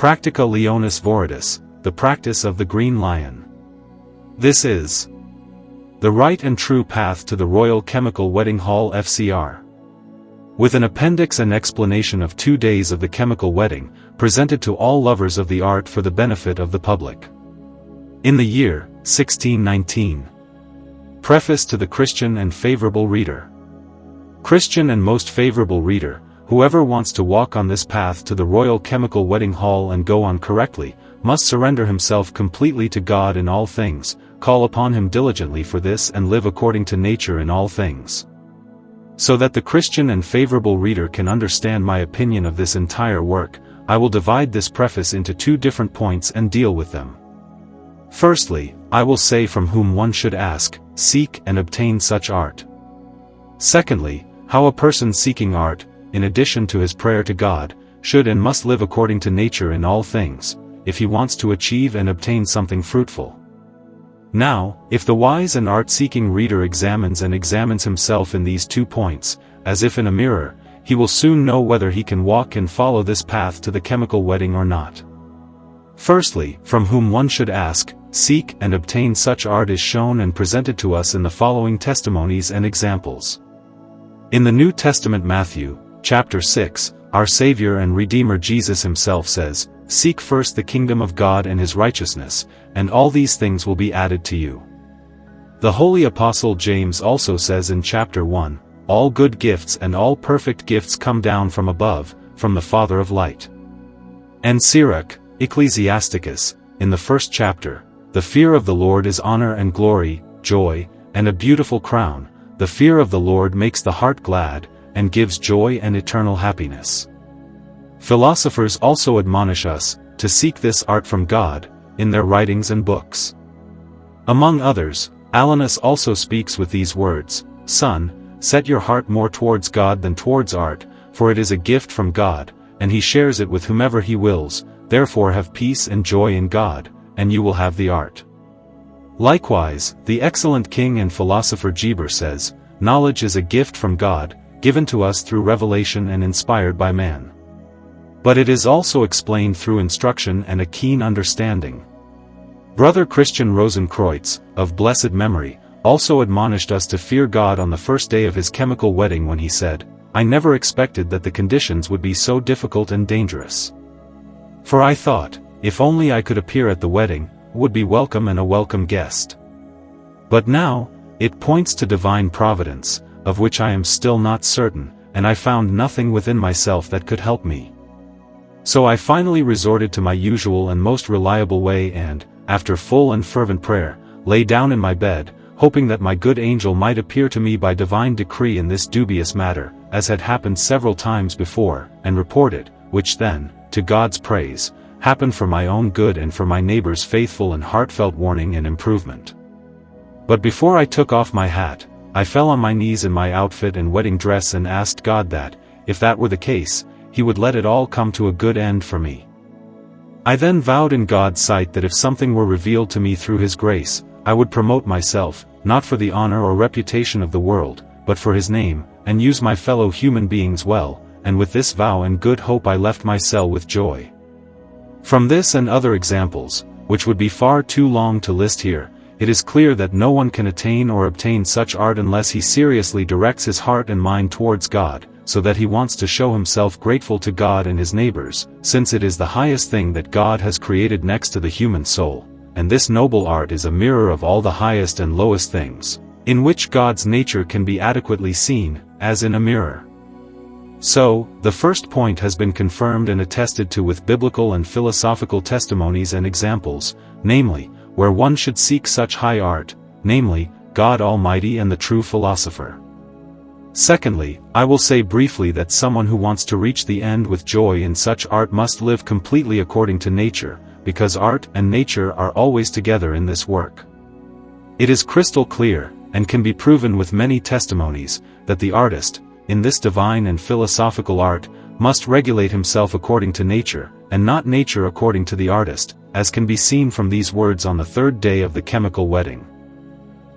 Practica Leonis Viridis, the practice of the green lion. This is the right and true path to the Royal Chemical Wedding Hall F.C.R. With an appendix and explanation of 2 days of the chemical wedding, presented to all lovers of the art for the benefit of the public. In the year 1619. Preface to the Christian and favorable reader. Christian and most favorable reader, whoever wants to walk on this path to the Royal Chemical Wedding Hall and go on correctly, must surrender himself completely to God in all things, call upon Him diligently for this and live according to nature in all things. So that the Christian and favorable reader can understand my opinion of this entire work, I will divide this preface into 2 different points and deal with them. Firstly, I will say from whom one should ask, seek and obtain such art. Secondly, how a person seeking art, in addition to his prayer to God, should and must live according to nature in all things, if he wants to achieve and obtain something fruitful. Now, if the wise and art-seeking reader examines himself in these 2 points, as if in a mirror, he will soon know whether he can walk and follow this path to the chemical wedding or not. Firstly, from whom one should ask, seek and obtain such art is shown and presented to us in the following testimonies and examples. In the New Testament Matthew, chapter 6, our Savior and Redeemer Jesus Himself says, "Seek first the kingdom of God and His righteousness, and all these things will be added to you." The Holy Apostle James also says in chapter 1, "All good gifts and all perfect gifts come down from above, from the Father of light." And Sirach, Ecclesiasticus, in the 1st chapter, "The fear of the Lord is honor and glory, joy, and a beautiful crown. The fear of the Lord makes the heart glad, and gives joy and eternal happiness." Philosophers also admonish us to seek this art from God, in their writings and books. Among others, Alanus also speaks with these words, "Son, set your heart more towards God than towards art, for it is a gift from God, and He shares it with whomever He wills, therefore have peace and joy in God, and you will have the art." Likewise, the excellent king and philosopher Geber says, "Knowledge is a gift from God, given to us through revelation and inspired by man. But it is also explained through instruction and a keen understanding." Brother Christian Rosenkreutz, of blessed memory, also admonished us to fear God on the first day of his chemical wedding when he said, "I never expected that the conditions would be so difficult and dangerous. For I thought, if only I could appear at the wedding, would be welcome and a welcome guest. But now, it points to divine providence, of which I am still not certain, and I found nothing within myself that could help me. So I finally resorted to my usual and most reliable way and, after full and fervent prayer, lay down in my bed, hoping that my good angel might appear to me by divine decree in this dubious matter, as had happened several times before, and reported, which then, to God's praise, happened for my own good and for my neighbor's faithful and heartfelt warning and improvement. But before I took off my hat, I fell on my knees in my outfit and wedding dress and asked God that, if that were the case, He would let it all come to a good end for me. I then vowed in God's sight that if something were revealed to me through His grace, I would promote myself, not for the honor or reputation of the world, but for His name, and use my fellow human beings well, and with this vow and good hope I left my cell with joy. From this and other examples, which would be far too long to list here, it is clear that no one can attain or obtain such art unless he seriously directs his heart and mind towards God, so that he wants to show himself grateful to God and his neighbors, since it is the highest thing that God has created next to the human soul, and this noble art is a mirror of all the highest and lowest things, in which God's nature can be adequately seen, as in a mirror. So, the first point has been confirmed and attested to with biblical and philosophical testimonies and examples, namely, where one should seek such high art, namely, God Almighty and the true philosopher. Secondly, I will say briefly that someone who wants to reach the end with joy in such art must live completely according to nature, because art and nature are always together in this work. It is crystal clear, and can be proven with many testimonies, that the artist, in this divine and philosophical art, must regulate himself according to nature, and not nature according to the artist, as can be seen from these words on the 3rd day of the chemical wedding.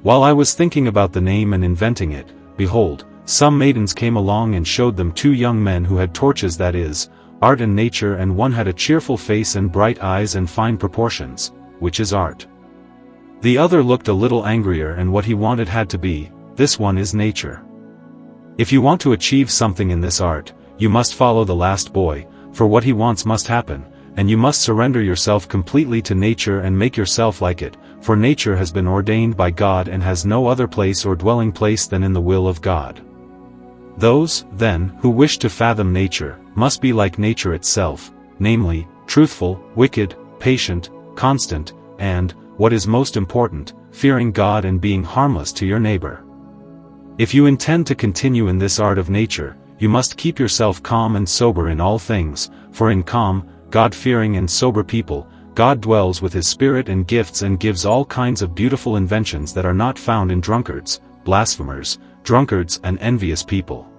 While I was thinking about the name and inventing it, behold, some maidens came along and showed them 2 young men who had torches, that is, art and nature, and one had a cheerful face and bright eyes and fine proportions, which is art. The other looked a little angrier, and what he wanted had to be, this one is nature. If you want to achieve something in this art, you must follow the last boy, for what he wants must happen, and you must surrender yourself completely to nature and make yourself like it, for nature has been ordained by God and has no other place or dwelling place than in the will of God. Those, then, who wish to fathom nature, must be like nature itself, namely, truthful, wicked, patient, constant, and, what is most important, fearing God and being harmless to your neighbor. If you intend to continue in this art of nature, you must keep yourself calm and sober in all things, for in calm, God-fearing and sober people, God dwells with His Spirit and gifts and gives all kinds of beautiful inventions that are not found in drunkards, blasphemers, drunkards and envious people.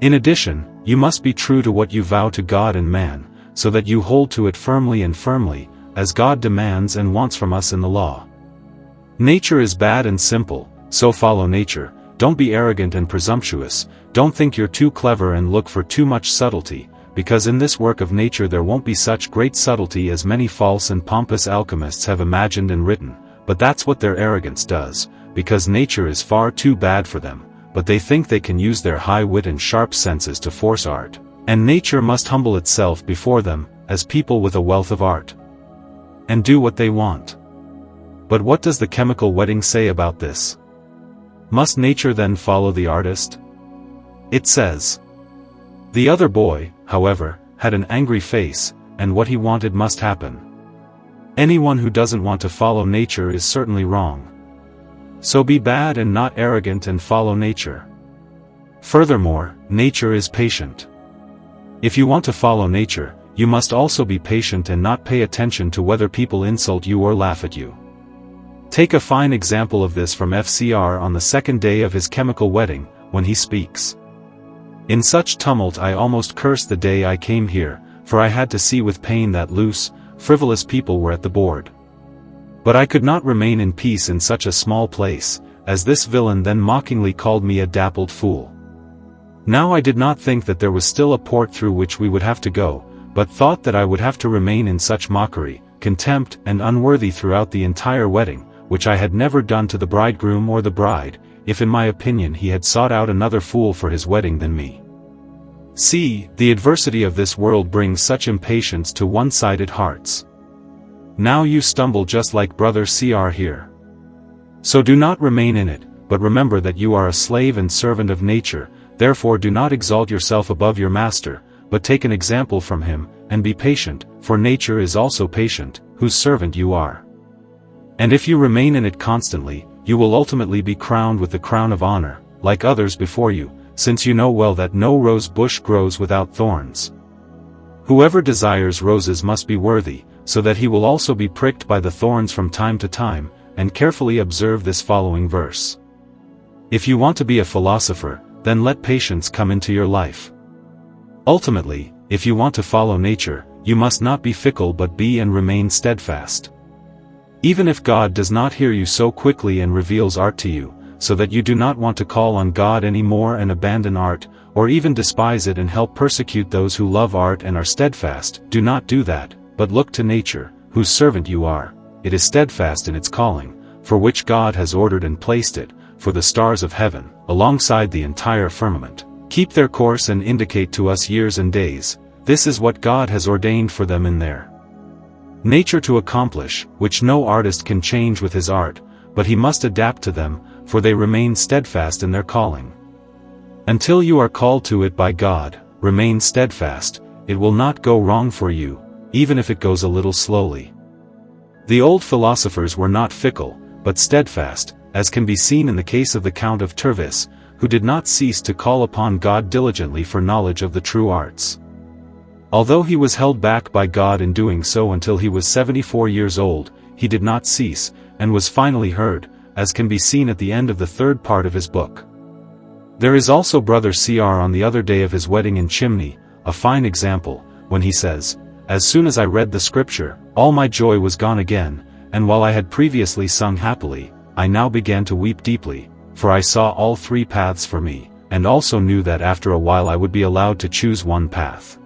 In addition, you must be true to what you vow to God and man, so that you hold to it firmly and firmly, as God demands and wants from us in the law. Nature is bad and simple, so follow nature. Don't be arrogant and presumptuous, don't think you're too clever and look for too much subtlety, because in this work of nature there won't be such great subtlety as many false and pompous alchemists have imagined and written, but that's what their arrogance does, because nature is far too bad for them, but they think they can use their high wit and sharp senses to force art, and nature must humble itself before them, as people with a wealth of art, and do what they want. But what does the chemical wedding say about this? Must nature then follow the artist? It says, the other boy, however, had an angry face, and what he wanted must happen. Anyone who doesn't want to follow nature is certainly wrong. So be bad and not arrogant and follow nature. Furthermore, nature is patient. If you want to follow nature, you must also be patient and not pay attention to whether people insult you or laugh at you. Take a fine example of this from F.C.R. on the second day of his chemical wedding, when he speaks. In such tumult I almost cursed the day I came here, for I had to see with pain that loose, frivolous people were at the board. But I could not remain in peace in such a small place, as this villain then mockingly called me a dappled fool. Now I did not think that there was still a port through which we would have to go, but thought that I would have to remain in such mockery, contempt and unworthy throughout the entire wedding, which I had never done to the bridegroom or the bride, if in my opinion he had sought out another fool for his wedding than me. See, the adversity of this world brings such impatience to one-sided hearts. Now you stumble just like brother F.C.R. here. So do not remain in it, but remember that you are a slave and servant of nature, therefore do not exalt yourself above your master, but take an example from him, and be patient, for nature is also patient, whose servant you are. And if you remain in it constantly, you will ultimately be crowned with the crown of honor, like others before you, since you know well that no rose bush grows without thorns. Whoever desires roses must be worthy, so that he will also be pricked by the thorns from time to time, and carefully observe this following verse. If you want to be a philosopher, then let patience come into your life. Ultimately, if you want to follow nature, you must not be fickle but be and remain steadfast. Even if God does not hear you so quickly and reveals art to you, so that you do not want to call on God any more and abandon art, or even despise it and help persecute those who love art and are steadfast, do not do that, but look to nature, whose servant you are. It is steadfast in its calling, for which God has ordered and placed it, for the stars of heaven, alongside the entire firmament, keep their course and indicate to us years and days. This is what God has ordained for them in their nature to accomplish, which no artist can change with his art, but he must adapt to them, for they remain steadfast in their calling. Until you are called to it by God, remain steadfast, it will not go wrong for you, even if it goes a little slowly. The old philosophers were not fickle, but steadfast, as can be seen in the case of the Count of Tervis, who did not cease to call upon God diligently for knowledge of the true arts. Although he was held back by God in doing so until he was 74 years old, he did not cease, and was finally heard, as can be seen at the end of the third part of his book. There is also brother F.C.R. on the other day of his wedding in Chimney, a fine example, when he says, "As soon as I read the scripture, all my joy was gone again, and while I had previously sung happily, I now began to weep deeply, for I saw all three paths for me, and also knew that after a while I would be allowed to choose one path.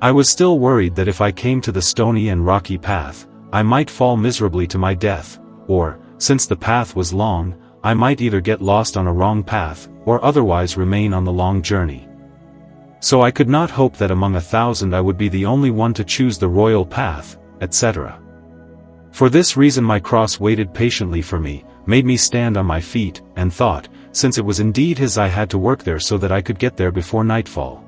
I was still worried that if I came to the stony and rocky path, I might fall miserably to my death, or, since the path was long, I might either get lost on a wrong path, or otherwise remain on the long journey. So I could not hope that among 1,000 I would be the only one to choose the royal path, etc. For this reason my cross waited patiently for me, made me stand on my feet, and thought, since it was indeed his I had to work there so that I could get there before nightfall.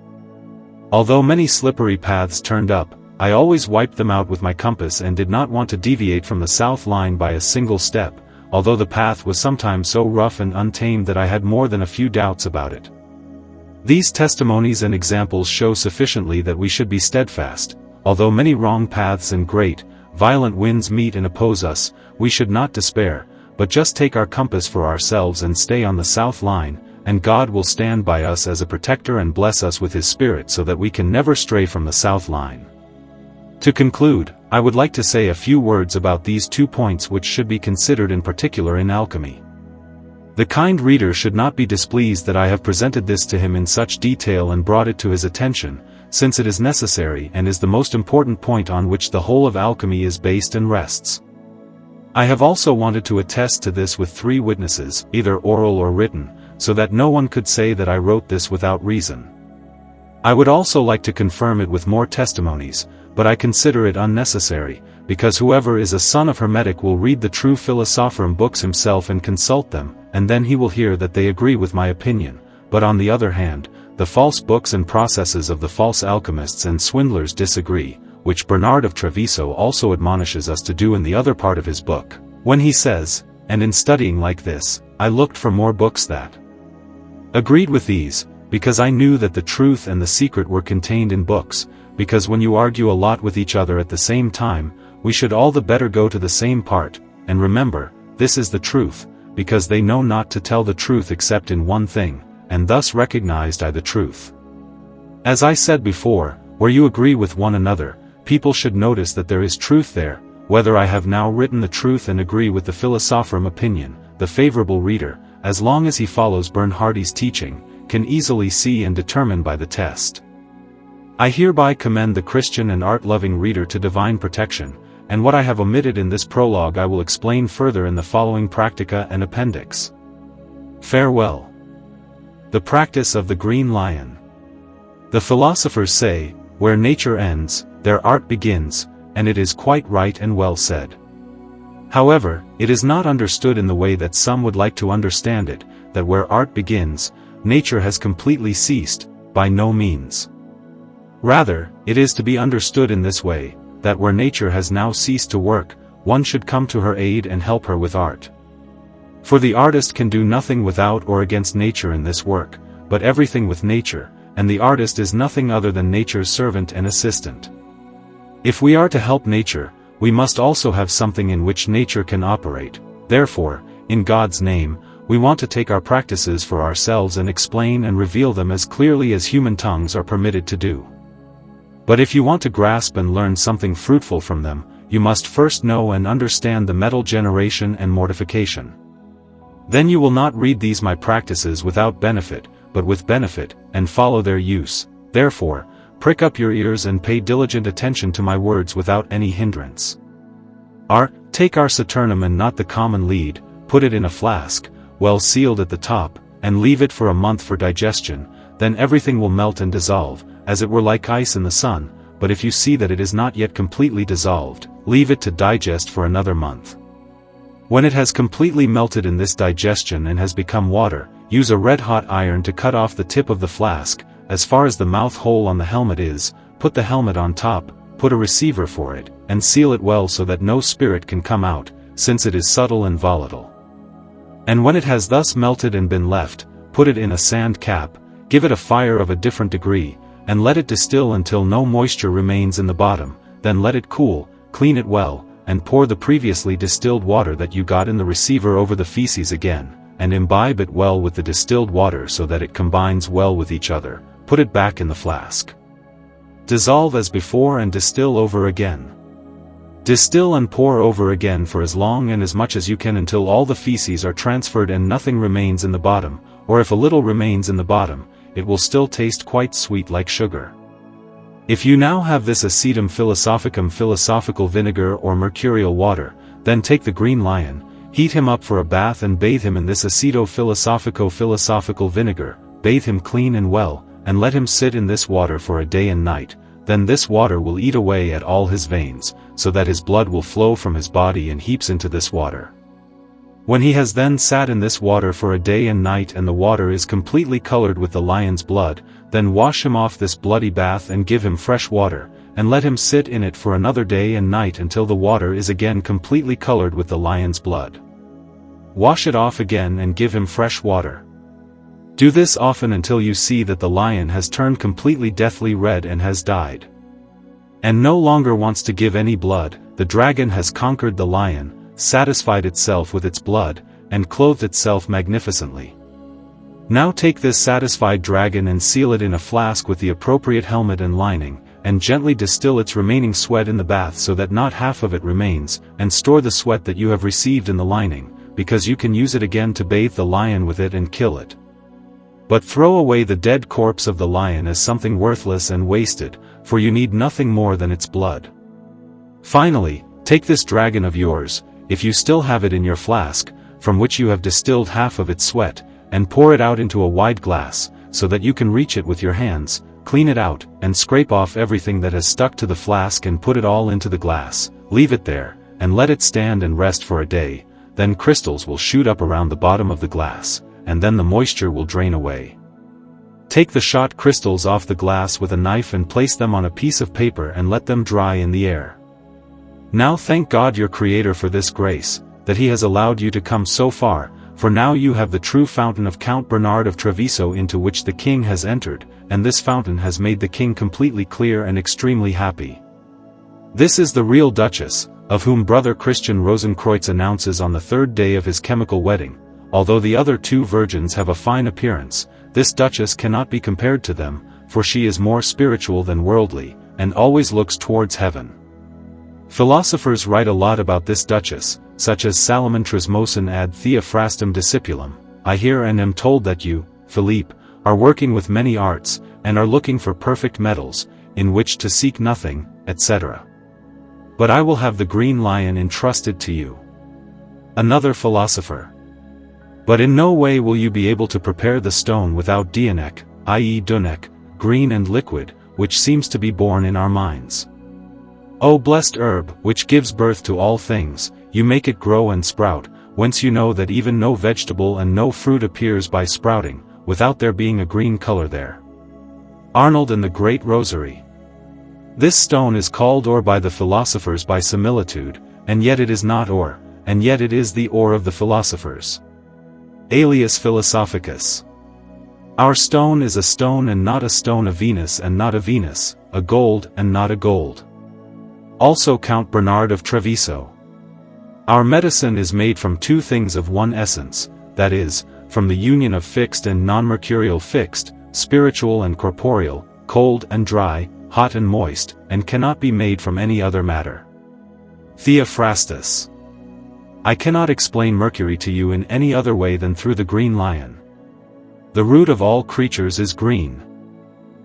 Although many slippery paths turned up, I always wiped them out with my compass and did not want to deviate from the south line by a single step, although the path was sometimes so rough and untamed that I had more than a few doubts about it. These testimonies and examples show sufficiently that we should be steadfast. Although many wrong paths and great, violent winds meet and oppose us, we should not despair, but just take our compass for ourselves and stay on the south line, and God will stand by us as a protector and bless us with His Spirit so that we can never stray from the south line. To conclude, I would like to say a few words about these 2 points which should be considered in particular in alchemy. The kind reader should not be displeased that I have presented this to him in such detail and brought it to his attention, since it is necessary and is the most important point on which the whole of alchemy is based and rests. I have also wanted to attest to this with 3 witnesses, either oral or written, so that no one could say that I wrote this without reason. I would also like to confirm it with more testimonies, but I consider it unnecessary, because whoever is a son of Hermetic will read the true Philosopherum books himself and consult them, and then he will hear that they agree with my opinion. But on the other hand, the false books and processes of the false alchemists and swindlers disagree, which Bernard of Treviso also admonishes us to do in the other part of his book, when he says, "And in studying like this, I looked for more books that agreed with these, because I knew that the truth and the secret were contained in books, because when you argue a lot with each other at the same time, we should all the better go to the same part, and remember, this is the truth, because they know not to tell the truth except in one thing, and thus recognized I the truth." As I said before, where you agree with one another, people should notice that there is truth there. Whether I have now written the truth and agree with the Philosopherum opinion, the favorable reader, as long as he follows Bernhardi's teaching, can easily see and determine by the test. I hereby commend the Christian and art-loving reader to divine protection, and what I have omitted in this prologue I will explain further in the following Practica and Appendix. Farewell. The Practice of the Green Lion. The philosophers say, where nature ends, there art begins, and it is quite right and well said. However, it is not understood in the way that some would like to understand it, that where art begins, nature has completely ceased, by no means. Rather, it is to be understood in this way, that where nature has now ceased to work, one should come to her aid and help her with art. For the artist can do nothing without or against nature in this work, but everything with nature, and the artist is nothing other than nature's servant and assistant. If we are to help nature, we must also have something in which nature can operate. Therefore, in God's name, we want to take our practices for ourselves and explain and reveal them as clearly as human tongues are permitted to do. But if you want to grasp and learn something fruitful from them, you must first know and understand the metal generation and mortification. Then you will not read these my practices without benefit, but with benefit, and follow their use. Therefore, prick up your ears and pay diligent attention to my words without any hindrance. Take our Saturnum and not the common lead, put it in a flask, well sealed at the top, and leave it for a month for digestion, then everything will melt and dissolve, as it were like ice in the sun, but if you see that it is not yet completely dissolved, leave it to digest for another month. When it has completely melted in this digestion and has become water, use a red-hot iron to cut off the tip of the flask, as far as the mouth hole on the helmet is, put the helmet on top, put a receiver for it, and seal it well so that no spirit can come out, since it is subtle and volatile. And when it has thus melted and been left, put it in a sand cap, give it a fire of a different degree, and let it distill until no moisture remains in the bottom, then let it cool, clean it well, and pour the previously distilled water that you got in the receiver over the feces again, and imbibe it well with the distilled water so that it combines well with each other, put it back in the flask. Dissolve as before and distill over again. Distill and pour over again for as long and as much as you can until all the feces are transferred and nothing remains in the bottom, or if a little remains in the bottom, it will still taste quite sweet like sugar. If you now have this acetum philosophicum philosophical vinegar or mercurial water, then take the green lion, heat him up for a bath and bathe him in this aceto philosophico philosophical vinegar, bathe him clean and well, and let him sit in this water for a day and night. Then this water will eat away at all his veins, so that his blood will flow from his body in heaps into this water. When he has then sat in this water for a day and night and the water is completely colored with the lion's blood, then wash him off this bloody bath and give him fresh water, and let him sit in it for another day and night until the water is again completely colored with the lion's blood. Wash it off again and give him fresh water. Do this often until you see that the lion has turned completely deathly red and has died, and no longer wants to give any blood. The dragon has conquered the lion, satisfied itself with its blood, and clothed itself magnificently. Now take this satisfied dragon and seal it in a flask with the appropriate helmet and lining, and gently distill its remaining sweat in the bath so that not half of it remains, and store the sweat that you have received in the lining, because you can use it again to bathe the lion with it and kill it. But throw away the dead corpse of the lion as something worthless and wasted, for you need nothing more than its blood. Finally, take this dragon of yours, if you still have it in your flask, from which you have distilled half of its sweat, and pour it out into a wide glass, so that you can reach it with your hands, clean it out, and scrape off everything that has stuck to the flask and put it all into the glass, leave it there, and let it stand and rest for a day. Then crystals will shoot up around the bottom of the glass, and then the moisture will drain away. Take the shot crystals off the glass with a knife and place them on a piece of paper and let them dry in the air. Now thank God your Creator for this grace, that He has allowed you to come so far, for now you have the true fountain of Count Bernard of Treviso into which the king has entered, and this fountain has made the king completely clear and extremely happy. This is the real Duchess, of whom Brother Christian Rosenkreutz announces on the third day of his chemical wedding. Although the other two virgins have a fine appearance, this Duchess cannot be compared to them, for she is more spiritual than worldly, and always looks towards heaven. Philosophers write a lot about this Duchess, such as Salomon Trismosan ad Theophrastum Discipulum. I hear and am told that you, Philippe, are working with many arts, and are looking for perfect metals, in which to seek nothing, etc. But I will have the green lion entrusted to you. Another philosopher. But in no way will you be able to prepare the stone without Dionek, i.e. Dunek, green and liquid, which seems to be born in our minds. O blessed herb, which gives birth to all things, you make it grow and sprout, whence you know that even no vegetable and no fruit appears by sprouting, without there being a green color there. Arnold and the Great Rosary. This stone is called ore by the philosophers by similitude, and yet it is not ore, and yet it is the ore of the philosophers. Alias Philosophicus. Our stone is a stone and not a stone, a Venus and not a Venus, a gold and not a gold. Also Count Bernard of Treviso. Our medicine is made from two things of one essence, that is, from the union of fixed and non-mercurial fixed, spiritual and corporeal, cold and dry, hot and moist, and cannot be made from any other matter. Theophrastus. I cannot explain mercury to you in any other way than through the green lion. The root of all creatures is green.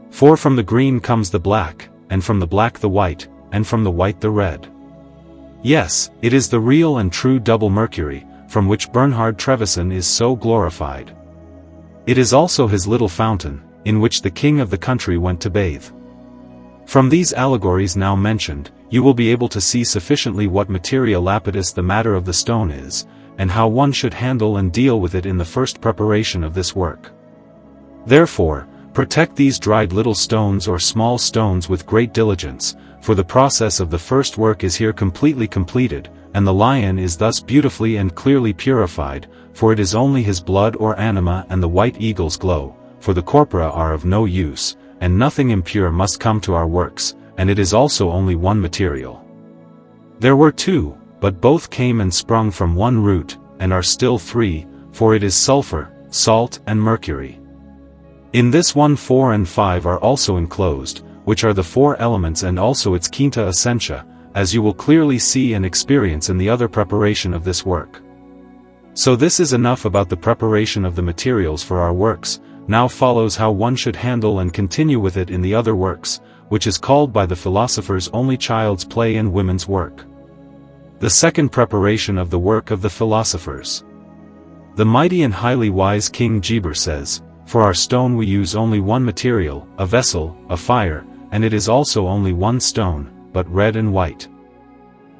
For from the green comes the black, and from the black the white, and from the white the red. Yes, it is the real and true double mercury, from which Bernhard Trevisan is so glorified. It is also his little fountain, in which the king of the country went to bathe. From these allegories now mentioned, you will be able to see sufficiently what materia lapidus the matter of the stone is, and how one should handle and deal with it in the first preparation of this work. Therefore, protect these dried little stones or small stones with great diligence, for the process of the first work is here completely completed, and the lion is thus beautifully and clearly purified, for it is only his blood or anima and the white eagle's glow, for the corpora are of no use, and nothing impure must come to our works, and it is also only one material. There were two, but both came and sprung from one root, and are still three, for it is sulfur, salt and mercury. In this one 4 and 5 are also enclosed, which are the 4 elements and also its quinta essentia, as you will clearly see and experience in the other preparation of this work. So this is enough about the preparation of the materials for our works. Now follows how one should handle and continue with it in the other works, which is called by the philosophers only child's play and women's work. The second preparation of the work of the philosophers. The mighty and highly wise King Geber says, "For our stone we use only one material, a vessel, a fire, and it is also only one stone, but red and white.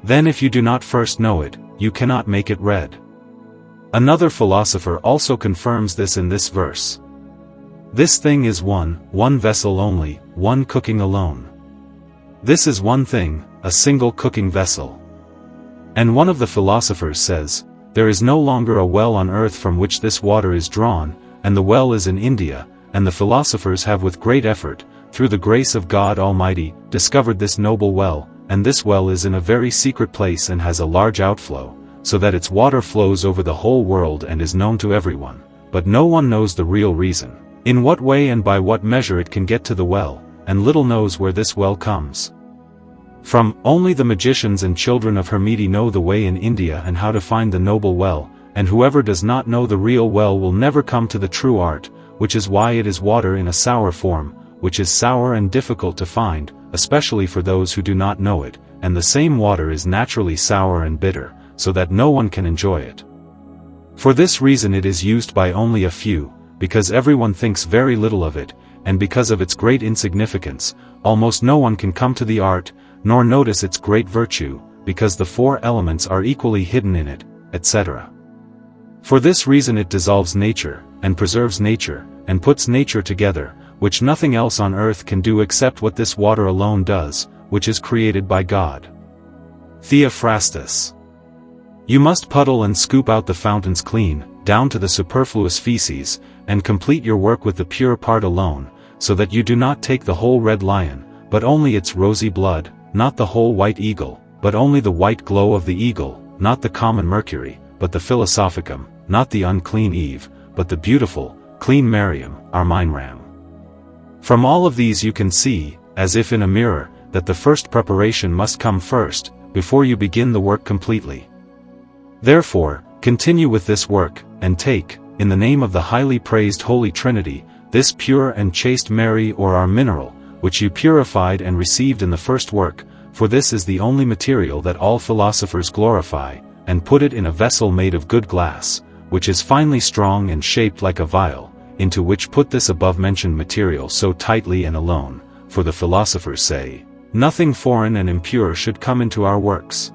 Then if you do not first know it, you cannot make it red." Another philosopher also confirms this in this verse. "This thing is one vessel only, one cooking alone. This is one thing, a single cooking vessel." And one of the philosophers says, "There is no longer a well on earth from which this water is drawn, and the well is in India, and the philosophers have with great effort, through the grace of God Almighty, discovered this noble well, and this well is in a very secret place and has a large outflow, so that its water flows over the whole world and is known to everyone, but no one knows the real reason, in what way and by what measure it can get to the well, and little knows where this well comes from. Only the magicians and children of Hermeti know the way in India and how to find the noble well, and whoever does not know the real well will never come to the true art, which is why it is water in a sour form, which is sour and difficult to find, especially for those who do not know it, and the same water is naturally sour and bitter, so that no one can enjoy it. For this reason it is used by only a few, because everyone thinks very little of it, and because of its great insignificance, almost no one can come to the art, nor notice its great virtue, because the four elements are equally hidden in it, etc. For this reason it dissolves nature, and preserves nature, and puts nature together, which nothing else on earth can do except what this water alone does, which is created by God. Theophrastus. You must puddle and scoop out the fountains clean, down to the superfluous feces, and complete your work with the pure part alone, so that you do not take the whole red lion, but only its rosy blood, not the whole white eagle, but only the white glow of the eagle, not the common Mercury, but the Philosophicum, not the unclean Eve, but the beautiful, clean Mariam, Armine. From all of these you can see, as if in a mirror, that the first preparation must come first, before you begin the work completely. Therefore, continue with this work, and take, in the name of the highly praised Holy Trinity, this pure and chaste Mary or our mineral, which you purified and received in the first work, for this is the only material that all philosophers glorify, and put it in a vessel made of good glass, which is finely strong and shaped like a vial, into which put this above-mentioned material so tightly and alone, for the philosophers say, nothing foreign and impure should come into our works.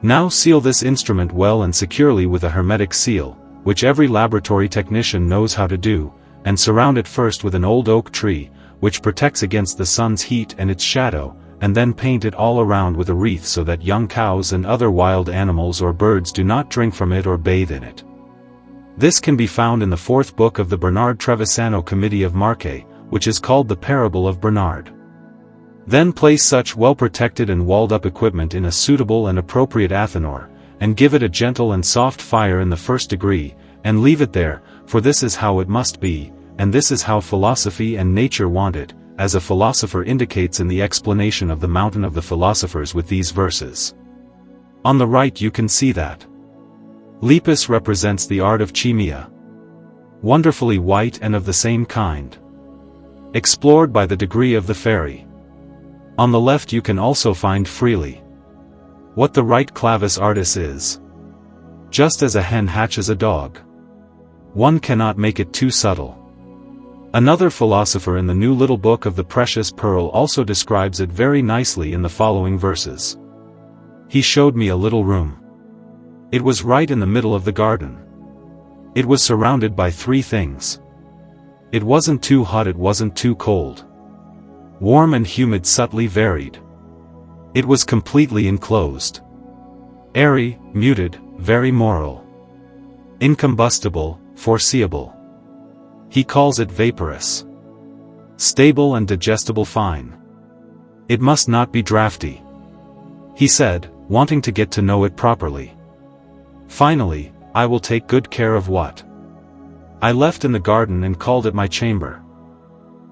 Now seal this instrument well and securely with a hermetic seal, which every laboratory technician knows how to do, and surround it first with an old oak tree, which protects against the sun's heat and its shadow, and then paint it all around with a wreath so that young cows and other wild animals or birds do not drink from it or bathe in it. This can be found in the fourth book of the Bernard Trevisano Committee of Marque, which is called the Parable of Bernard. Then place such well-protected and walled-up equipment in a suitable and appropriate athanor, and give it a gentle and soft fire in the first degree, and leave it there, for this is how it must be, and this is how philosophy and nature want it, as a philosopher indicates in the explanation of the Mountain of the Philosophers with these verses. On the right you can see that Lepus represents the art of chemia, wonderfully white and of the same kind, explored by the degree of the fairy. On the left you can also find freely what the right clavis artis is. Just as a hen hatches a dog, one cannot make it too subtle. Another philosopher in the new little book of the Precious Pearl also describes it very nicely in the following verses. He showed me a little room. It was right in the middle of the garden. It was surrounded by three things. It wasn't too hot, it wasn't too cold. Warm and humid, subtly varied. It was completely enclosed. Airy, muted, very moral. Incombustible, foreseeable. He calls it vaporous. Stable and digestible fine. It must not be draughty, he said, wanting to get to know it properly. Finally, I will take good care of what I left in the garden and called it my chamber.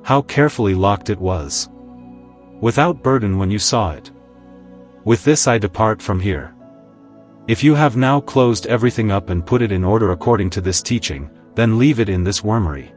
How carefully locked it was. Without burden when you saw it. With this I depart from here. If you have now closed everything up and put it in order according to this teaching, then leave it in this wormery.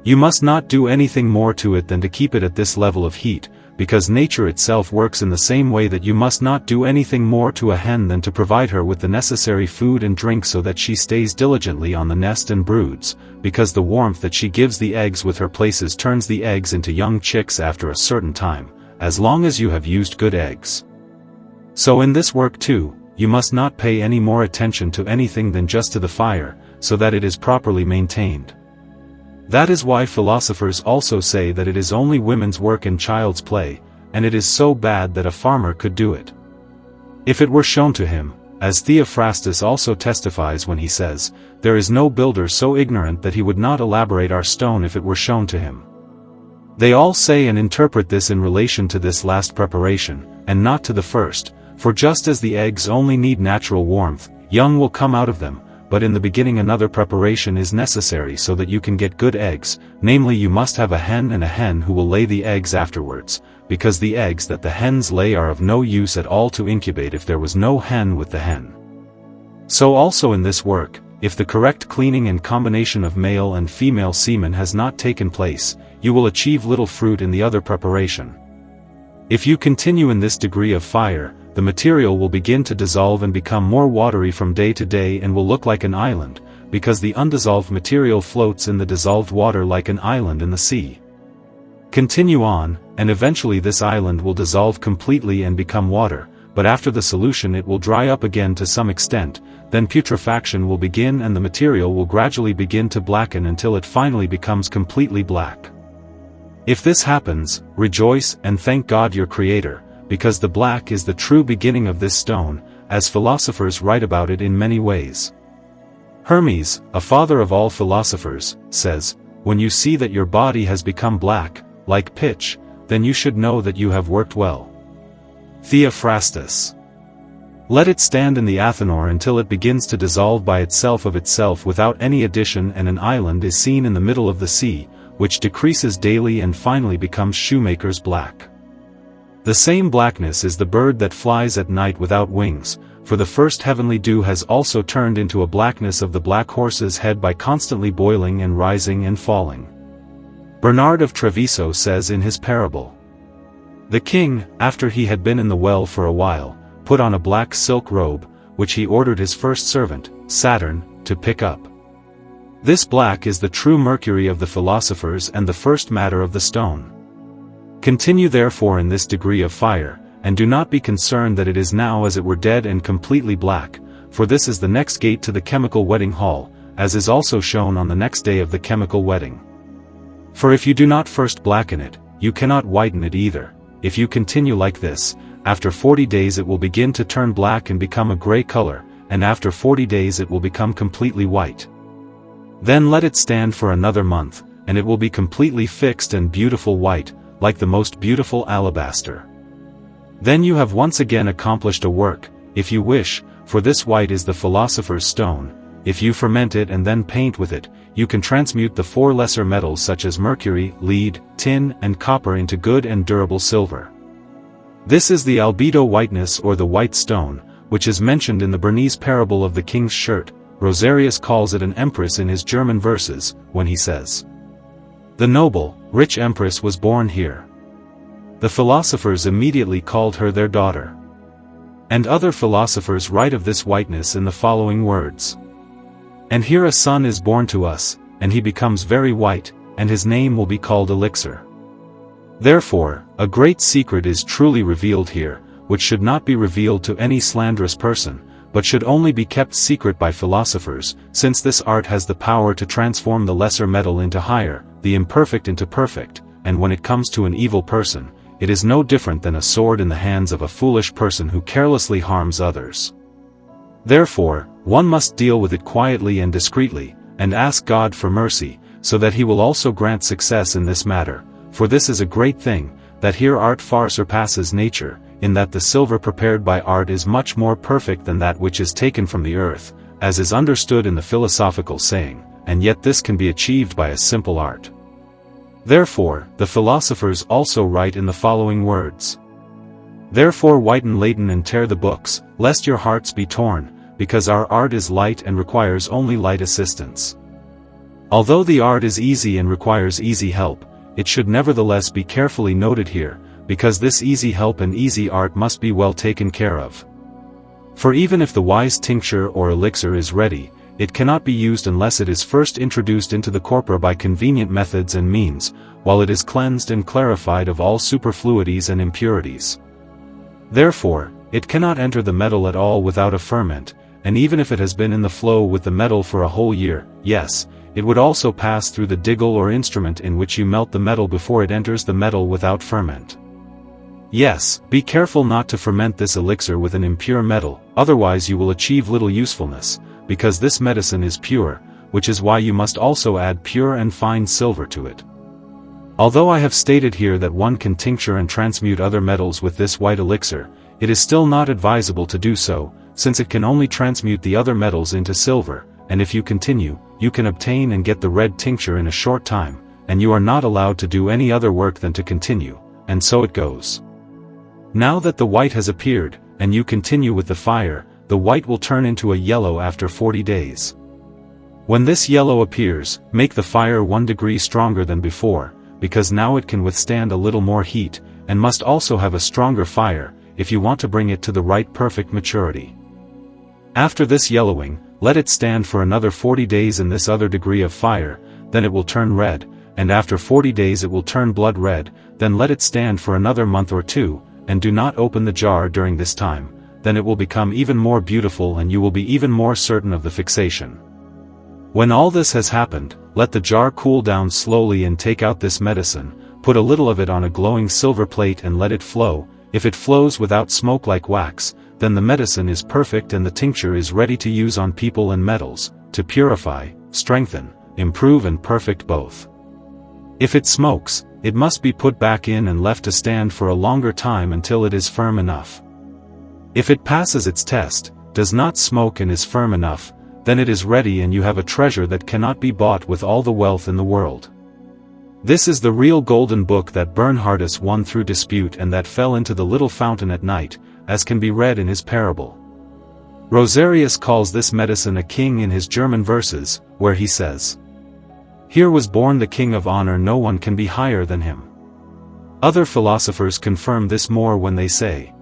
You must not do anything more to it than to keep it at this level of heat, because nature itself works in the same way that you must not do anything more to a hen than to provide her with the necessary food and drink so that she stays diligently on the nest and broods, because the warmth that she gives the eggs with her places turns the eggs into young chicks after a certain time, as long as you have used good eggs. So in this work too, you must not pay any more attention to anything than just to the fire, so that it is properly maintained. That is why philosophers also say that it is only women's work and child's play, and it is so bad that a farmer could do it. If it were shown to him, as Theophrastus also testifies when he says, "There is no builder so ignorant that he would not elaborate our stone if it were shown to him." They all say and interpret this in relation to this last preparation, and not to the first, for just as the eggs only need natural warmth, young will come out of them, but in the beginning another preparation is necessary so that you can get good eggs, namely you must have a hen who will lay the eggs afterwards, because the eggs that the hens lay are of no use at all to incubate if there was no hen with the hen. So also in this work, if the correct cleaning and combination of male and female semen has not taken place, you will achieve little fruit in the other preparation. If you continue in this degree of fire, the material will begin to dissolve and become more watery from day to day and will look like an island, because the undissolved material floats in the dissolved water like an island in the sea. Continue on, and eventually this island will dissolve completely and become water, but after the solution it will dry up again to some extent, then putrefaction will begin and the material will gradually begin to blacken until it finally becomes completely black. If this happens, rejoice and thank God your Creator, because the black is the true beginning of this stone, as philosophers write about it in many ways. Hermes, a father of all philosophers, says, "When you see that your body has become black, like pitch, then you should know that you have worked well." Theophrastus. Let it stand in the athanor until it begins to dissolve by itself of itself without any addition, and an island is seen in the middle of the sea, which decreases daily and finally becomes shoemaker's black. The same blackness is the bird that flies at night without wings, for the first heavenly dew has also turned into a blackness of the black horse's head by constantly boiling and rising and falling. Bernard of Treviso says in his parable, "The king, after he had been in the well for a while, put on a black silk robe, which he ordered his first servant, Saturn, to pick up. This black is the true mercury of the philosophers and the first matter of the stone. Continue therefore in this degree of fire, and do not be concerned that it is now as it were dead and completely black, for this is the next gate to the chemical wedding hall, as is also shown on the next day of the chemical wedding. For if you do not first blacken it, you cannot whiten it either. If you continue like this, after 40 days it will begin to turn black and become a gray color, and after 40 days it will become completely white. Then let it stand for another month, and it will be completely fixed and beautiful white, like the most beautiful alabaster. Then you have once again accomplished a work, if you wish, for this white is the philosopher's stone. If you ferment it and then paint with it, you can transmute the 4 lesser metals such as mercury, lead, tin, and copper into good and durable silver. This is the albedo whiteness or the white stone, which is mentioned in the Bernese parable of the king's shirt. Rosarius calls it an empress in his German verses, when he says, "The noble, rich empress was born here." The philosophers immediately called her their daughter. And other philosophers write of this whiteness in the following words. "And here a son is born to us, and he becomes very white, and his name will be called Elixir." Therefore, a great secret is truly revealed here, which should not be revealed to any slanderous person, but should only be kept secret by philosophers, since this art has the power to transform the lesser metal into higher, the imperfect into perfect, and when it comes to an evil person, it is no different than a sword in the hands of a foolish person who carelessly harms others. Therefore, one must deal with it quietly and discreetly, and ask God for mercy, so that he will also grant success in this matter, for this is a great thing, that here art far surpasses nature, in that the silver prepared by art is much more perfect than that which is taken from the earth, as is understood in the philosophical saying, and yet this can be achieved by a simple art. Therefore, the philosophers also write in the following words. "Therefore whiten laden and tear the books, lest your hearts be torn, because our art is light and requires only light assistance. Although the art is easy and requires easy help, it should nevertheless be carefully noted here, because this easy help and easy art must be well taken care of. For even if the wise tincture or elixir is ready, it cannot be used unless it is first introduced into the corpora by convenient methods and means, while it is cleansed and clarified of all superfluities and impurities. Therefore, it cannot enter the metal at all without a ferment, and even if it has been in the flow with the metal for a whole year, yes, it would also pass through the digel or instrument in which you melt the metal before it enters the metal without ferment. Yes, be careful not to ferment this elixir with an impure metal, otherwise you will achieve little usefulness, because this medicine is pure, which is why you must also add pure and fine silver to it. Although I have stated here that one can tincture and transmute other metals with this white elixir, it is still not advisable to do so, since it can only transmute the other metals into silver, and if you continue, you can obtain and get the red tincture in a short time, and you are not allowed to do any other work than to continue, and so it goes. Now that the white has appeared, and you continue with the fire, the white will turn into a yellow after 40 days. When this yellow appears, make the fire 1 degree stronger than before, because now it can withstand a little more heat, and must also have a stronger fire, if you want to bring it to the right perfect maturity. After this yellowing, let it stand for another 40 days in this other degree of fire, then it will turn red, and after 40 days it will turn blood red, then let it stand for another month or 2, and do not open the jar during this time, then it will become even more beautiful and you will be even more certain of the fixation. When all this has happened, let the jar cool down slowly and take out this medicine, put a little of it on a glowing silver plate and let it flow. If it flows without smoke like wax, then the medicine is perfect and the tincture is ready to use on people and metals, to purify, strengthen, improve and perfect both. If it smokes, it must be put back in and left to stand for a longer time until it is firm enough. If it passes its test, does not smoke and is firm enough, then it is ready and you have a treasure that cannot be bought with all the wealth in the world. This is the real golden book that Bernhardus won through dispute and that fell into the little fountain at night, as can be read in his parable. Rosarius calls this medicine a king in his German verses, where he says, "Here was born the king of honor, no one can be higher than him." Other philosophers confirm this more when they say,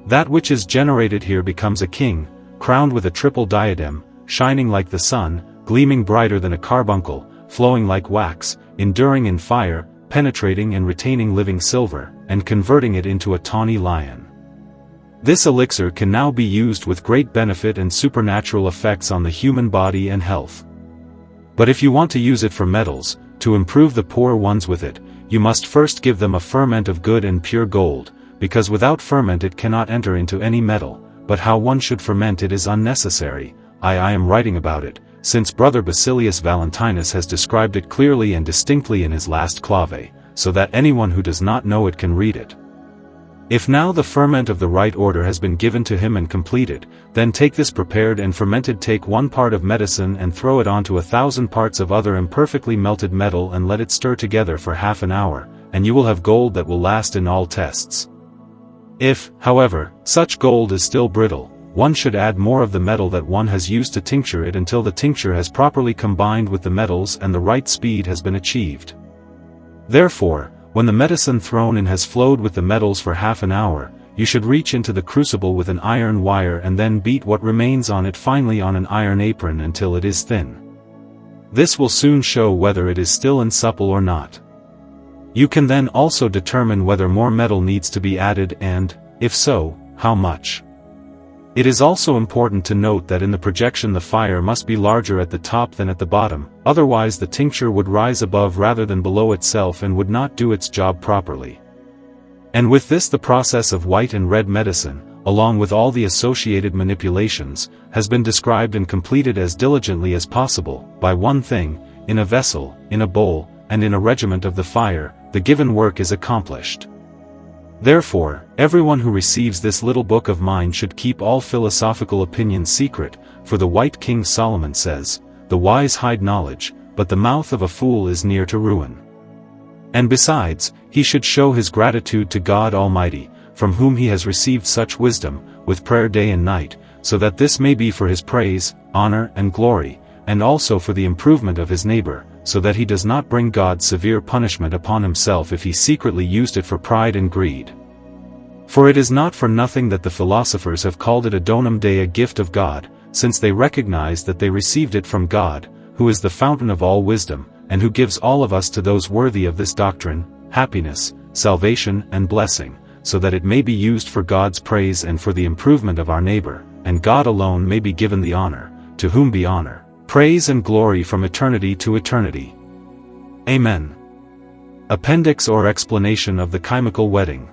"That which is generated here becomes a king, crowned with a triple diadem, shining like the sun, gleaming brighter than a carbuncle, flowing like wax, enduring in fire, penetrating and retaining living silver, and converting it into a tawny lion." This elixir can now be used with great benefit and supernatural effects on the human body and health. But if you want to use it for metals, to improve the poor ones with it, you must first give them a ferment of good and pure gold, because without ferment it cannot enter into any metal, but how one should ferment it is unnecessary. I am writing about it, since Brother Basilius Valentinus has described it clearly and distinctly in his last clave, so that anyone who does not know it can read it. If now the ferment of the right order has been given to him and completed, then take this prepared and fermented, take 1 part of medicine and throw it onto 1,000 parts of other imperfectly melted metal and let it stir together for half an hour, and you will have gold that will last in all tests. If, however, such gold is still brittle, one should add more of the metal that one has used to tincture it until the tincture has properly combined with the metals and the right speed has been achieved. Therefore, when the medicine thrown in has flowed with the metals for half an hour, you should reach into the crucible with an iron wire and then beat what remains on it finely on an iron apron until it is thin. This will soon show whether it is still and supple or not. You can then also determine whether more metal needs to be added and, if so, how much. It is also important to note that in the projection the fire must be larger at the top than at the bottom, otherwise the tincture would rise above rather than below itself and would not do its job properly. And with this the process of white and red medicine, along with all the associated manipulations, has been described and completed as diligently as possible, by one thing, in a vessel, in a bowl, and in a regiment of the fire, the given work is accomplished. Therefore, everyone who receives this little book of mine should keep all philosophical opinions secret, for the White King Solomon says, "The wise hide knowledge, but the mouth of a fool is near to ruin." And besides, he should show his gratitude to God Almighty, from whom he has received such wisdom, with prayer day and night, so that this may be for his praise, honor and glory, and also for the improvement of his neighbor, so that he does not bring God's severe punishment upon himself if he secretly used it for pride and greed. For it is not for nothing that the philosophers have called it a donum Dei, a gift of God, since they recognize that they received it from God, who is the fountain of all wisdom, and who gives all of us to those worthy of this doctrine, happiness, salvation and blessing, so that it may be used for God's praise and for the improvement of our neighbor, and God alone may be given the honor, to whom be honor, praise and glory from eternity to eternity. Amen. Appendix or explanation of the chemical wedding.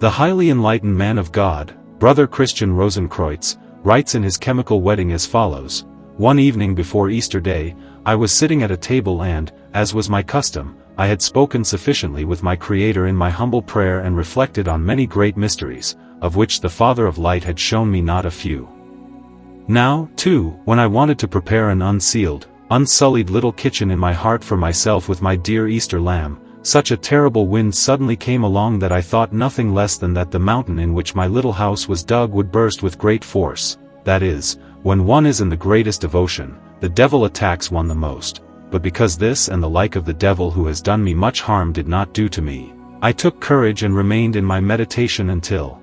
The highly enlightened man of God, Brother Christian Rosenkreutz, writes in his chemical wedding as follows: One evening before Easter Day, I was sitting at a table and, as was my custom, I had spoken sufficiently with my Creator in my humble prayer and reflected on many great mysteries, of which the Father of Light had shown me not a few. Now, too, when I wanted to prepare an unsealed, unsullied little kitchen in my heart for myself with my dear Easter lamb, such a terrible wind suddenly came along that I thought nothing less than that the mountain in which my little house was dug would burst with great force. That is, when one is in the greatest devotion, the devil attacks one the most. But because this and the like of the devil who has done me much harm did not do to me, I took courage and remained in my meditation until,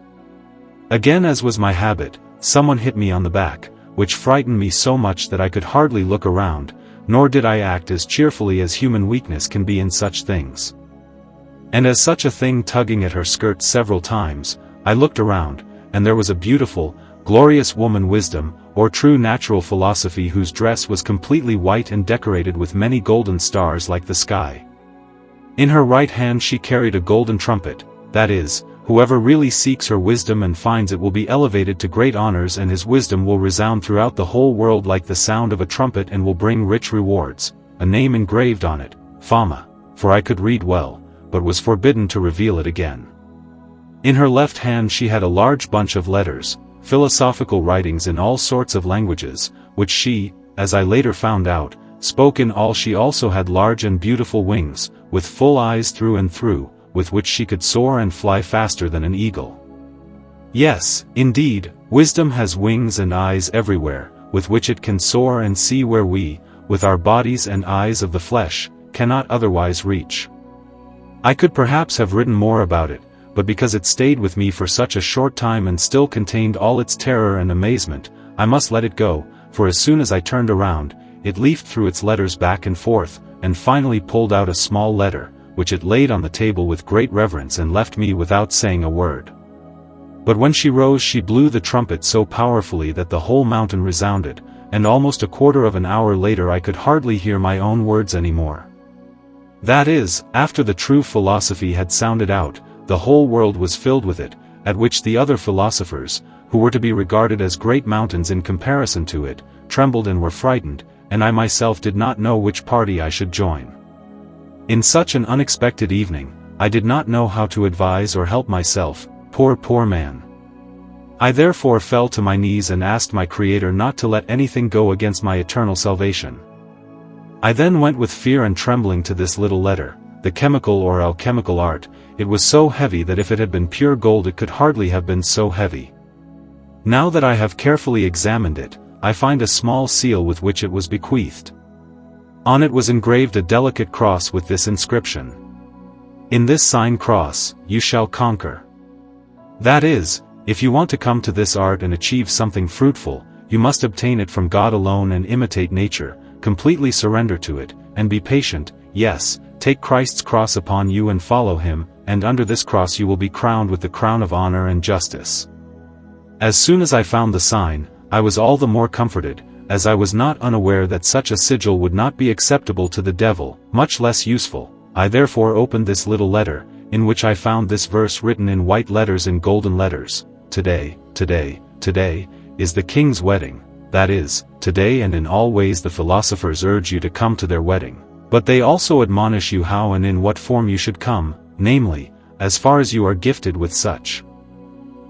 again as was my habit, someone hit me on the back, which frightened me so much that I could hardly look around, nor did I act as cheerfully as human weakness can be in such things. And as such a thing tugging at her skirt several times, I looked around, and there was a beautiful, glorious woman wisdom, or true natural philosophy, whose dress was completely white and decorated with many golden stars like the sky. In her right hand she carried a golden trumpet, that is, whoever really seeks her wisdom and finds it will be elevated to great honors, and his wisdom will resound throughout the whole world like the sound of a trumpet and will bring rich rewards, a name engraved on it, Fama, for I could read well, but was forbidden to reveal it again. In her left hand she had a large bunch of letters, philosophical writings in all sorts of languages, which she, as I later found out, spoke in all. She also had large and beautiful wings, with full eyes through and through, with which she could soar and fly faster than an eagle. Yes, indeed, wisdom has wings and eyes everywhere, with which it can soar and see where we, with our bodies and eyes of the flesh, cannot otherwise reach. I could perhaps have written more about it, but because it stayed with me for such a short time and still contained all its terror and amazement, I must let it go, for as soon as I turned around, it leafed through its letters back and forth, and finally pulled out a small letter, which it laid on the table with great reverence and left me without saying a word. But when she rose she blew the trumpet so powerfully that the whole mountain resounded, and almost a quarter of an hour later I could hardly hear my own words any more. That is, after the true philosophy had sounded out, the whole world was filled with it, at which the other philosophers, who were to be regarded as great mountains in comparison to it, trembled and were frightened, and I myself did not know which party I should join. In such an unexpected evening, I did not know how to advise or help myself, poor man. I therefore fell to my knees and asked my Creator not to let anything go against my eternal salvation. I then went with fear and trembling to this little letter, the chemical or alchemical art. It was so heavy that if it had been pure gold it could hardly have been so heavy. Now that I have carefully examined it, I find a small seal with which it was bequeathed. On it was engraved a delicate cross with this inscription: In this sign cross, you shall conquer. That is, if you want to come to this art and achieve something fruitful, you must obtain it from God alone and imitate nature, completely surrender to it, and be patient. Yes, take Christ's cross upon you and follow him, and under this cross you will be crowned with the crown of honor and justice. As soon as I found the sign, I was all the more comforted, as I was not unaware that such a sigil would not be acceptable to the devil, much less useful. I therefore opened this little letter, in which I found this verse written in white letters in golden letters: Today, today, today, is the king's wedding. That is, today and in all ways the philosophers urge you to come to their wedding. But they also admonish you how and in what form you should come, namely, as far as you are gifted with such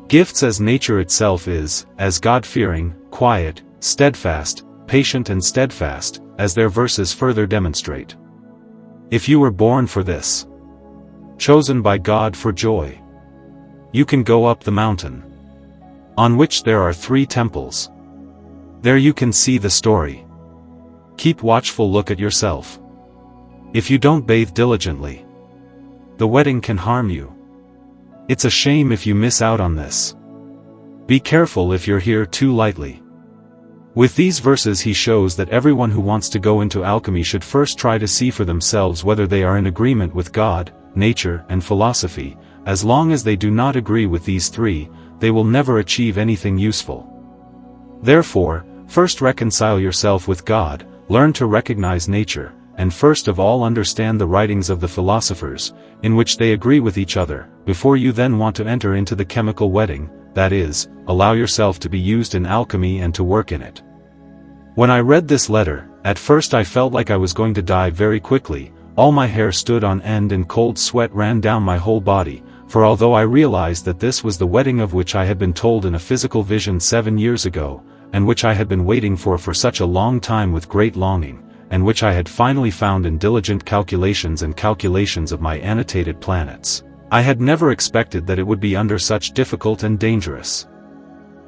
gifts as nature itself is, as God-fearing, quiet, steadfast, patient and steadfast, as their verses further demonstrate. If you were born for this, chosen by God for joy, you can go up the mountain, on which there are 3 temples. There you can see the story keep watchful look at yourself. If you don't bathe diligently, the wedding can harm you. It's a shame if you miss out on this. Be careful if you're here too lightly. With these verses he shows that everyone who wants to go into alchemy should first try to see for themselves whether they are in agreement with God, nature, and philosophy. As long as they do not agree with these three, they will never achieve anything useful. Therefore, first reconcile yourself with God, learn to recognize nature, and first of all understand the writings of the philosophers, in which they agree with each other, before you then want to enter into the chemical wedding, that is, allow yourself to be used in alchemy and to work in it. When I read this letter, at first I felt like I was going to die very quickly. All my hair stood on end and cold sweat ran down my whole body, for although I realized that this was the wedding of which I had been told in a physical vision 7 years ago, and which I had been waiting for such a long time with great longing, and which I had finally found in diligent calculations and calculations of my annotated planets, I had never expected that it would be under such difficult and dangerous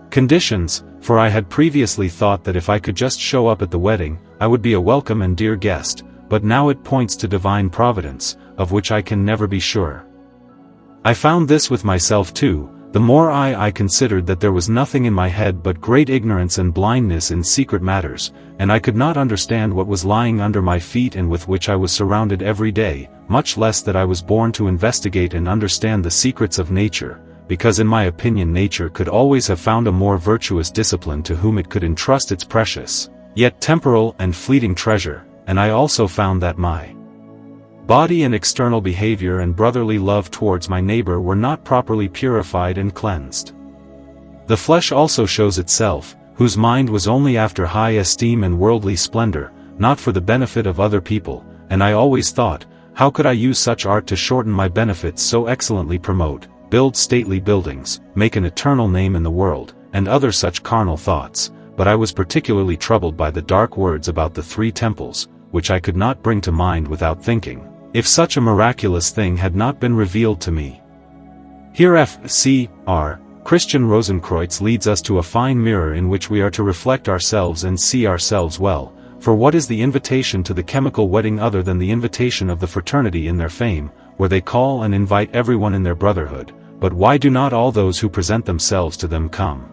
conditions, for I had previously thought that if I could just show up at the wedding, I would be a welcome and dear guest, but now it points to divine providence, of which I can never be sure. I found this with myself too. The more I considered that there was nothing in my head but great ignorance and blindness in secret matters, and I could not understand what was lying under my feet and with which I was surrounded every day, much less that I was born to investigate and understand the secrets of nature, because in my opinion nature could always have found a more virtuous discipline to whom it could entrust its precious, yet temporal and fleeting treasure, and I also found that my body and external behavior and brotherly love towards my neighbor were not properly purified and cleansed. The flesh also shows itself, whose mind was only after high esteem and worldly splendor, not for the benefit of other people, and I always thought, how could I use such art to shorten my benefits so excellently promote, build stately buildings, make an eternal name in the world, and other such carnal thoughts, but I was particularly troubled by the dark words about the 3 temples, which I could not bring to mind without thinking, if such a miraculous thing had not been revealed to me. Here F.C.R. Christian Rosenkreutz leads us to a fine mirror in which we are to reflect ourselves and see ourselves well, for what is the invitation to the chemical wedding other than the invitation of the fraternity in their fame, where they call and invite everyone in their brotherhood, but why do not all those who present themselves to them come?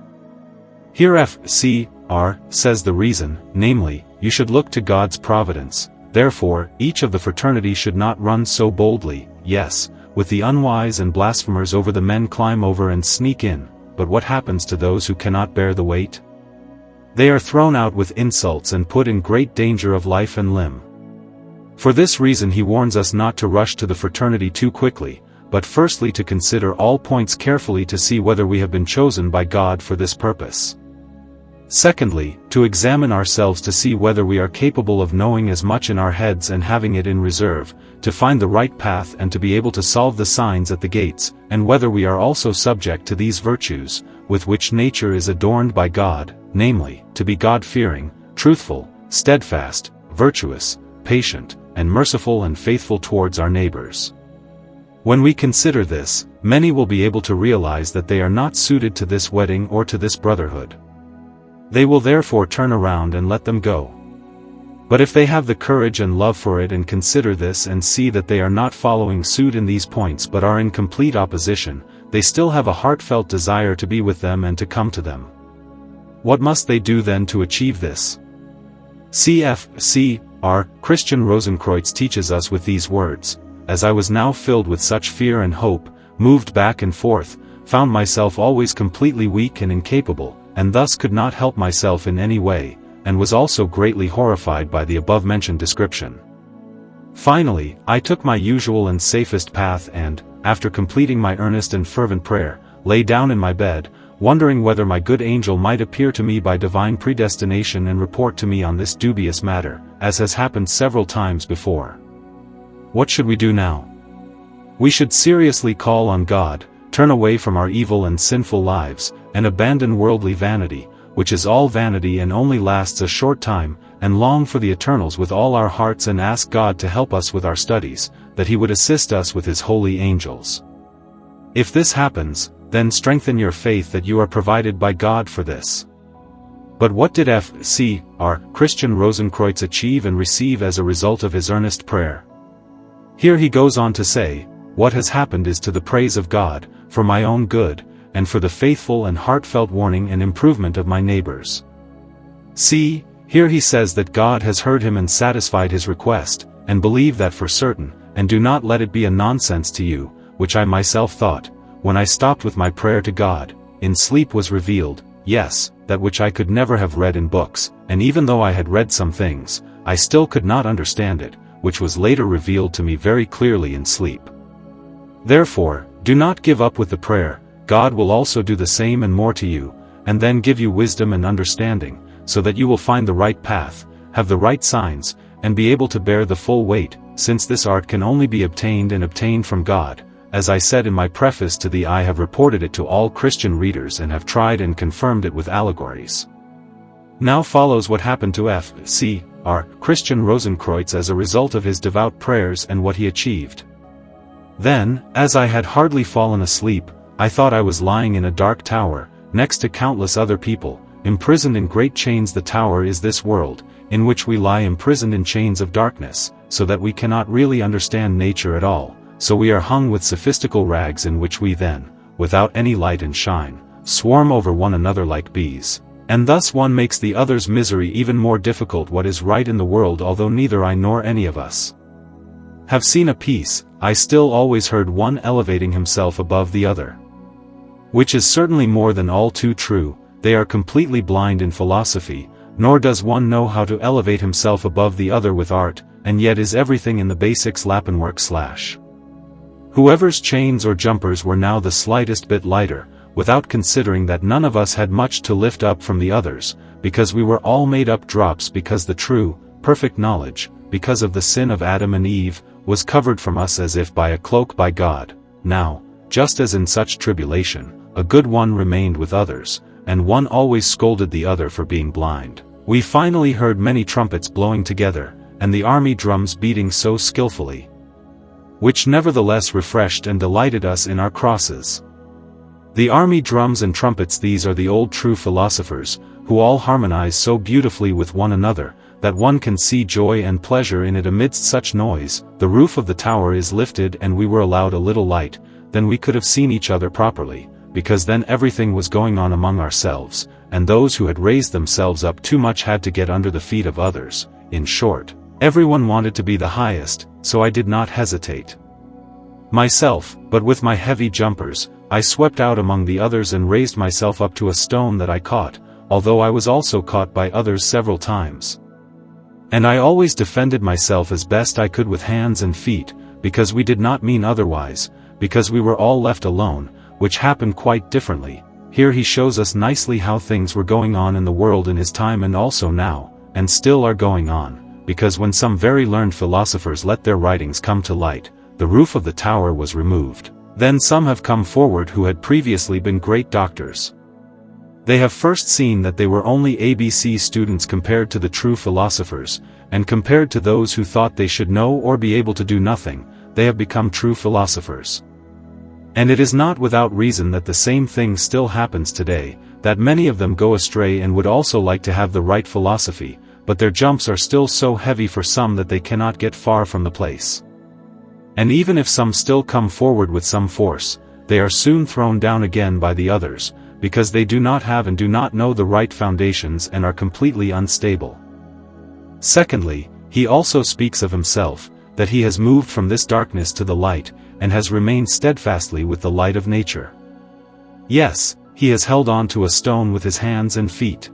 Here F.C.R. says the reason, namely, you should look to God's providence. Therefore, each of the fraternity should not run so boldly, yes, with the unwise and blasphemers over the men climb over and sneak in, but what happens to those who cannot bear the weight? They are thrown out with insults and put in great danger of life and limb. For this reason he warns us not to rush to the fraternity too quickly, but firstly to consider all points carefully to see whether we have been chosen by God for this purpose. Secondly, to examine ourselves to see whether we are capable of knowing as much in our heads and having it in reserve, to find the right path and to be able to solve the signs at the gates, and whether we are also subject to these virtues, with which nature is adorned by God, namely, to be God-fearing, truthful, steadfast, virtuous, patient, and merciful and faithful towards our neighbors. When we consider this, many will be able to realize that they are not suited to this wedding or to this brotherhood. They will therefore turn around and let them go. But if they have the courage and love for it and consider this and see that they are not following suit in these points but are in complete opposition, they still have a heartfelt desire to be with them and to come to them. What must they do then to achieve this? C.F.C.R. Christian Rosenkreutz teaches us with these words, as I was now filled with such fear and hope, moved back and forth, found myself always completely weak and incapable, and thus could not help myself in any way, and was also greatly horrified by the above-mentioned description. Finally, I took my usual and safest path and, after completing my earnest and fervent prayer, lay down in my bed, wondering whether my good angel might appear to me by divine predestination and report to me on this dubious matter, as has happened several times before. What should we do now? We should seriously call on God, turn away from our evil and sinful lives, and abandon worldly vanity, which is all vanity and only lasts a short time, and long for the eternals with all our hearts and ask God to help us with our studies, that He would assist us with His holy angels. If this happens, then strengthen your faith that you are provided by God for this. But what did F.C.R. Christian Rosenkreutz achieve and receive as a result of his earnest prayer? Here he goes on to say, "What has happened is to the praise of God, for my own good, and for the faithful and heartfelt warning and improvement of my neighbors." See, here he says that God has heard him and satisfied his request, and believe that for certain, and do not let it be a nonsense to you, which I myself thought, when I stopped with my prayer to God, in sleep was revealed, yes, that which I could never have read in books, and even though I had read some things, I still could not understand it, which was later revealed to me very clearly in sleep. Therefore, do not give up with the prayer, God will also do the same and more to you, and then give you wisdom and understanding, so that you will find the right path, have the right signs, and be able to bear the full weight, since this art can only be obtained from God. As I said in my preface to thee, I have reported it to all Christian readers and have tried and confirmed it with allegories. Now follows what happened to F.C.R. Christian Rosenkreutz as a result of his devout prayers and what he achieved. Then, as I had hardly fallen asleep, I thought I was lying in a dark tower, next to countless other people, imprisoned in great chains. The tower is this world, in which we lie imprisoned in chains of darkness, so that we cannot really understand nature at all. So we are hung with sophistical rags in which we then, without any light and shine, swarm over one another like bees. And thus one makes the other's misery even more difficult. What is right in the world, although neither I nor any of us have seen a peace, I still always heard one elevating himself above the other. Which is certainly more than all too true. They are completely blind in philosophy, nor does one know how to elevate himself above the other with art, and yet is everything in the basics Lappenwork / Whoever's chains or jumpers were now the slightest bit lighter, without considering that none of us had much to lift up from the others, because we were all made up drops, because the true, perfect knowledge, because of the sin of Adam and Eve, was covered from us as if by a cloak by God. Now, just as in such tribulation, a good one remained with others, and one always scolded the other for being blind, we finally heard many trumpets blowing together, and the army drums beating so skillfully, which nevertheless refreshed and delighted us in our crosses. The army drums and trumpets, these are the old true philosophers, who all harmonize so beautifully with one another, that one can see joy and pleasure in it amidst such noise. The roof of the tower is lifted and we were allowed a little light, then we could have seen each other properly, because then everything was going on among ourselves, and those who had raised themselves up too much had to get under the feet of others. In short, everyone wanted to be the highest, so I did not hesitate myself, but with my heavy jumpers, I swept out among the others and raised myself up to a stone that I caught, although I was also caught by others several times. And I always defended myself as best I could with hands and feet, because we did not mean otherwise, because we were all left alone, which happened quite differently. Here he shows us nicely how things were going on in the world in his time and also now, and still are going on, because when some very learned philosophers let their writings come to light, the roof of the tower was removed. Then some have come forward who had previously been great doctors. They have first seen that they were only ABC students compared to the true philosophers, and compared to those who thought they should know or be able to do nothing, they have become true philosophers. And it is not without reason that the same thing still happens today, that many of them go astray and would also like to have the right philosophy, but their jumps are still so heavy for some that they cannot get far from the place. And even if some still come forward with some force, they are soon thrown down again by the others, because they do not have and do not know the right foundations and are completely unstable. Secondly, he also speaks of himself, that he has moved from this darkness to the light, and has remained steadfastly with the light of nature. Yes, he has held on to a stone with his hands and feet.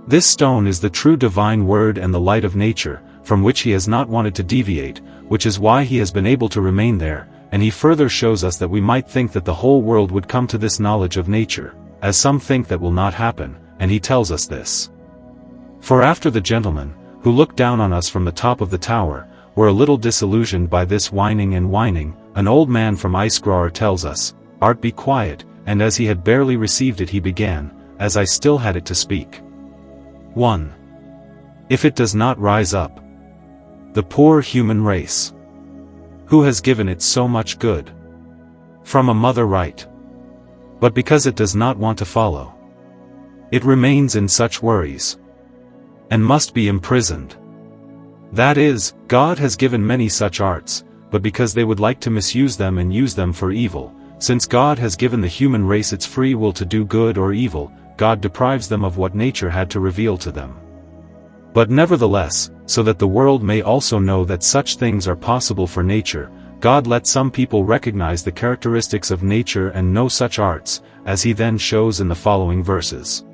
This stone is the true divine word and the light of nature, from which he has not wanted to deviate, which is why he has been able to remain there, and he further shows us that we might think that the whole world would come to this knowledge of nature, as some think that will not happen, and he tells us this. For after the gentlemen, who looked down on us from the top of the tower, were a little disillusioned by this whining and whining, an old man from F.C.R. tells us, "Art, be quiet," and as he had barely received it he began, as I still had it to speak. 1. If it does not rise up, the poor human race, who has given it so much good, from a mother right, but because it does not want to follow, It remains in such worries, and must be imprisoned. That is, God has given many such arts, but because they would like to misuse them and use them for evil, since God has given the human race its free will to do good or evil, God deprives them of what nature had to reveal to them. But nevertheless, so that the world may also know that such things are possible for nature, God let some people recognize the characteristics of nature and know such arts, as he then shows in the following verses.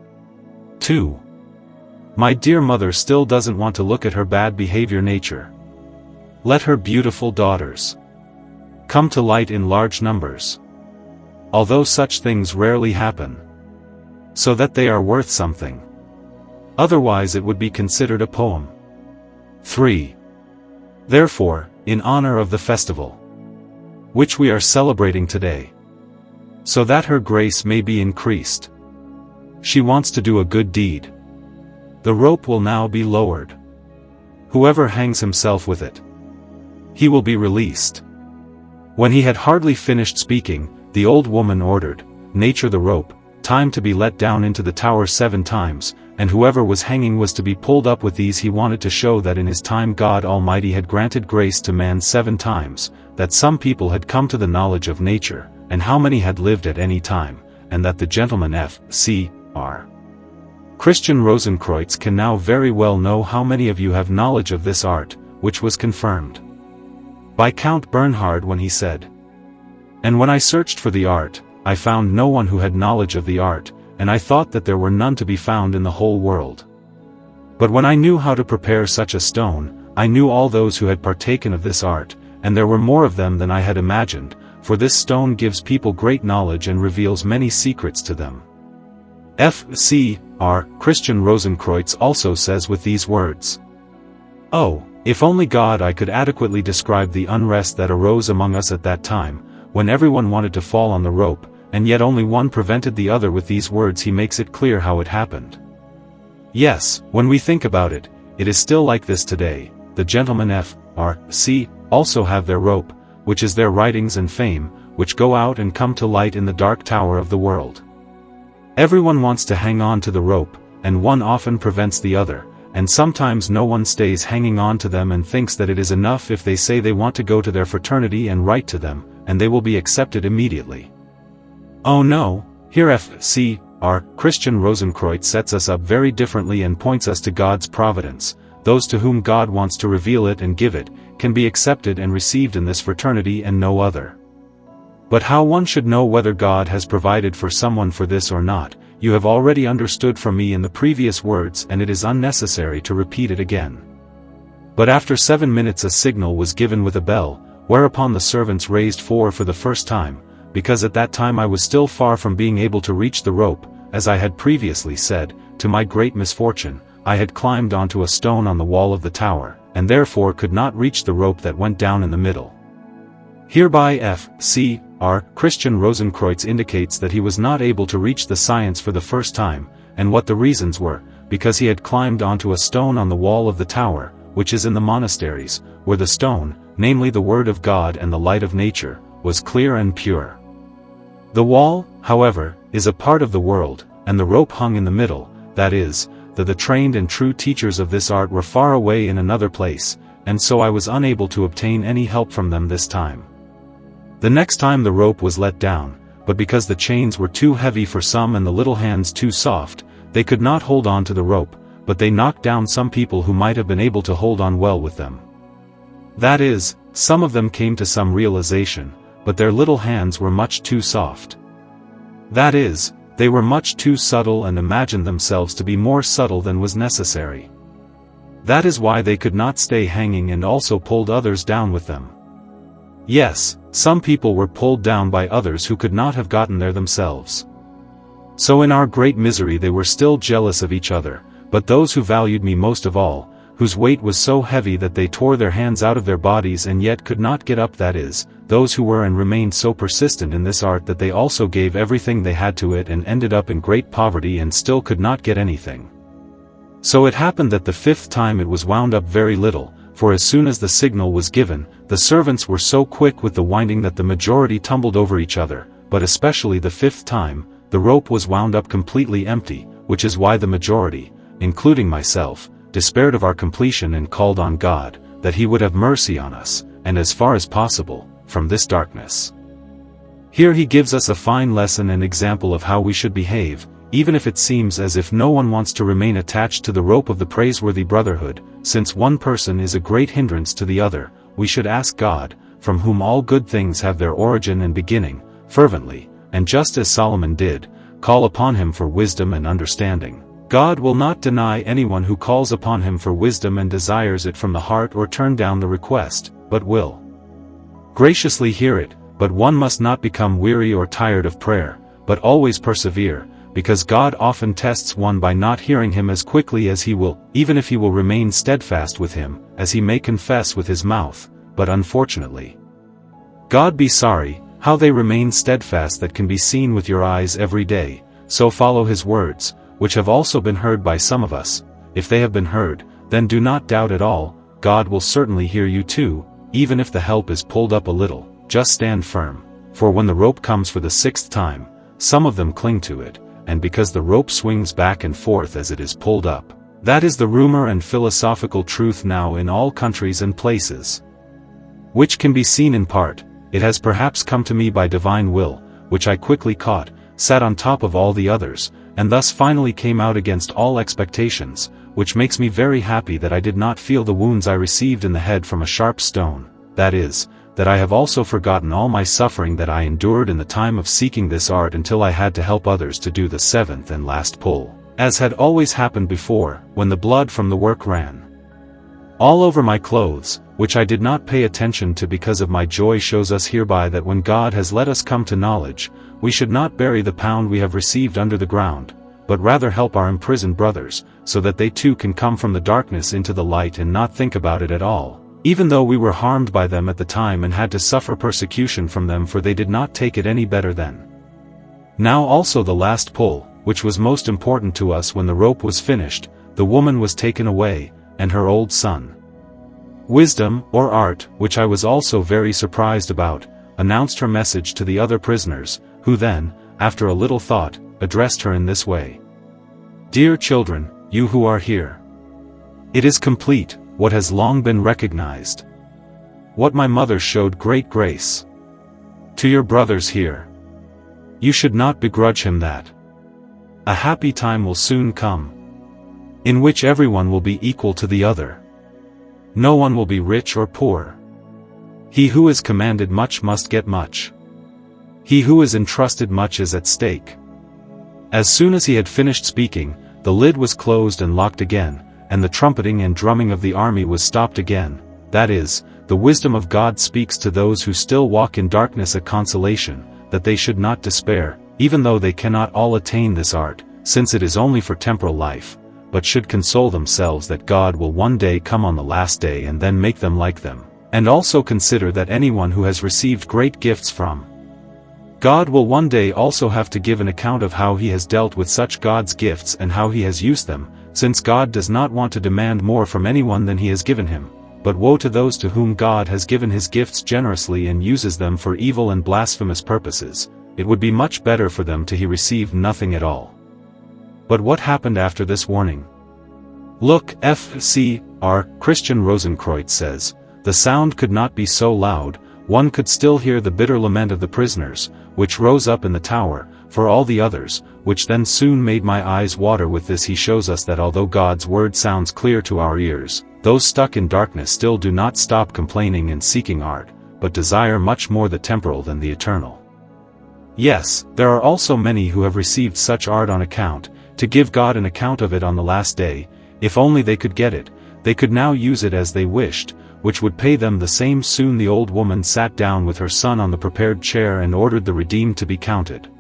2. My dear mother still doesn't want to look at her bad behavior nature. Let her beautiful daughters come to light in large numbers, although such things rarely happen, so that they are worth something. Otherwise it would be considered a poem. 3. Therefore, in honor of the festival, which we are celebrating today, so that her grace may be increased, she wants to do a good deed. The rope will now be lowered. Whoever hangs himself with it, he will be released. When he had hardly finished speaking, the old woman ordered, Nature the rope, time to be let down into the tower 7 times, and whoever was hanging was to be pulled up with these. He wanted to show that in his time God Almighty had granted grace to man 7 times, that some people had come to the knowledge of nature, and how many had lived at any time, and that the gentleman F.C.R. Christian Rosenkreutz can now very well know how many of you have knowledge of this art, which was confirmed by Count Bernhard when he said, And when I searched for the art, I found no one who had knowledge of the art, and I thought that there were none to be found in the whole world. But when I knew how to prepare such a stone, I knew all those who had partaken of this art, and there were more of them than I had imagined, for this stone gives people great knowledge and reveals many secrets to them. F.C.R. Christian Rosenkreutz also says with these words, Oh, if only God I could adequately describe the unrest that arose among us at that time, when everyone wanted to fall on the rope, and yet only one prevented the other. With these words he makes it clear how it happened. Yes, when we think about it, it is still like this today. The gentlemen F.R.C. also have their rope, which is their writings and fame, which go out and come to light in the dark tower of the world. Everyone wants to hang on to the rope, and one often prevents the other, and sometimes no one stays hanging on to them and thinks that it is enough if they say they want to go to their fraternity and write to them, and they will be accepted immediately. Oh no, here F.C.R. Christian Rosenkreutz sets us up very differently and points us to God's providence. Those to whom God wants to reveal it and give it, can be accepted and received in this fraternity and no other. But how one should know whether God has provided for someone for this or not, you have already understood from me in the previous words, and it is unnecessary to repeat it again. But after 7 minutes a signal was given with a bell, whereupon the servants raised for the first time, because at that time I was still far from being able to reach the rope. As I had previously said, to my great misfortune, I had climbed onto a stone on the wall of the tower, and therefore could not reach the rope that went down in the middle. Hereby F.C.R. Christian Rosenkreutz indicates that he was not able to reach the science for the first time, and what the reasons were, because he had climbed onto a stone on the wall of the tower, which is in the monasteries, where the stone, namely the Word of God and the light of nature, was clear and pure. The wall, however, is a part of the world, and the rope hung in the middle, that is, that the trained and true teachers of this art were far away in another place, and so I was unable to obtain any help from them this time. The next time the rope was let down, but because the chains were too heavy for some and the little hands too soft, they could not hold on to the rope, but they knocked down some people who might have been able to hold on well with them. That is, some of them came to some realization, but their little hands were much too soft. That is, they were much too subtle and imagined themselves to be more subtle than was necessary. That is why they could not stay hanging and also pulled others down with them. Yes, some people were pulled down by others who could not have gotten there themselves. So in our great misery they were still jealous of each other, but those who valued me most of all, whose weight was so heavy that they tore their hands out of their bodies and yet could not get up, that is, those who were and remained so persistent in this art that they also gave everything they had to it and ended up in great poverty and still could not get anything. So it happened that the 5th time it was wound up very little, for as soon as the signal was given, the servants were so quick with the winding that the majority tumbled over each other, but especially the 5th time, the rope was wound up completely empty, which is why the majority, including myself, despaired of our completion and called on God, that He would have mercy on us, and as far as possible, from this darkness. Here he gives us a fine lesson and example of how we should behave, even if it seems as if no one wants to remain attached to the rope of the praiseworthy brotherhood. Since one person is a great hindrance to the other, we should ask God, from whom all good things have their origin and beginning, fervently, and just as Solomon did, call upon Him for wisdom and understanding. God will not deny anyone who calls upon Him for wisdom and desires it from the heart or turn down the request, but will graciously hear it. But one must not become weary or tired of prayer, but always persevere, because God often tests one by not hearing Him as quickly as He will, even if he will remain steadfast with Him, as he may confess with his mouth, but unfortunately. God be sorry, how they remain steadfast that can be seen with your eyes every day, so follow His words, which have also been heard by some of us. If they have been heard, then do not doubt at all, God will certainly hear you too, even if the help is pulled up a little. Just stand firm, for when the rope comes for the 6th time, some of them cling to it, and because the rope swings back and forth as it is pulled up. That is the rumor and philosophical truth now in all countries and places, which can be seen in part. It has perhaps come to me by divine will, which I quickly caught, sat on top of all the others, and thus finally came out against all expectations, which makes me very happy that I did not feel the wounds I received in the head from a sharp stone, that is, that I have also forgotten all my suffering that I endured in the time of seeking this art until I had to help others to do the 7th and last pull, as had always happened before, when the blood from the work ran all over my clothes, which I did not pay attention to because of my joy. Shows us hereby that when God has let us come to knowledge, we should not bury the pound we have received under the ground, but rather help our imprisoned brothers, so that they too can come from the darkness into the light and not think about it at all. Even though we were harmed by them at the time and had to suffer persecution from them, for they did not take it any better then. Now also the last pull, which was most important to us. When the rope was finished, the woman was taken away, and her old son, Wisdom, or Art, which I was also very surprised about, announced her message to the other prisoners, who then, after a little thought, addressed her in this way. Dear children, you who are here, it is complete, what has long been recognized, what my mother showed great grace to your brothers here. You should not begrudge him that. A happy time will soon come, in which everyone will be equal to the other. No one will be rich or poor. He who is commanded much must get much. He who is entrusted much is at stake. As soon as he had finished speaking, the lid was closed and locked again, and the trumpeting and drumming of the army was stopped again. That is, the wisdom of God speaks to those who still walk in darkness a consolation, that they should not despair, even though they cannot all attain this art, since it is only for temporal life, but should console themselves that God will one day come on the last day and then make them like them, and also consider that anyone who has received great gifts from God will one day also have to give an account of how he has dealt with such God's gifts and how he has used them, since God does not want to demand more from anyone than he has given him. But woe to those to whom God has given his gifts generously and uses them for evil and blasphemous purposes. It would be much better for them to he received nothing at all. But what happened after this warning? Look, F.C.R. Christian Rosenkreutz says, the sound could not be so loud, one could still hear the bitter lament of the prisoners, which rose up in the tower, for all the others, which then soon made my eyes water. With this he shows us that although God's word sounds clear to our ears, those stuck in darkness still do not stop complaining and seeking art, but desire much more the temporal than the eternal. Yes, there are also many who have received such art on account, to give God an account of it on the last day. If only they could get it, they could now use it as they wished, which would pay them the same. Soon the old woman sat down with her son on the prepared chair and ordered the redeemed to be counted.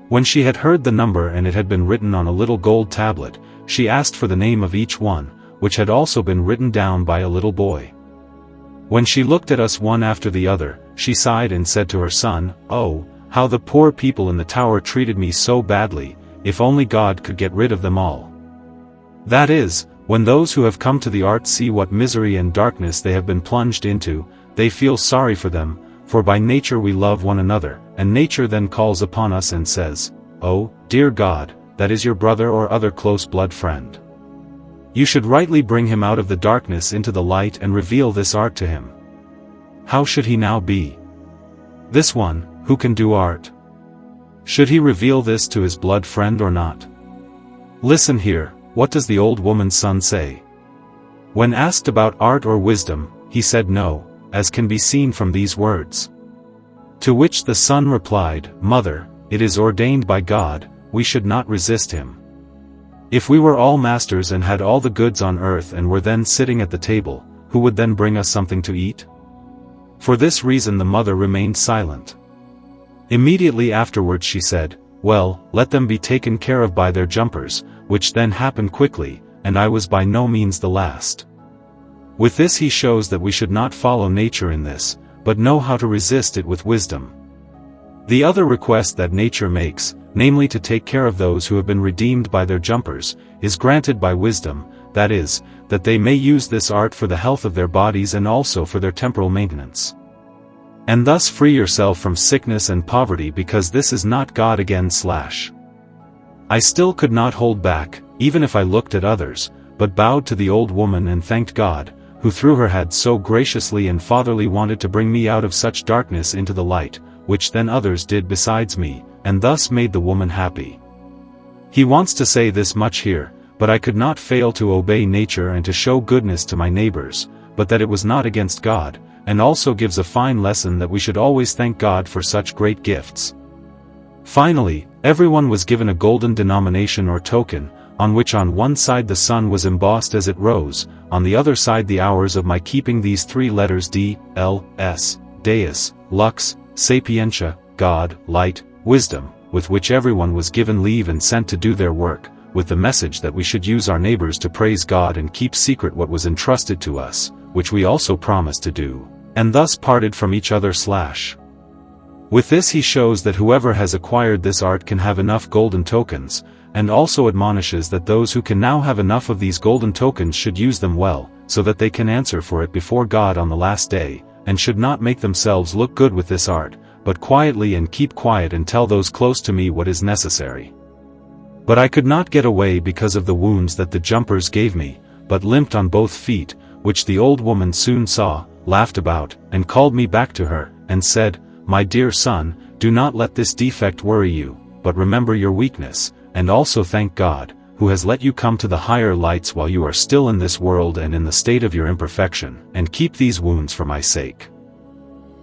When she had heard the number and it had been written on a little gold tablet, she asked for the name of each one, which had also been written down by a little boy. When she looked at us one after the other, she sighed and said to her son, "Oh, how the poor people in the tower treated me so badly, if only God could get rid of them all." That is, when those who have come to the art see what misery and darkness they have been plunged into, they feel sorry for them, for by nature we love one another, and nature then calls upon us and says, "Oh, dear God, that is your brother or other close blood friend. You should rightly bring him out of the darkness into the light and reveal this art to him. How should he now be? This one, who can do art. Should he reveal this to his blood friend or not? Listen here, what does the old woman's son say? When asked about art or wisdom, he said no, as can be seen from these words. To which the son replied, Mother, it is ordained by God, we should not resist him. If we were all masters and had all the goods on earth and were then sitting at the table, who would then bring us something to eat? For this reason the mother remained silent. Immediately afterwards she said, Well, let them be taken care of by their jumpers, which then happened quickly, and I was by no means the last. With this he shows that we should not follow nature in this, but know how to resist it with wisdom. The other request that nature makes, namely to take care of those who have been redeemed by their jumpers, is granted by wisdom, that is, that they may use this art for the health of their bodies and also for their temporal maintenance. And thus free yourself from sickness and poverty, because this is not God again. I still could not hold back, even if I looked at others, but bowed to the old woman and thanked God, who through her had so graciously and fatherly wanted to bring me out of such darkness into the light, which then others did besides me, and thus made the woman happy. He wants to say this much here, but I could not fail to obey nature and to show goodness to my neighbors, but that it was not against God, and also gives a fine lesson that we should always thank God for such great gifts. Finally, everyone was given a golden denomination or token, on which on one side the sun was embossed as it rose, on the other side the hours of my keeping these 3 letters D, L, S, Deus, Lux, Sapientia, God, Light, Wisdom, with which everyone was given leave and sent to do their work, with the message that we should use our neighbors to praise God and keep secret what was entrusted to us, which we also promised to do, and thus parted from each other. With this he shows that whoever has acquired this art can have enough golden tokens, and also admonishes that those who can now have enough of these golden tokens should use them well, so that they can answer for it before God on the last day, and should not make themselves look good with this art, but quietly and keep quiet and tell those close to me what is necessary. But I could not get away because of the wounds that the jumpers gave me, but limped on both feet, which the old woman soon saw, laughed about, and called me back to her, and said, My dear son, do not let this defect worry you, but remember your weakness, and also thank God, who has let you come to the higher lights while you are still in this world and in the state of your imperfection, and keep these wounds for my sake.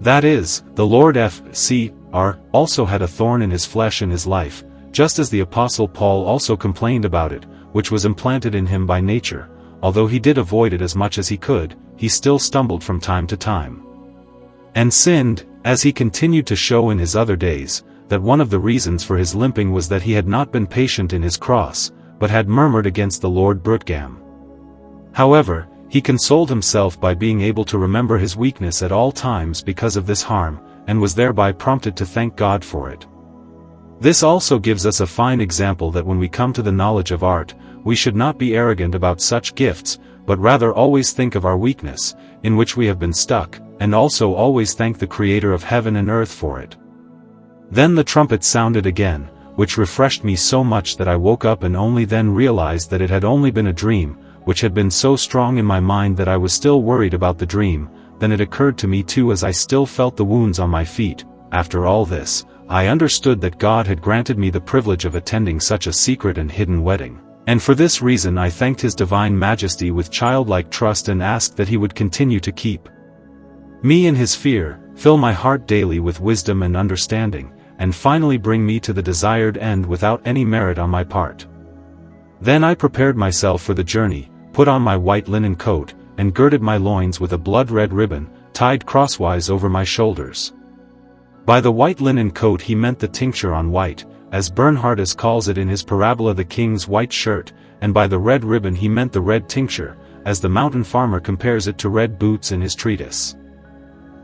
That is, the Lord F.C.R. also had a thorn in his flesh in his life, just as the Apostle Paul also complained about it, which was implanted in him by nature. Although he did avoid it as much as he could, he still stumbled from time to time. And sinned, as he continued to show in his other days, that one of the reasons for his limping was that he had not been patient in his cross, but had murmured against the Lord Brutgam. However, he consoled himself by being able to remember his weakness at all times because of this harm, and was thereby prompted to thank God for it. This also gives us a fine example that when we come to the knowledge of art, we should not be arrogant about such gifts, but rather always think of our weakness, in which we have been stuck, and also always thank the Creator of heaven and earth for it. Then the trumpet sounded again, which refreshed me so much that I woke up and only then realized that it had only been a dream, which had been so strong in my mind that I was still worried about the dream. Then it occurred to me too, as I still felt the wounds on my feet. After all this, I understood that God had granted me the privilege of attending such a secret and hidden wedding, and for this reason I thanked His Divine Majesty with childlike trust and asked that He would continue to keep me in His fear, fill my heart daily with wisdom and understanding, and finally bring me to the desired end without any merit on my part. Then I prepared myself for the journey, put on my white linen coat, and girded my loins with a blood-red ribbon, tied crosswise over my shoulders. By the white linen coat he meant the tincture on white, as Bernhardus calls it in his parabola the king's white shirt, and by the red ribbon he meant the red tincture, as the mountain farmer compares it to red boots in his treatise.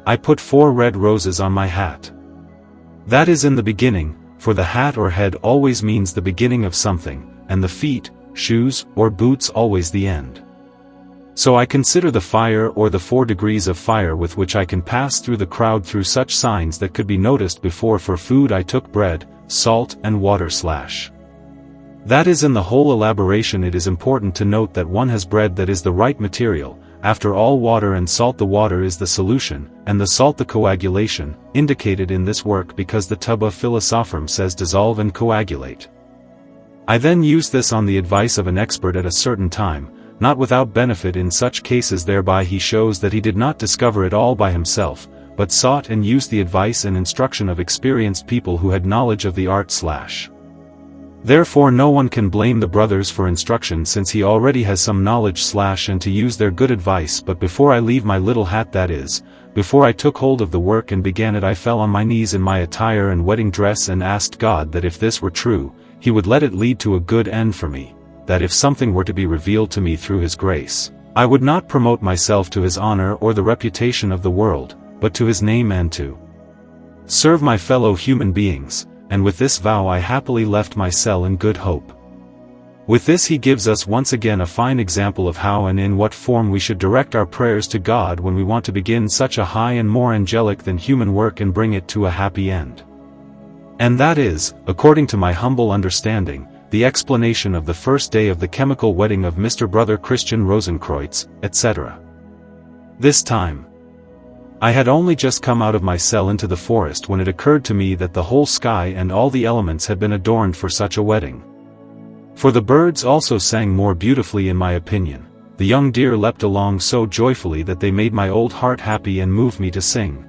I put 4 red roses on my hat. That is in the beginning, for the hat or head always means the beginning of something, and the feet, shoes, or boots always the end. So I consider the fire or the 4 degrees of fire with which I can pass through the crowd through such signs that could be noticed before. For food I took bread, salt, and water. That is, in the whole elaboration it is important to note that one has bread that is the right material. After all, water and salt, the water is the solution, and the salt the coagulation, indicated in this work because the tub of philosopherm says dissolve and coagulate. I then used this on the advice of an expert at a certain time, not without benefit in such cases. Thereby he shows that he did not discover it all by himself, but sought and used the advice and instruction of experienced people who had knowledge of the art. Therefore no one can blame the brothers for instruction, since he already has some knowledge and to use their good advice. But before I leave my little hat, that is, before I took hold of the work and began it, I fell on my knees in my attire and wedding dress and asked God that if this were true, he would let it lead to a good end for me, that if something were to be revealed to me through his grace, I would not promote myself to his honor or the reputation of the world, but to his name and to serve my fellow human beings. And with this vow I happily left my cell in good hope. With this he gives us once again a fine example of how and in what form we should direct our prayers to God when we want to begin such a high and more angelic than human work and bring it to a happy end. And that is, according to my humble understanding, the explanation of the first day of the chemical wedding of Mr. Brother Christian Rosenkreutz, etc. This time, I had only just come out of my cell into the forest when it occurred to me that the whole sky and all the elements had been adorned for such a wedding. For the birds also sang more beautifully in my opinion. The young deer leapt along so joyfully that they made my old heart happy and moved me to sing.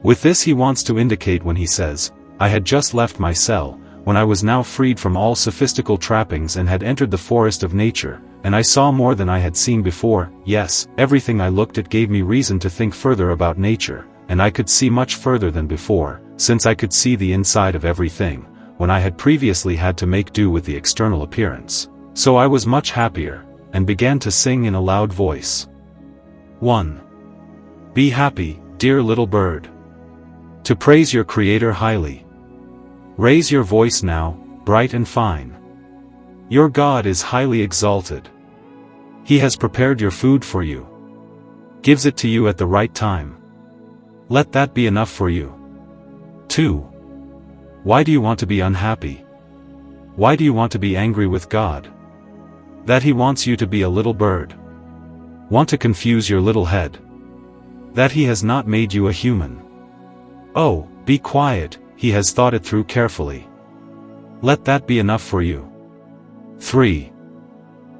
With this he wants to indicate when he says, I had just left my cell, when I was now freed from all sophistical trappings and had entered the forest of nature, and I saw more than I had seen before. Yes, everything I looked at gave me reason to think further about nature, and I could see much further than before, since I could see the inside of everything, when I had previously had to make do with the external appearance. So I was much happier, and began to sing in a loud voice. 1. Be happy, dear little bird, to praise your Creator highly. Raise your voice now, bright and fine. Your God is highly exalted. He has prepared your food for you, gives it to you at the right time. Let that be enough for you. 2. Why do you want to be unhappy? Why do you want to be angry with God? That He wants you to be a little bird. Want to confuse your little head? That He has not made you a human. Oh, be quiet, He has thought it through carefully. Let that be enough for you. 3.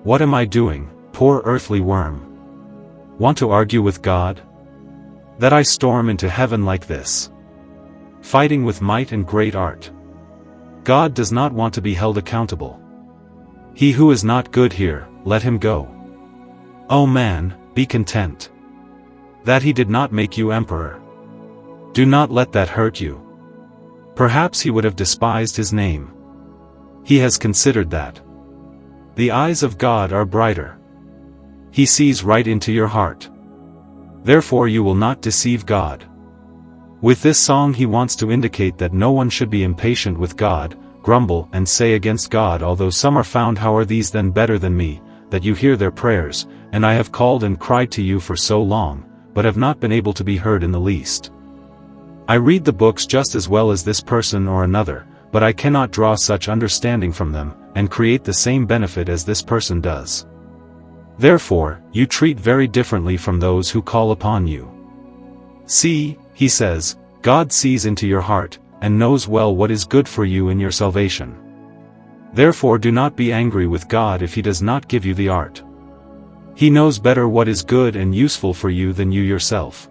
What am I doing, poor earthly worm? Want to argue with God? That I storm into heaven like this, fighting with might and great art. God does not want to be held accountable. He who is not good here, let him go. O man, be content that He did not make you emperor. Do not let that hurt you. Perhaps He would have despised His name. He has considered that. The eyes of God are brighter. He sees right into your heart. Therefore you will not deceive God. With this song he wants to indicate that no one should be impatient with God, grumble and say against God, although some are found, how are these then better than me, that you hear their prayers, and I have called and cried to you for so long, but have not been able to be heard in the least. I read the books just as well as this person or another, but I cannot draw such understanding from them, and create the same benefit as this person does. Therefore, you treat very differently from those who call upon you. See, he says, God sees into your heart, and knows well what is good for you in your salvation. Therefore do not be angry with God if He does not give you the art. He knows better what is good and useful for you than you yourself.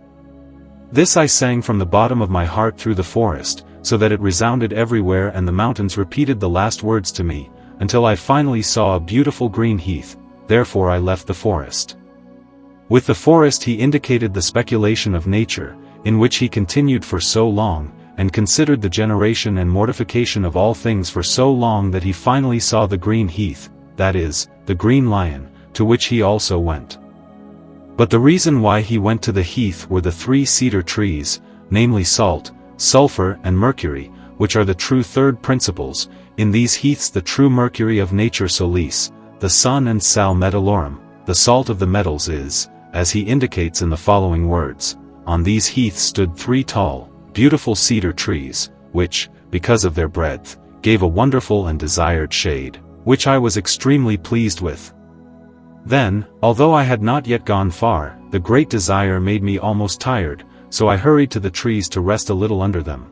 This I sang from the bottom of my heart through the forest, so that it resounded everywhere and the mountains repeated the last words to me, until I finally saw a beautiful green heath. Therefore I left the forest. With the forest he indicated the speculation of nature, in which he continued for so long, and considered the generation and mortification of all things for so long that he finally saw the green heath, that is, the green lion, to which he also went. But the reason why he went to the heath were the 3 cedar trees, namely salt, sulfur and mercury, which are the true third principles. In these heaths the true mercury of nature solis, the sun and sal metallorum, the salt of the metals is, as he indicates in the following words, on these heaths stood 3 tall, beautiful cedar trees, which, because of their breadth, gave a wonderful and desired shade. which I was extremely pleased with. Then, although I had not yet gone far, the great desire made me almost tired, so I hurried to the trees to rest a little under them.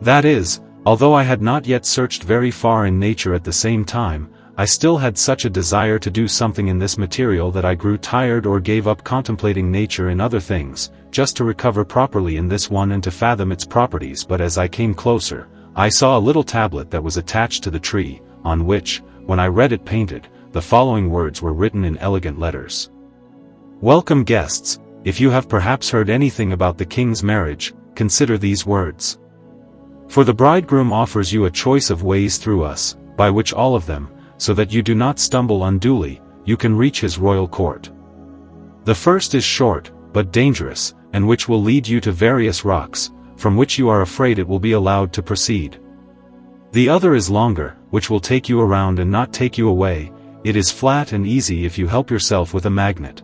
That is, although I had not yet searched very far in nature at the same time, I still had such a desire to do something in this material that I grew tired or gave up contemplating nature in other things, just to recover properly in this one and to fathom its properties. But as I came closer, I saw a little tablet that was attached to the tree, on which, when I read it painted, the following words were written in elegant letters. Welcome guests, if you have perhaps heard anything about the king's marriage, consider these words. For the bridegroom offers you a choice of ways through us, by which all of them, so that you do not stumble unduly, you can reach his royal court. The first is short, but dangerous, and which will lead you to various rocks, from which you are afraid it will be allowed to proceed. The other is longer, which will take you around and not take you away. It is flat and easy if you help yourself with a magnet.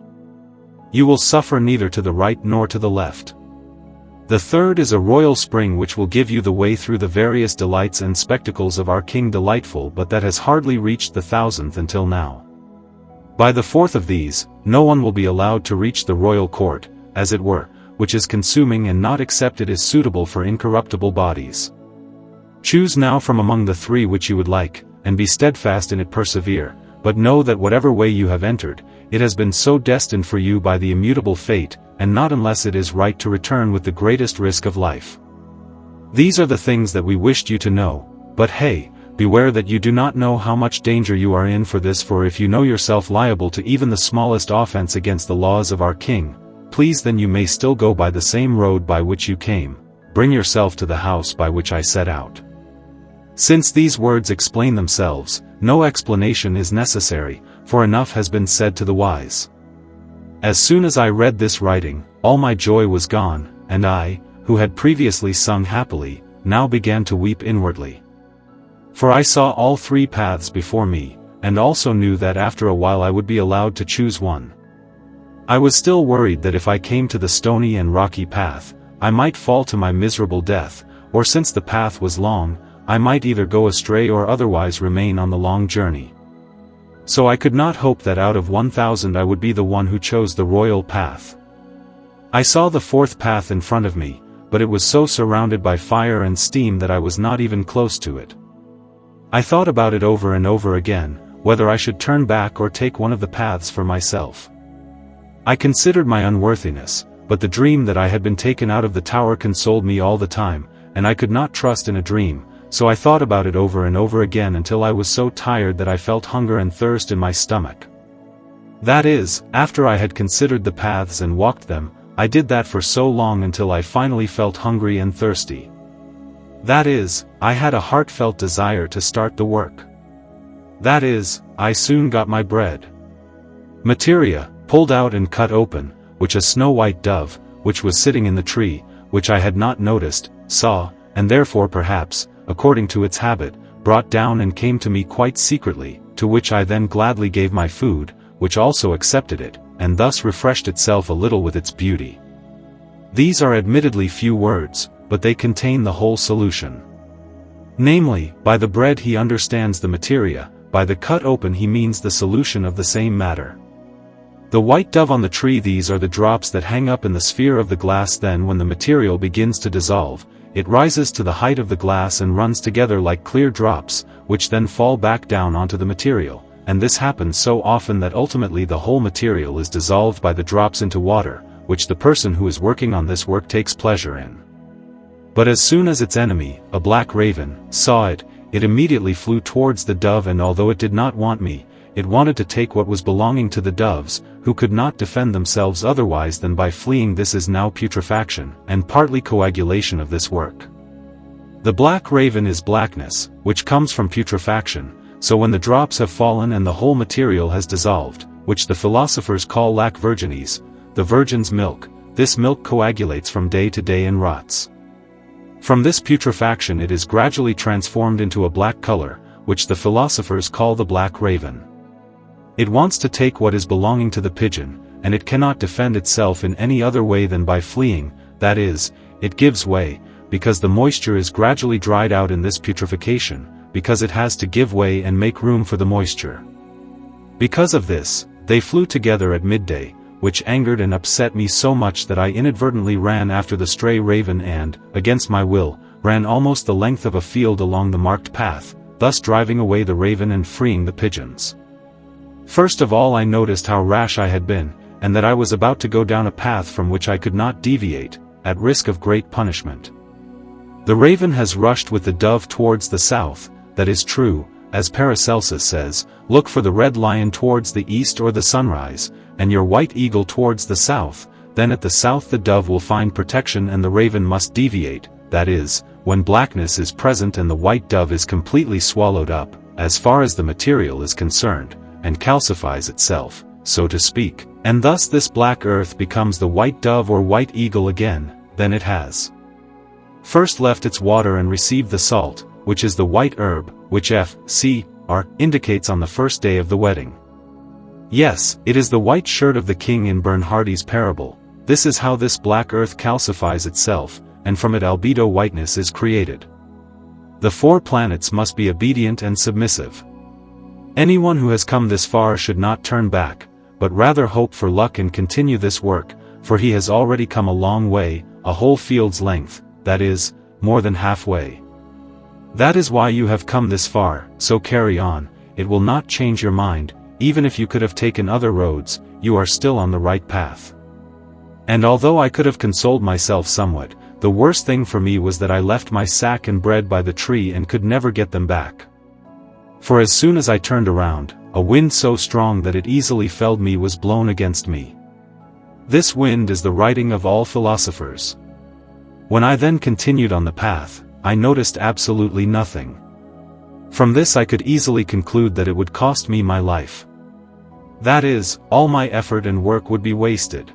You will suffer neither to the right nor to the left. The third is a royal spring which will give you the way through the various delights and spectacles of our king delightful, but that has hardly reached the 1000th until now. By the fourth of these, no one will be allowed to reach the royal court, as it were, which is consuming and not accepted as suitable for incorruptible bodies. Choose now from among the three which you would like, and be steadfast in it, persevere, but know that whatever way you have entered, it has been so destined for you by the immutable fate, and not unless it is right to return with the greatest risk of life. These are the things that we wished you to know, but hey, beware that you do not know how much danger you are in for this, for if you know yourself liable to even the smallest offense against the laws of our king, please then you may still go by the same road by which you came, bring yourself to the house by which I set out. Since these words explain themselves, no explanation is necessary, for enough has been said to the wise. As soon as I read this writing, all my joy was gone, and I, who had previously sung happily, now began to weep inwardly. For I saw all three paths before me, and also knew that after a while I would be allowed to choose one. I was still worried that if I came to the stony and rocky path, I might fall to my miserable death, or since the path was long, I might either go astray or otherwise remain on the long journey. So I could not hope that out of 1000 I would be the one who chose the royal path. I saw the fourth path in front of me, but it was so surrounded by fire and steam that I was not even close to it. I thought about it over and over again, whether I should turn back or take one of the paths for myself. I considered my unworthiness, but the dream that I had been taken out of the tower consoled me all the time, and I could not trust in a dream. So I thought about it over and over again until I was so tired that I felt hunger and thirst in my stomach. That is, after I had considered the paths and walked them, I did that for so long until I finally felt hungry and thirsty. That is, I had a heartfelt desire to start the work. That is, I soon got my bread. Materia, pulled out and cut open, which a snow-white dove, which was sitting in the tree, which I had not noticed, saw, and therefore perhaps, according to its habit, brought down and came to me quite secretly, to which I then gladly gave my food, which also accepted it, and thus refreshed itself a little with its beauty. These are admittedly few words, but they contain the whole solution. Namely, by the bread he understands the materia, by the cut open he means the solution of the same matter. The white dove on the tree, these are the drops that hang up in the sphere of the glass. Then when the material begins to dissolve, it rises to the height of the glass and runs together like clear drops, which then fall back down onto the material, and this happens so often that ultimately the whole material is dissolved by the drops into water, which the person who is working on this work takes pleasure in. But as soon as its enemy, a black raven, saw it, it immediately flew towards the dove, and although it did not want me, it wanted to take what was belonging to the doves, who could not defend themselves otherwise than by fleeing. This is now putrefaction, and partly coagulation of this work. The black raven is blackness, which comes from putrefaction, so when the drops have fallen and the whole material has dissolved, which the philosophers call lac virginis, the virgin's milk, this milk coagulates from day to day and rots. From this putrefaction it is gradually transformed into a black color, which the philosophers call the black raven. It wants to take what is belonging to the pigeon, and it cannot defend itself in any other way than by fleeing, that is, it gives way, because the moisture is gradually dried out in this putrefaction, because it has to give way and make room for the moisture. Because of this, they flew together at midday, which angered and upset me so much that I inadvertently ran after the stray raven and, against my will, ran almost the length of a field along the marked path, thus driving away the raven and freeing the pigeons. First of all I noticed how rash I had been, and that I was about to go down a path from which I could not deviate, at risk of great punishment. The raven has rushed with the dove towards the south, that is true, as Paracelsus says, look for the red lion towards the east or the sunrise, and your white eagle towards the south, then at the south the dove will find protection and the raven must deviate, that is, when blackness is present and the white dove is completely swallowed up, as far as the material is concerned, and calcifies itself, so to speak, and thus this black earth becomes the white dove or white eagle again, then it has first left its water and received the salt, which is the white herb, which F.C.R. indicates on the first day of the wedding. Yes, it is the white shirt of the king in Bernhardi's parable. This is how this black earth calcifies itself, and from it albedo whiteness is created. The 4 planets must be obedient and submissive. Anyone who has come this far should not turn back, but rather hope for luck and continue this work, for he has already come a long way, a whole field's length, that is, more than halfway. That is why you have come this far, so carry on, it will not change your mind, even if you could have taken other roads, you are still on the right path. And although I could have consoled myself somewhat, the worst thing for me was that I left my sack and bread by the tree and could never get them back. For as soon as I turned around, a wind so strong that it easily felled me was blown against me. This wind is the writing of all philosophers. When I then continued on the path, I noticed absolutely nothing. From this I could easily conclude that it would cost me my life. That is, all my effort and work would be wasted.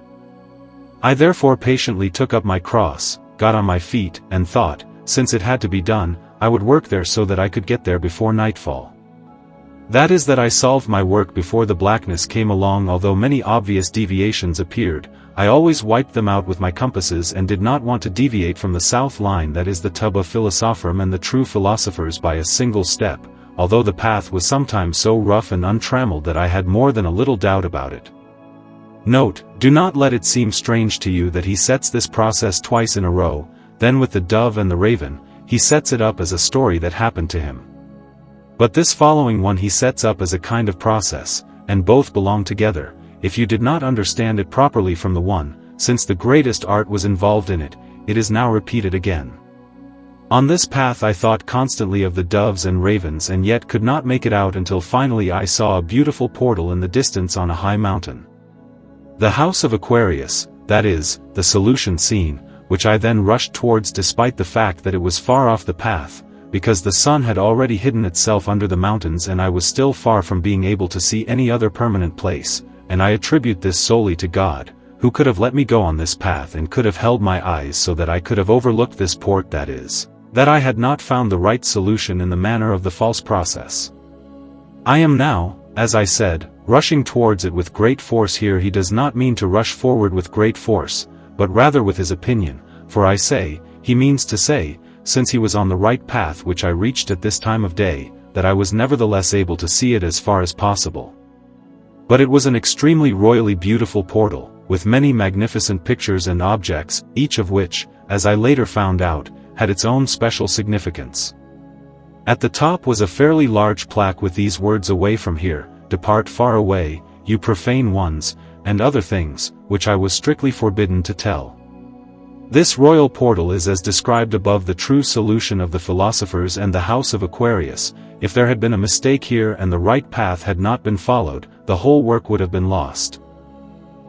I therefore patiently took up my cross, got on my feet, and thought, since it had to be done, I would work there so that I could get there before nightfall. That is that I solved my work before the blackness came along. Although many obvious deviations appeared, I always wiped them out with my compasses and did not want to deviate from the south line, that is the tub of philosopherum and the true philosophers, by a single step, although the path was sometimes so rough and untrammeled that I had more than a little doubt about it. Note, do not let it seem strange to you that he sets this process twice in a row, then with the dove and the raven, he sets it up as a story that happened to him. But this following one he sets up as a kind of process, and both belong together, if you did not understand it properly from the one, since the greatest art was involved in it, it is now repeated again. On this path I thought constantly of the doves and ravens and yet could not make it out until finally I saw a beautiful portal in the distance on a high mountain. The house of Aquarius, that is, the solution scene, which I then rushed towards despite the fact that it was far off the path, because the sun had already hidden itself under the mountains and I was still far from being able to see any other permanent place, and I attribute this solely to God, who could have let me go on this path and could have held my eyes so that I could have overlooked this port, that is, that I had not found the right solution in the manner of the false process. I am now, as I said, rushing towards it with great force. Here he does not mean to rush forward with great force, but rather with his opinion, for I say, he means to say, since he was on the right path which I reached at this time of day, that I was nevertheless able to see it as far as possible. But it was an extremely royally beautiful portal, with many magnificent pictures and objects, each of which, as I later found out, had its own special significance. At the top was a fairly large plaque with these words: "Away from here, depart far away, you profane ones," and other things, which I was strictly forbidden to tell. This royal portal is as described above the true solution of the philosophers and the house of Aquarius. If there had been a mistake here and the right path had not been followed, the whole work would have been lost.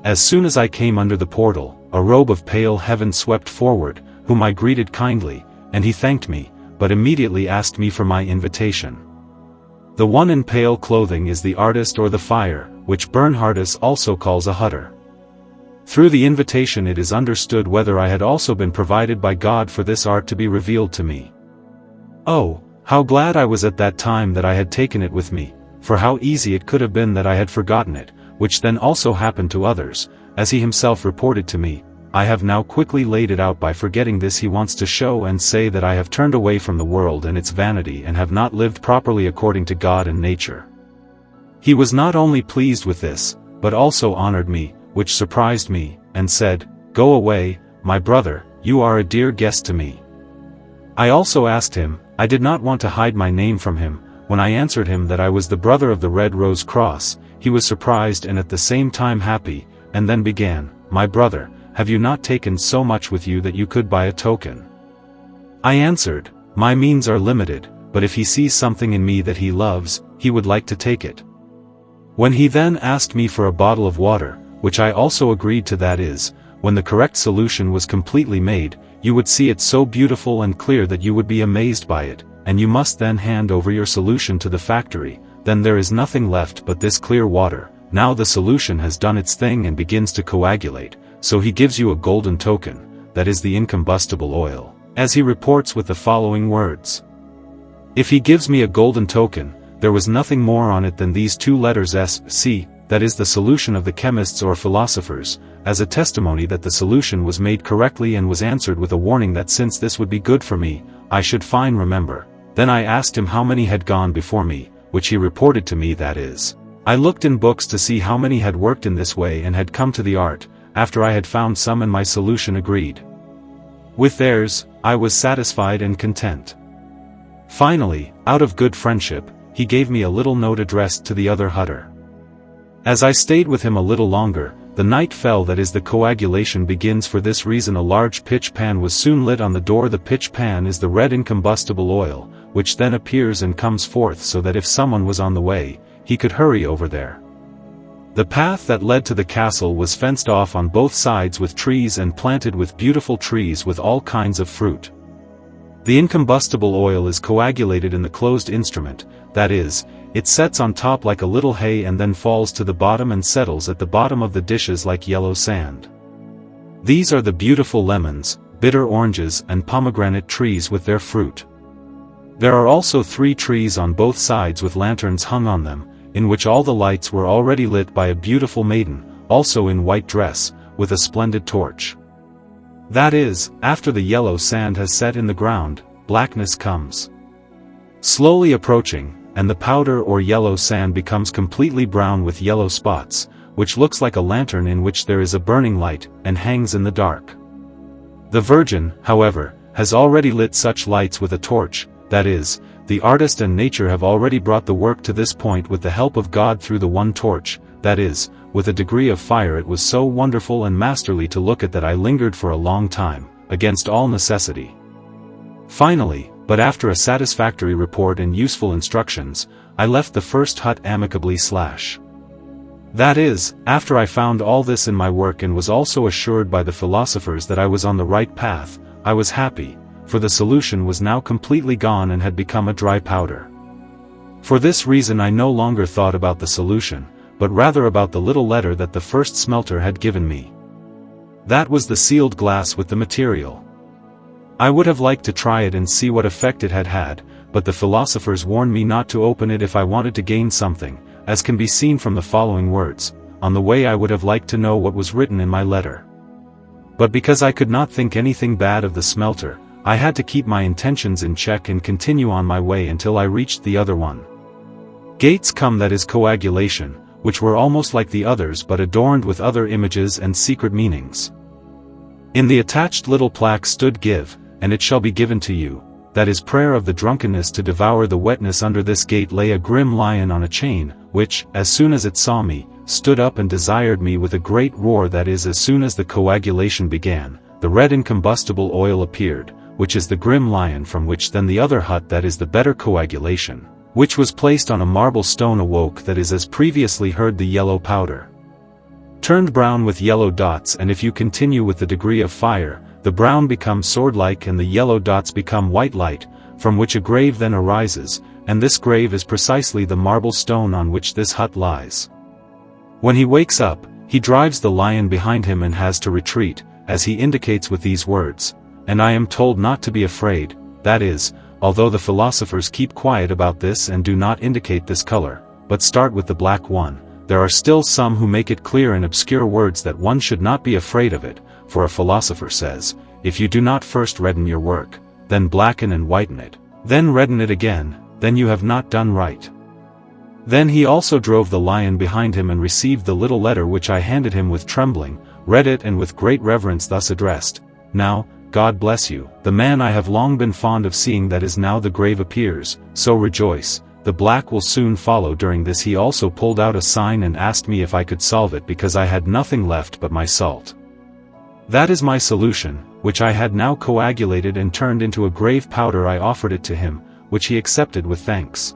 As soon as I came under the portal, a robe of pale heaven swept forward, whom I greeted kindly, and he thanked me, but immediately asked me for my invitation. The one in pale clothing is the artist or the fire, which Bernhardus also calls a hutter. Through the invitation it is understood whether I had also been provided by God for this art to be revealed to me. Oh, how glad I was at that time that I had taken it with me, for how easy it could have been that I had forgotten it, which then also happened to others, as he himself reported to me, I have now quickly laid it out by forgetting this. He wants to show and say that I have turned away from the world and its vanity and have not lived properly according to God and nature. He was not only pleased with this, but also honored me, which surprised me, and said, "Go away, my brother, you are a dear guest to me." I also asked him, I did not want to hide my name from him. When I answered him that I was the brother of the Red Rose Cross, he was surprised and at the same time happy, and then began, "My brother, have you not taken so much with you that you could buy a token?" I answered, "My means are limited, but if he sees something in me that he loves, he would like to take it." When he then asked me for a bottle of water, which I also agreed to, that is, when the correct solution was completely made, you would see it so beautiful and clear that you would be amazed by it, and you must then hand over your solution to the factory, then there is nothing left but this clear water. Now the solution has done its thing and begins to coagulate, so he gives you a golden token, that is the incombustible oil, as he reports with the following words. If he gives me a golden token, there was nothing more on it than these two letters S.C., that is the solution of the chemists or philosophers, as a testimony that the solution was made correctly and was answered with a warning that since this would be good for me, I should remember. Then I asked him how many had gone before me, which he reported to me, that is. I looked in books to see how many had worked in this way and had come to the art. After I had found some and my solution agreed with theirs, I was satisfied and content. Finally, out of good friendship, he gave me a little note addressed to the other hutter. As I stayed with him a little longer, the night fell, that is the coagulation begins. For this reason a large pitch pan was soon lit on the door. The pitch pan is the red incombustible oil, which then appears and comes forth so that if someone was on the way, he could hurry over there. The path that led to the castle was fenced off on both sides with trees and planted with beautiful trees with all kinds of fruit. The incombustible oil is coagulated in the closed instrument, that is, it sets on top like a little hay and then falls to the bottom and settles at the bottom of the dishes like yellow sand. These are the beautiful lemons, bitter oranges and pomegranate trees with their fruit. There are also 3 trees on both sides with lanterns hung on them, in which all the lights were already lit by a beautiful maiden, also in white dress, with a splendid torch. That is, after the yellow sand has set in the ground, blackness comes slowly approaching, and the powder or yellow sand becomes completely brown with yellow spots, which looks like a lantern in which there is a burning light, and hangs in the dark. The Virgin, however, has already lit such lights with a torch, that is, the artist and nature have already brought the work to this point with the help of God through the one torch, that is, with a degree of fire. It was so wonderful and masterly to look at that I lingered for a long time, against all necessity. Finally, but after a satisfactory report and useful instructions, I left the first hut amicably / that is, after I found all this in my work and was also assured by the philosophers that I was on the right path, I was happy, for the solution was now completely gone and had become a dry powder. For this reason I no longer thought about the solution, but rather about the little letter that the first smelter had given me. That was the sealed glass with the material. I would have liked to try it and see what effect it had had, but the philosophers warned me not to open it if I wanted to gain something, as can be seen from the following words. On the way I would have liked to know what was written in my letter. But because I could not think anything bad of the smelter, I had to keep my intentions in check and continue on my way until I reached the other one. Gates come, that is coagulation, which were almost like the others but adorned with other images and secret meanings. In the attached little plaque stood "Give, and it shall be given to you," that is prayer of the drunkenness to devour the wetness. Under this gate lay a grim lion on a chain, which, as soon as it saw me, stood up and desired me with a great roar. That is, as soon as the coagulation began, the red incombustible oil appeared, which is the grim lion, from which then the other hut, that is the better coagulation, which was placed on a marble stone, awoke. That is, as previously heard, the yellow powder turned brown with yellow dots, and if you continue with the degree of fire, the brown becomes sword-like and the yellow dots become white light, from which a grave then arises, and this grave is precisely the marble stone on which this hut lies. When he wakes up, he drives the lion behind him and has to retreat, as he indicates with these words, and I am told not to be afraid. That is, although the philosophers keep quiet about this and do not indicate this color, but start with the black one, there are still some who make it clear in obscure words that one should not be afraid of it, for a philosopher says, if you do not first redden your work, then blacken and whiten it, then redden it again, then you have not done right. Then he also drove the lion behind him and received the little letter which I handed him with trembling, read it and with great reverence thus addressed, Now, God bless you, the man I have long been fond of seeing that is now the grave appears, so rejoice, the black will soon follow. During this he also pulled out a sign and asked me if I could solve it because I had nothing left but my salt. That is my solution, which I had now coagulated and turned into a grave powder. I offered it to him, which he accepted with thanks.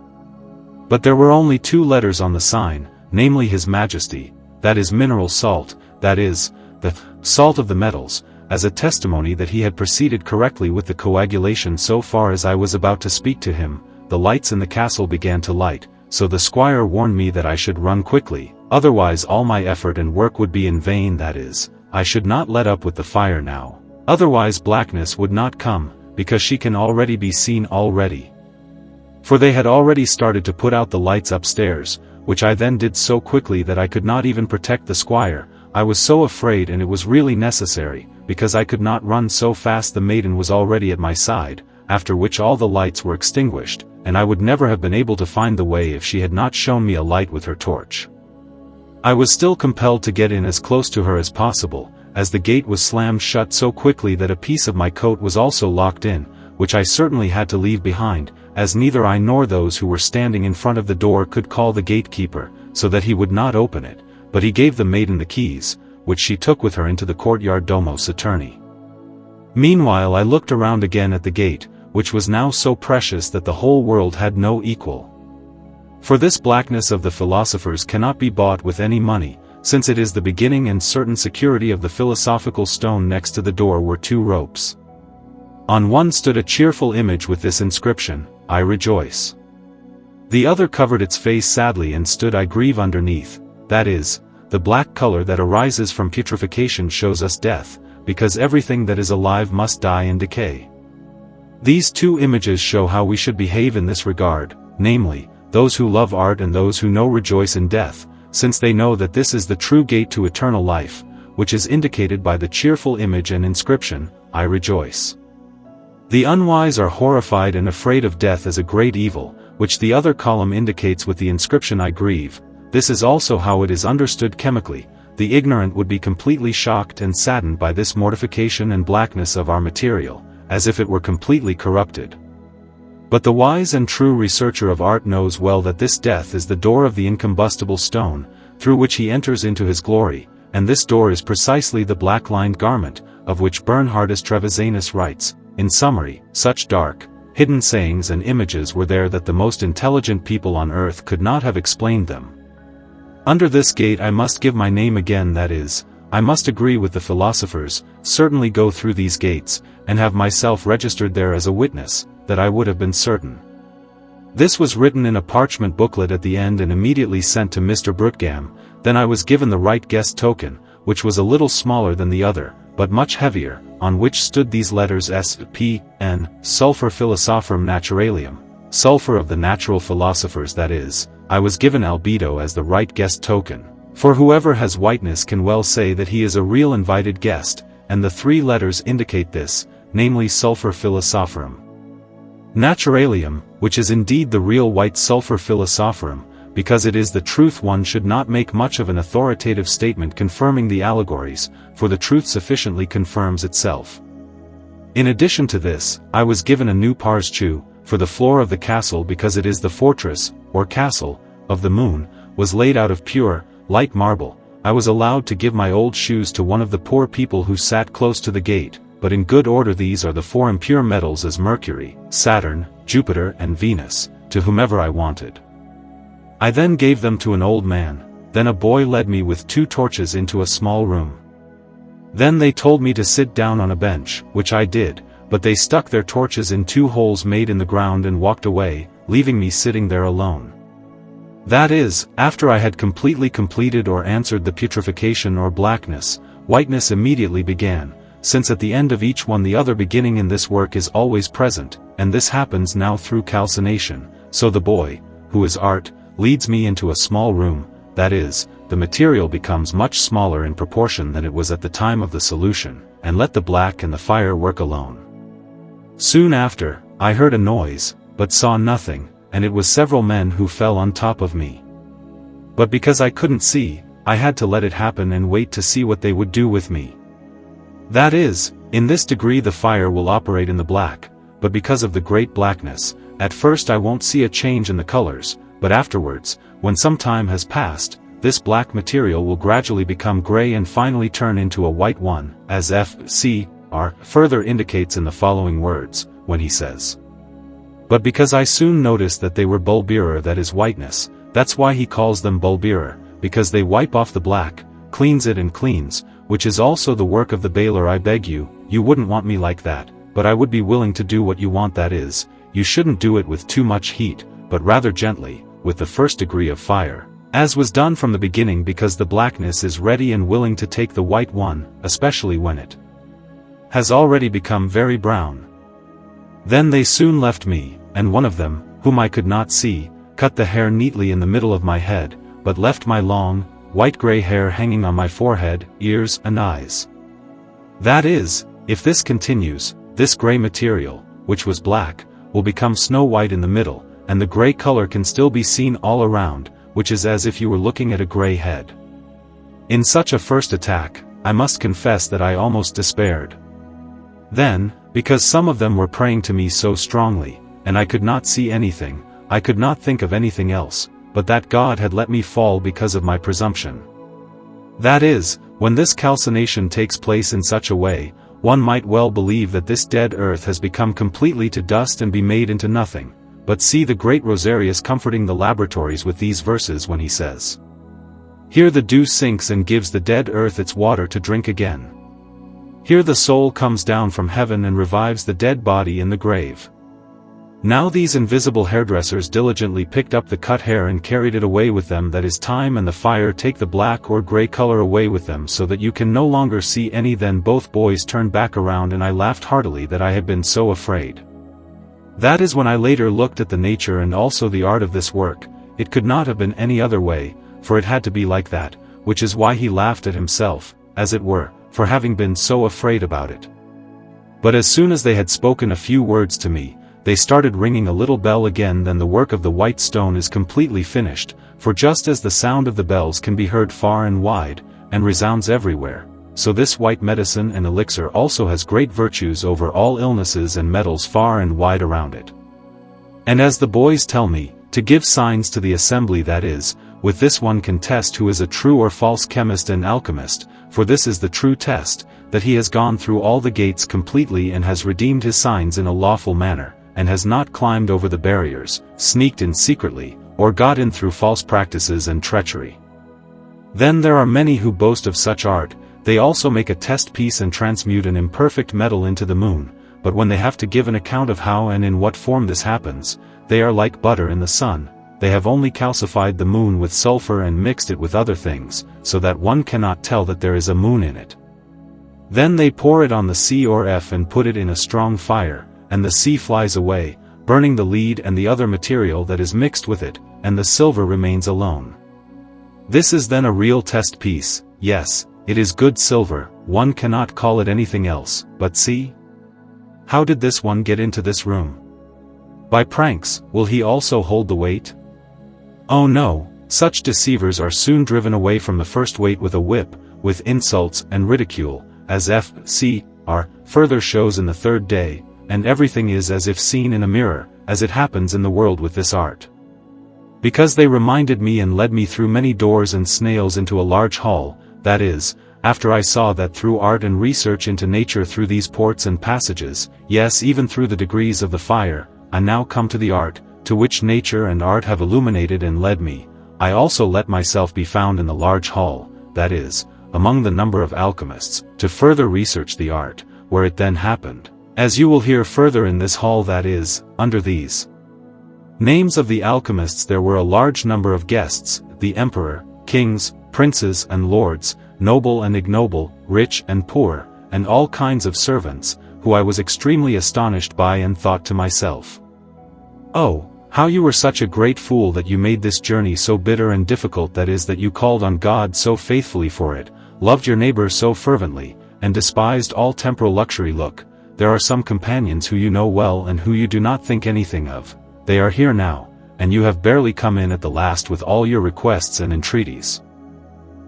But there were only 2 letters on the sign, namely His Majesty, that is mineral salt, that is, the salt of the metals, as a testimony that he had proceeded correctly with the coagulation. So far as I was about to speak to him, the lights in the castle began to light, so the squire warned me that I should run quickly, otherwise all my effort and work would be in vain. That is, I should not let up with the fire now, otherwise blackness would not come, because she can already be seen already. For they had already started to put out the lights upstairs, which I then did so quickly that I could not even protect the squire. I was so afraid, and it was really necessary, because I could not run so fast. The maiden was already at my side, after which all the lights were extinguished, and I would never have been able to find the way if she had not shown me a light with her torch. I was still compelled to get in as close to her as possible, as the gate was slammed shut so quickly that a piece of my coat was also locked in, which I certainly had to leave behind, as neither I nor those who were standing in front of the door could call the gatekeeper, so that he would not open it, but he gave the maiden the keys, which she took with her into the courtyard domo saturni. Meanwhile I looked around again at the gate, which was now so precious that the whole world had no equal. For this blackness of the philosophers cannot be bought with any money, since it is the beginning and certain security of the philosophical stone. Next to the door were 2 ropes. On one stood a cheerful image with this inscription, I rejoice. The other covered its face sadly and stood I grieve underneath, that is, the black color that arises from putrefaction shows us death, because everything that is alive must die and decay. These 2 images show how we should behave in this regard, namely, those who love art and those who know rejoice in death, since they know that this is the true gate to eternal life, which is indicated by the cheerful image and inscription, I rejoice. The unwise are horrified and afraid of death as a great evil, which the other column indicates with the inscription I grieve. This is also how it is understood chemically. The ignorant would be completely shocked and saddened by this mortification and blackness of our material, as if it were completely corrupted. But the wise and true researcher of art knows well that this death is the door of the incombustible stone, through which he enters into his glory, and this door is precisely the black-lined garment, of which Bernhardus Trevisanus writes. In summary, such dark, hidden sayings and images were there that the most intelligent people on earth could not have explained them. Under this gate I must give my name again, that is, I must agree with the philosophers, certainly go through these gates, and have myself registered there as a witness, that I would have been certain. This was written in a parchment booklet at the end and immediately sent to Mr. Brutgam. Then I was given the right guest token, which was a little smaller than the other, but much heavier, on which stood these letters S.P.N. Sulphur Philosophorum Naturalium, sulphur of the natural philosophers. That is, I was given albedo as the right guest token, for whoever has whiteness can well say that he is a real invited guest, and the 3 letters indicate this, namely Sulphur Philosophorum Naturalium, which is indeed the real white sulphur philosophorum, because it is the truth. One should not make much of an authoritative statement confirming the allegories, for the truth sufficiently confirms itself. In addition to this, I was given a new parchu, for the floor of the castle, because it is the fortress, or castle, of the moon, was laid out of pure, light marble. I was allowed to give my old shoes to one of the poor people who sat close to the gate, but in good order. These are the 4 impure metals as Mercury, Saturn, Jupiter and Venus, to whomever I wanted. I then gave them to an old man. Then a boy led me with 2 torches into a small room. Then they told me to sit down on a bench, which I did, but they stuck their torches in 2 holes made in the ground and walked away, leaving me sitting there alone. That is, after I had completely completed or answered the putrefaction or blackness, whiteness immediately began, since at the end of each one the other beginning in this work is always present, and this happens now through calcination. So the boy, who is art, leads me into a small room, that is, the material becomes much smaller in proportion than it was at the time of the solution, and let the black and the fire work alone. Soon after, I heard a noise, but saw nothing, and it was several men who fell on top of me. But because I couldn't see, I had to let it happen and wait to see what they would do with me. That is, in this degree the fire will operate in the black, but because of the great blackness, at first I won't see a change in the colors, but afterwards, when some time has passed, this black material will gradually become gray and finally turn into a white one, as F.C.R. further indicates in the following words, when he says, "But because I soon noticed that they were bulbirer, that is whiteness, that's why he calls them bulbirer, because they wipe off the black, cleans it and cleans, which is also the work of the baler. I beg you, you wouldn't want me like that, but I would be willing to do what you want, that is, you shouldn't do it with too much heat, but rather gently, with the first degree of fire, as was done from the beginning, because the blackness is ready and willing to take the white one, especially when it has already become very brown." Then they soon left me, and one of them, whom I could not see, cut the hair neatly in the middle of my head, but left my long, white-gray hair hanging on my forehead, ears and eyes. That is, if this continues, this gray material, which was black, will become snow-white in the middle, and the gray color can still be seen all around, which is as if you were looking at a gray head. In such a first attack, I must confess that I almost despaired. Then, because some of them were praying to me so strongly, and I could not see anything, I could not think of anything else, but that God had let me fall because of my presumption. That is, when this calcination takes place in such a way, one might well believe that this dead earth has become completely to dust and be made into nothing, but see the great Rosarius comforting the laboratories with these verses when he says, "Here the dew sinks and gives the dead earth its water to drink again. Here the soul comes down from heaven and revives the dead body in the grave." Now these invisible hairdressers diligently picked up the cut hair and carried it away with them, that is, time and the fire take the black or gray color away with them, so that you can no longer see any. Then both boys turned back around, and I laughed heartily that I had been so afraid. That is when I later looked at the nature and also the art of this work. It could not have been any other way, for it had to be like that, which is why he laughed at himself, as it were, for having been so afraid about it. But as soon as they had spoken a few words to me, they started ringing a little bell again. Then the work of the white stone is completely finished, for just as the sound of the bells can be heard far and wide, and resounds everywhere, so this white medicine and elixir also has great virtues over all illnesses and metals far and wide around it. And as the boys tell me, to give signs to the assembly, that is, with this one can test who is a true or false chemist and alchemist, for this is the true test, that he has gone through all the gates completely and has redeemed his signs in a lawful manner, and has not climbed over the barriers, sneaked in secretly, or got in through false practices and treachery. Then there are many who boast of such art. They also make a test piece and transmute an imperfect metal into the moon, but when they have to give an account of how and in what form this happens, they are like butter in the sun. They have only calcified the moon with sulfur and mixed it with other things, so that one cannot tell that there is a moon in it. Then they pour it on the C or F and put it in a strong fire, and the C flies away, burning the lead and the other material that is mixed with it, and the silver remains alone. This is then a real test piece. Yes, it is good silver, one cannot call it anything else, but see? How did this one get into this room? By pranks. Will he also hold the weight? Oh no, such deceivers are soon driven away from the first weight with a whip, with insults and ridicule, as F.C.R. further shows in the third day, and everything is as if seen in a mirror, as it happens in the world with this art. Because they reminded me and led me through many doors and snails into a large hall, that is, after I saw that through art and research into nature, through these ports and passages, yes, even through the degrees of the fire, I now come to the art, to which nature and art have illuminated and led me. I also let myself be found in the large hall, that is, among the number of alchemists, to further research the art, where it then happened. As you will hear further in this hall, that is, under these names of the alchemists there were a large number of guests, the emperor, kings, princes and lords, noble and ignoble, rich and poor, and all kinds of servants, who I was extremely astonished by and thought to myself, "Oh, How you were such a great fool that you made this journey so bitter and difficult, that is, that you called on God so faithfully for it, loved your neighbor so fervently, and despised all temporal luxury. Look, there are some companions who you know well and who you do not think anything of. They are here now, and you have barely come in at the last with all your requests and entreaties.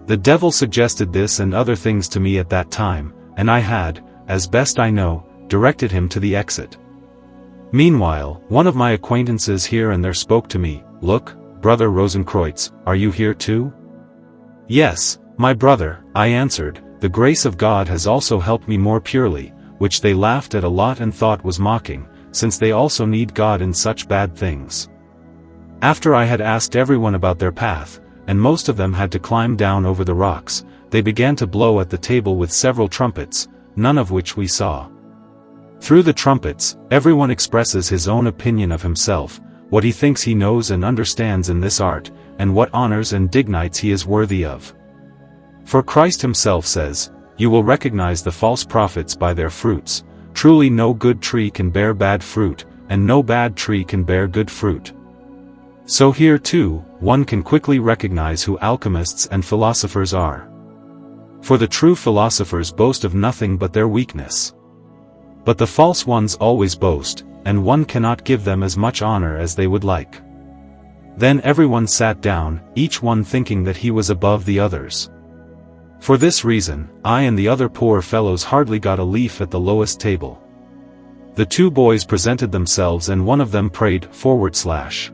The devil suggested this and other things to me at that time, and I had, as best I know, directed him to the exit. Meanwhile, one of my acquaintances here and there spoke to me. Look, Brother Rosenkreutz, are you here too? Yes, my brother, I answered, the grace of God has also helped me more purely, which they laughed at a lot and thought was mocking, since they also need God in such bad things. After I had asked everyone about their path, and most of them had to climb down over the rocks, they began to blow at the table with several trumpets, none of which we saw. Through the trumpets, everyone expresses his own opinion of himself, what he thinks he knows and understands in this art, and what honors and dignities he is worthy of. For Christ himself says, "You will recognize the false prophets by their fruits. Truly no good tree can bear bad fruit, and no bad tree can bear good fruit." So here too, one can quickly recognize who alchemists and philosophers are. For the true philosophers boast of nothing but their weakness. But the false ones always boast, and one cannot give them as much honor as they would like. Then everyone sat down, each one thinking that he was above the others. For this reason, I and the other poor fellows hardly got a leaf at the lowest table. The two boys presented themselves and one of them prayed /Rs,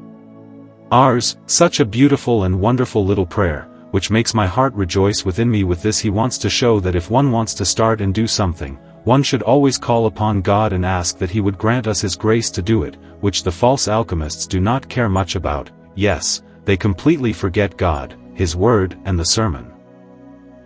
such a beautiful and wonderful little prayer, which makes my heart rejoice within me. With this he wants to show that if one wants to start and do something, one should always call upon God and ask that he would grant us his grace to do it, which the false alchemists do not care much about. Yes, they completely forget God, his word, and the sermon.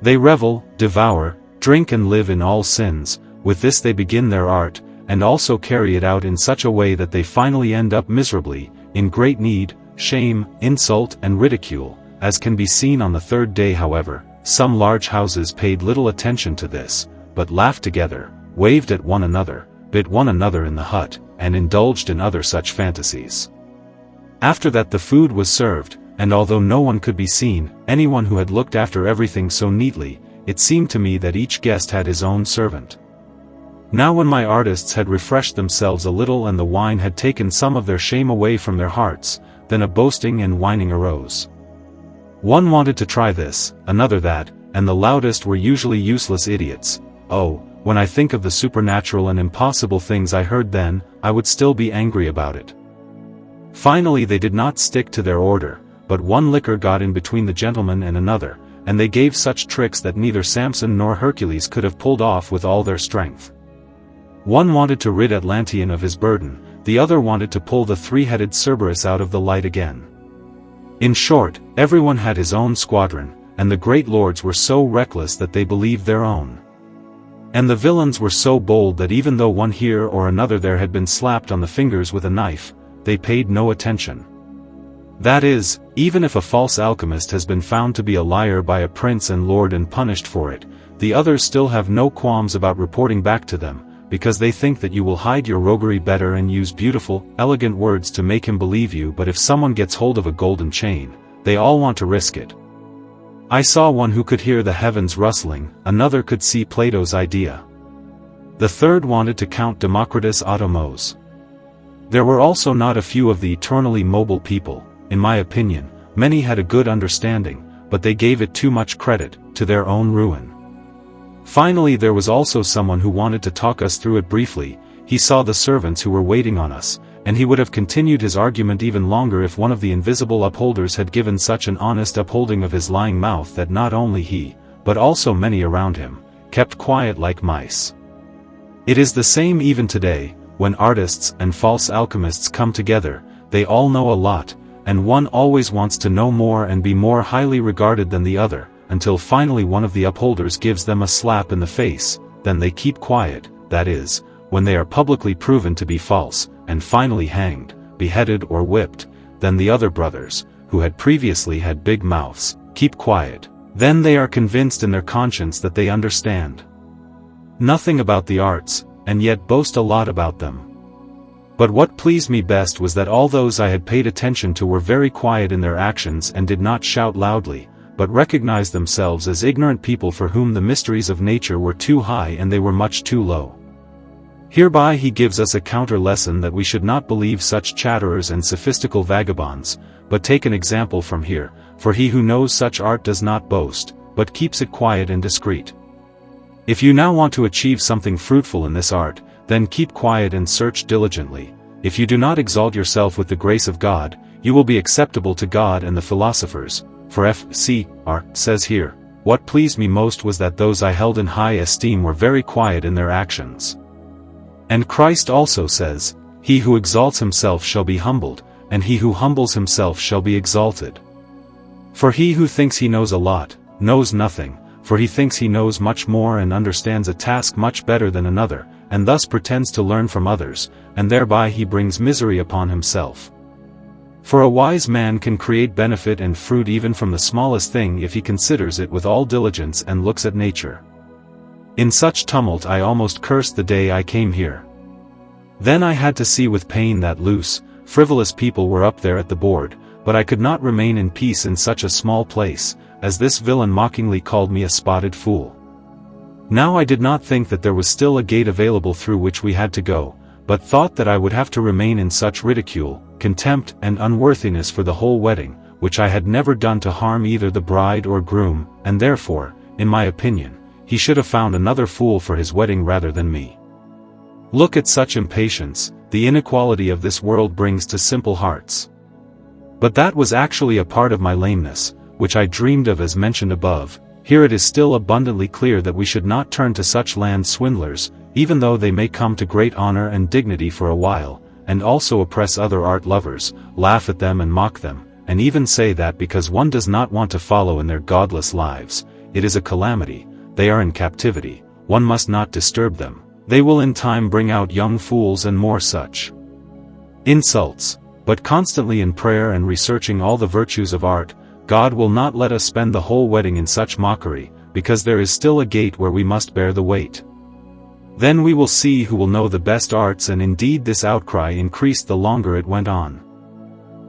They revel, devour, drink and live in all sins. With this they begin their art, and also carry it out in such a way that they finally end up miserably, in great need, shame, insult and ridicule, as can be seen on the third day. However, some large houses paid little attention to this, but laughed together, waved at one another, bit one another in the hut, and indulged in other such fantasies. After that the food was served, and although no one could be seen, anyone who had looked after everything so neatly, it seemed to me that each guest had his own servant. Now when my artists had refreshed themselves a little and the wine had taken some of their shame away from their hearts, then a boasting and whining arose. One wanted to try this, another that, and the loudest were usually useless idiots. Oh, when I think of the supernatural and impossible things I heard then, I would still be angry about it. Finally they did not stick to their order, but one liquor got in between the gentleman and another, and they gave such tricks that neither Samson nor Hercules could have pulled off with all their strength. One wanted to rid Atlantean of his burden, the other wanted to pull the three-headed Cerberus out of the light again. In short, everyone had his own squadron, and the great lords were so reckless that they believed their own. And the villains were so bold that even though one here or another there had been slapped on the fingers with a knife, they paid no attention. That is, even if a false alchemist has been found to be a liar by a prince and lord and punished for it, the others still have no qualms about reporting back to them, because they think that you will hide your roguery better and use beautiful, elegant words to make him believe you. But if someone gets hold of a golden chain, they all want to risk it. I saw one who could hear the heavens rustling, another could see Plato's idea. The third wanted to count Democritus' Automos. There were also not a few of the eternally mobile people. In my opinion, many had a good understanding, but they gave it too much credit, to their own ruin. Finally there was also someone who wanted to talk us through it briefly. He saw the servants who were waiting on us, and he would have continued his argument even longer if one of the invisible upholders had given such an honest upholding of his lying mouth that not only he, but also many around him, kept quiet like mice. It is the same even today, when artists and false alchemists come together. They all know a lot, and one always wants to know more and be more highly regarded than the other, until finally one of the upholders gives them a slap in the face. Then they keep quiet, that is, when they are publicly proven to be false, and finally hanged, beheaded or whipped. Then the other brothers, who had previously had big mouths, keep quiet. Then they are convinced in their conscience that they understand nothing about the arts, and yet boast a lot about them. But what pleased me best was that all those I had paid attention to were very quiet in their actions and did not shout loudly, but recognized themselves as ignorant people for whom the mysteries of nature were too high and they were much too low. Hereby he gives us a counter-lesson that we should not believe such chatterers and sophistical vagabonds, but take an example from here, for he who knows such art does not boast, but keeps it quiet and discreet. If you now want to achieve something fruitful in this art, then keep quiet and search diligently. If you do not exalt yourself with the grace of God, you will be acceptable to God and the philosophers, for F.C.R. says here, "What pleased me most was that those I held in high esteem were very quiet in their actions." And Christ also says, "He who exalts himself shall be humbled, and he who humbles himself shall be exalted." For he who thinks he knows a lot, knows nothing, for he thinks he knows much more and understands a task much better than another, and thus pretends to learn from others, and thereby he brings misery upon himself. For a wise man can create benefit and fruit even from the smallest thing if he considers it with all diligence and looks at nature. In such tumult I almost cursed the day I came here. Then I had to see with pain that loose, frivolous people were up there at the board, but I could not remain in peace in such a small place, as this villain mockingly called me a spotted fool. Now I did not think that there was still a gate available through which we had to go, but thought that I would have to remain in such ridicule, contempt and unworthiness for the whole wedding, which I had never done to harm either the bride or groom, and therefore, in my opinion, he should have found another fool for his wedding rather than me. Look at such impatience, the inequality of this world brings to simple hearts. But that was actually a part of my lameness, which I dreamed of as mentioned above. Here it is still abundantly clear that we should not turn to such land swindlers, even though they may come to great honor and dignity for a while, and also oppress other art lovers, laugh at them and mock them, and even say that because one does not want to follow in their godless lives, it is a calamity, they are in captivity, one must not disturb them, they will in time bring out young fools and more such insults. But constantly in prayer and researching all the virtues of art, God will not let us spend the whole wedding in such mockery, because there is still a gate where we must bear the weight. Then we will see who will know the best arts, and indeed this outcry increased the longer it went on.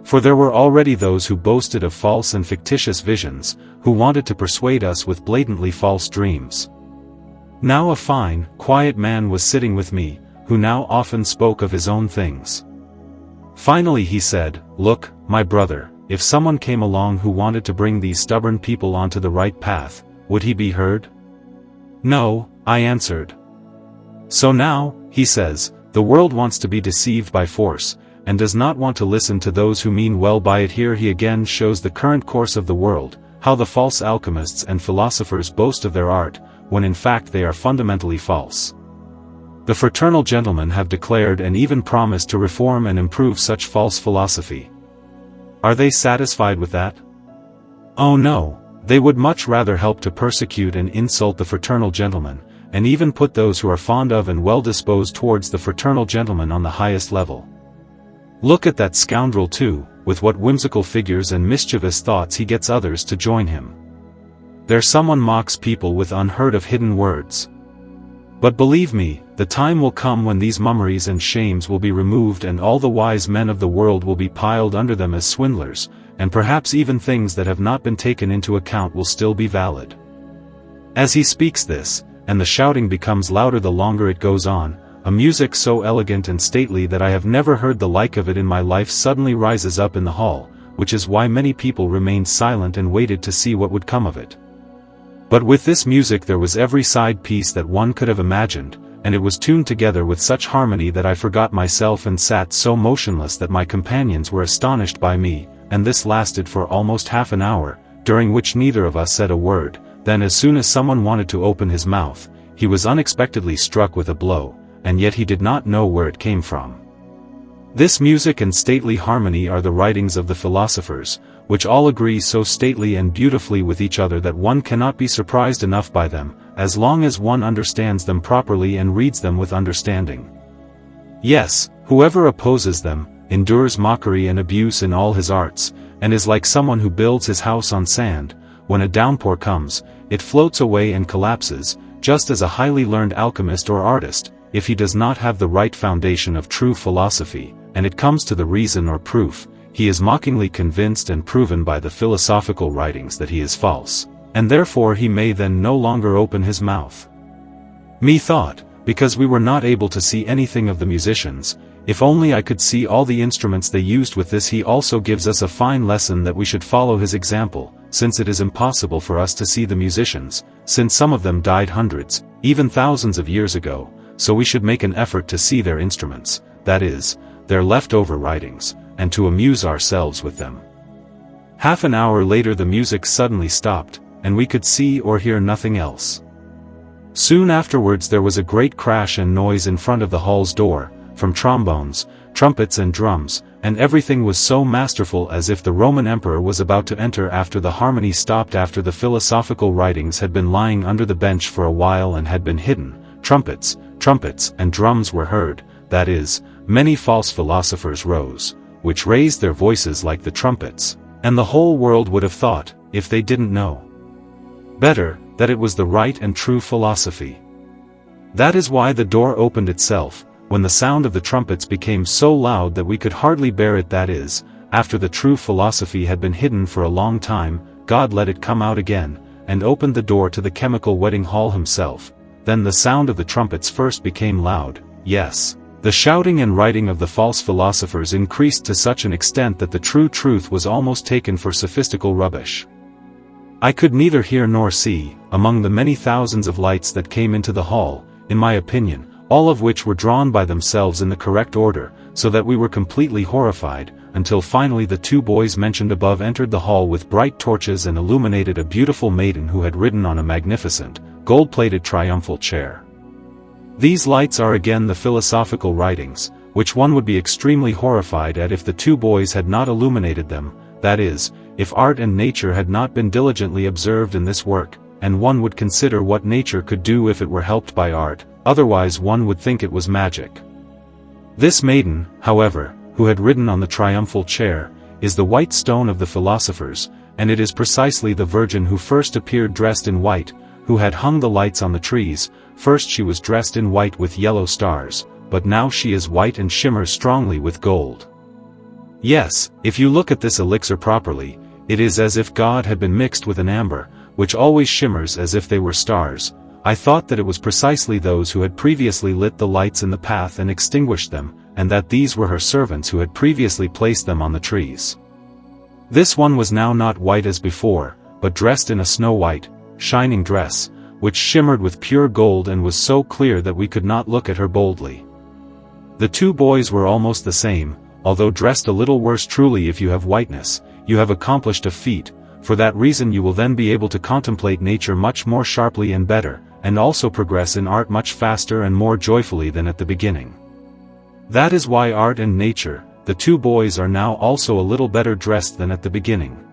For there were already those who boasted of false and fictitious visions, who wanted to persuade us with blatantly false dreams. Now a fine, quiet man was sitting with me, who now often spoke of his own things. Finally he said, "Look, my brother, if someone came along who wanted to bring these stubborn people onto the right path, would he be heard?" "No," I answered. "So now," he says, "the world wants to be deceived by force, and does not want to listen to those who mean well by it." Here he again shows the current course of the world, how the false alchemists and philosophers boast of their art, when in fact they are fundamentally false. The fraternal gentlemen have declared and even promised to reform and improve such false philosophy. Are they satisfied with that? Oh no, they would much rather help to persecute and insult the fraternal gentlemen, and even put those who are fond of and well disposed towards the fraternal gentlemen on the highest level. Look at that scoundrel too, with what whimsical figures and mischievous thoughts he gets others to join him. There someone mocks people with unheard of hidden words. But believe me, the time will come when these mummeries and shames will be removed and all the wise men of the world will be piled under them as swindlers, and perhaps even things that have not been taken into account will still be valid. As he speaks this, and the shouting becomes louder the longer it goes on, a music so elegant and stately that I have never heard the like of it in my life suddenly rises up in the hall, which is why many people remained silent and waited to see what would come of it. But with this music there was every side piece that one could have imagined, and it was tuned together with such harmony that I forgot myself and sat so motionless that my companions were astonished by me, and this lasted for almost half an hour, during which neither of us said a word. Then as soon as someone wanted to open his mouth, he was unexpectedly struck with a blow, and yet he did not know where it came from. This music and stately harmony are the writings of the philosophers, which all agree so stately and beautifully with each other that one cannot be surprised enough by them, as long as one understands them properly and reads them with understanding. Yes, whoever opposes them, endures mockery and abuse in all his arts, and is like someone who builds his house on sand. When a downpour comes, it floats away and collapses, just as a highly learned alchemist or artist, if he does not have the right foundation of true philosophy, and it comes to the reason or proof, he is mockingly convinced and proven by the philosophical writings that he is false, and therefore he may then no longer open his mouth. Methought, because we were not able to see anything of the musicians, if only I could see all the instruments they used with this, he also gives us a fine lesson that we should follow his example, since it is impossible for us to see the musicians, since some of them died hundreds, even thousands of years ago, so we should make an effort to see their instruments, that is, their leftover writings, and to amuse ourselves with them. Half an hour later the music suddenly stopped, and we could see or hear nothing else. Soon afterwards there was a great crash and noise in front of the hall's door, from trombones, trumpets and drums, and everything was so masterful as if the Roman emperor was about to enter after the harmony stopped, after the philosophical writings had been lying under the bench for a while and had been hidden. Trumpets, and drums were heard, that is, many false philosophers rose, which raised their voices like the trumpets, and the whole world would have thought, if they didn't know better, that it was the right and true philosophy. That is why the door opened itself, when the sound of the trumpets became so loud that we could hardly bear it, that is, after the true philosophy had been hidden for a long time, God let it come out again, and opened the door to the chemical wedding hall himself. Then the sound of the trumpets first became loud, yes. The shouting and writing of the false philosophers increased to such an extent that the true truth was almost taken for sophistical rubbish. I could neither hear nor see, among the many thousands of lights that came into the hall, in my opinion, all of which were drawn by themselves in the correct order, so that we were completely horrified, until finally the two boys mentioned above entered the hall with bright torches and illuminated a beautiful maiden who had ridden on a magnificent, gold-plated triumphal chair. These lights are again the philosophical writings, which one would be extremely horrified at if the two boys had not illuminated them, that is, if art and nature had not been diligently observed in this work, and one would consider what nature could do if it were helped by art, otherwise one would think it was magic. This maiden, however, who had ridden on the triumphal chair, is the white stone of the philosophers, and it is precisely the Virgin who first appeared dressed in white, who had hung the lights on the trees. First she was dressed in white with yellow stars, but now she is white and shimmers strongly with gold. Yes, if you look at this elixir properly, it is as if God had been mixed with an amber, which always shimmers as if they were stars. I thought that it was precisely those who had previously lit the lights in the path and extinguished them, and that these were her servants who had previously placed them on the trees. This one was now not white as before, but dressed in a snow-white, shining dress, which shimmered with pure gold and was so clear that we could not look at her boldly. The two boys were almost the same, although dressed a little worse. Truly, if you have whiteness, you have accomplished a feat. For that reason you will then be able to contemplate nature much more sharply and better, and also progress in art much faster and more joyfully than at the beginning. That is why art and nature, the two boys are now also a little better dressed than at the beginning.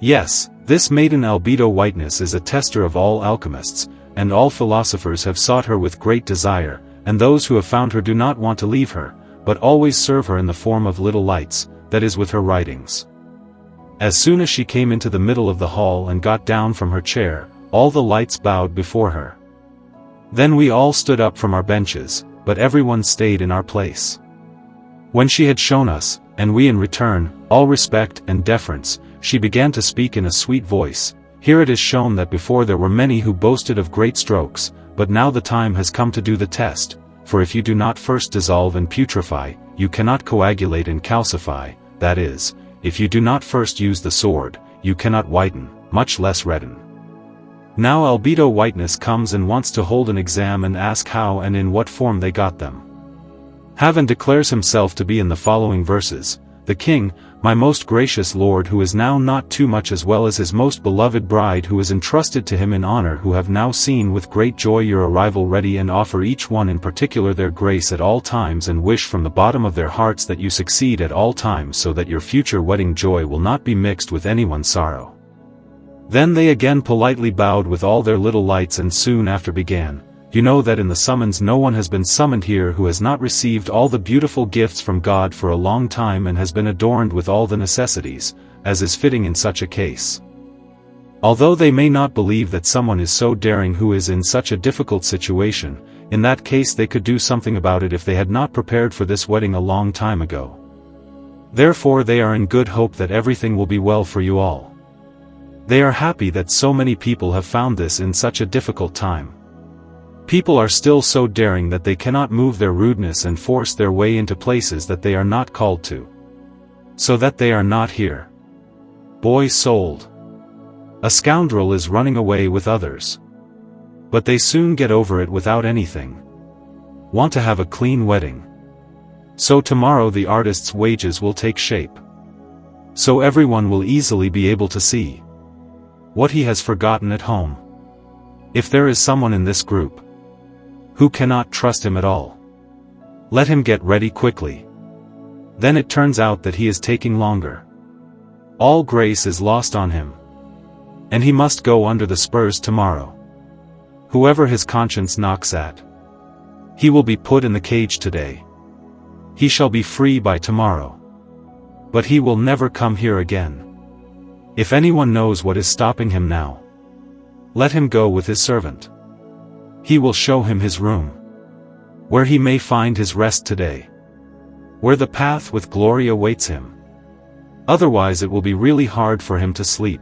Yes, this maiden albedo whiteness is a tester of all alchemists, and all philosophers have sought her with great desire, and those who have found her do not want to leave her, but always serve her in the form of little lights, that is with her writings. As soon as she came into the middle of the hall and got down from her chair, all the lights bowed before her. Then we all stood up from our benches, but everyone stayed in our place. When she had shown us, and we in return, all respect and deference, she began to speak in a sweet voice. Here it is shown that before there were many who boasted of great strokes, but now the time has come to do the test, for if you do not first dissolve and putrefy, you cannot coagulate and calcify, that is, if you do not first use the sword, you cannot whiten, much less redden. Now albedo whiteness comes and wants to hold an exam and ask how and in what form they got them. Heaven declares himself to be in the following verses: the king, my most gracious lord, who is now not too much, as well as his most beloved bride who is entrusted to him in honor, who have now seen with great joy your arrival ready, and offer each one in particular their grace at all times, and wish from the bottom of their hearts that you succeed at all times, so that your future wedding joy will not be mixed with anyone's sorrow. Then they again politely bowed with all their little lights, and soon after began, you know that in the summons no one has been summoned here who has not received all the beautiful gifts from God for a long time, and has been adorned with all the necessities, as is fitting in such a case. Although they may not believe that someone is so daring who is in such a difficult situation, in that case they could do something about it if they had not prepared for this wedding a long time ago. Therefore they are in good hope that everything will be well for you all. They are happy that so many people have found this in such a difficult time. People are still so daring that they cannot move their rudeness and force their way into places that they are not called to. So that they are not here. Boy sold. A scoundrel is running away with others. But they soon get over it without anything. Want to have a clean wedding. So tomorrow the artist's wages will take shape. So everyone will easily be able to see what he has forgotten at home. If there is someone in this group who cannot trust him at all, let him get ready quickly. Then it turns out that he is taking longer. All grace is lost on him. And he must go under the spurs tomorrow. Whoever his conscience knocks at, he will be put in the cage today. He shall be free by tomorrow. But he will never come here again. If anyone knows what is stopping him now, let him go with his servant. He will show him his room, where he may find his rest today, where the path with glory awaits him. Otherwise it will be really hard for him to sleep.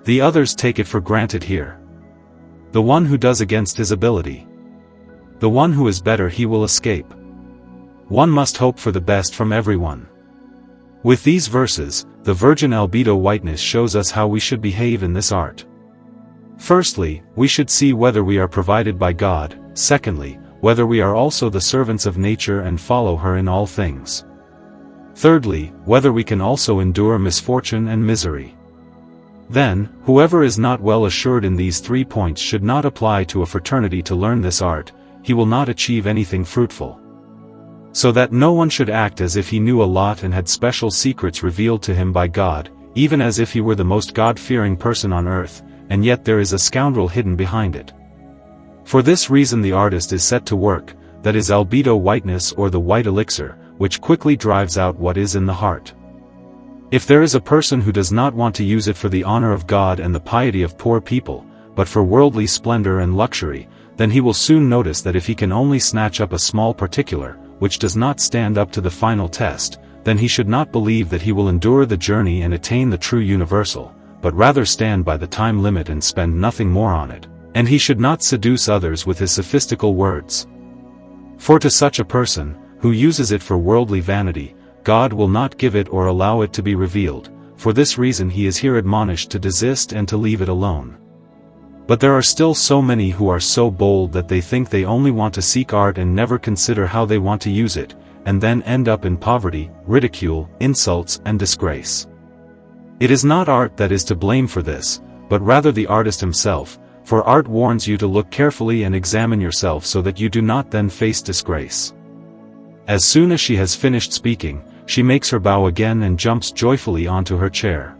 The others take it for granted here. The one who does against his ability. The one who is better, he will escape. One must hope for the best from everyone. With these verses, the virgin albedo whiteness shows us how we should behave in this art. Firstly, we should see whether we are provided by God. Secondly, whether we are also the servants of nature and follow her in all things. Thirdly, whether we can also endure misfortune and misery. Then, whoever is not well assured in these 3 points should not apply to a fraternity to learn this art. He will not achieve anything fruitful. So that no one should act as if he knew a lot and had special secrets revealed to him by God, even as if he were the most God-fearing person on earth, and yet there is a scoundrel hidden behind it. For this reason the artist is set to work, that is albedo whiteness or the white elixir, which quickly drives out what is in the heart. If there is a person who does not want to use it for the honor of God and the piety of poor people, but for worldly splendor and luxury, then he will soon notice that if he can only snatch up a small particular, which does not stand up to the final test, then he should not believe that he will endure the journey and attain the true universal, but rather stand by the time limit and spend nothing more on it, and he should not seduce others with his sophistical words. For to such a person, who uses it for worldly vanity, God will not give it or allow it to be revealed. For this reason he is here admonished to desist and to leave it alone. But there are still so many who are so bold that they think they only want to seek art and never consider how they want to use it, and then end up in poverty, ridicule, insults, and disgrace. It is not art that is to blame for this, but rather the artist himself, for art warns you to look carefully and examine yourself so that you do not then face disgrace. As soon as she has finished speaking, she makes her bow again and jumps joyfully onto her chair.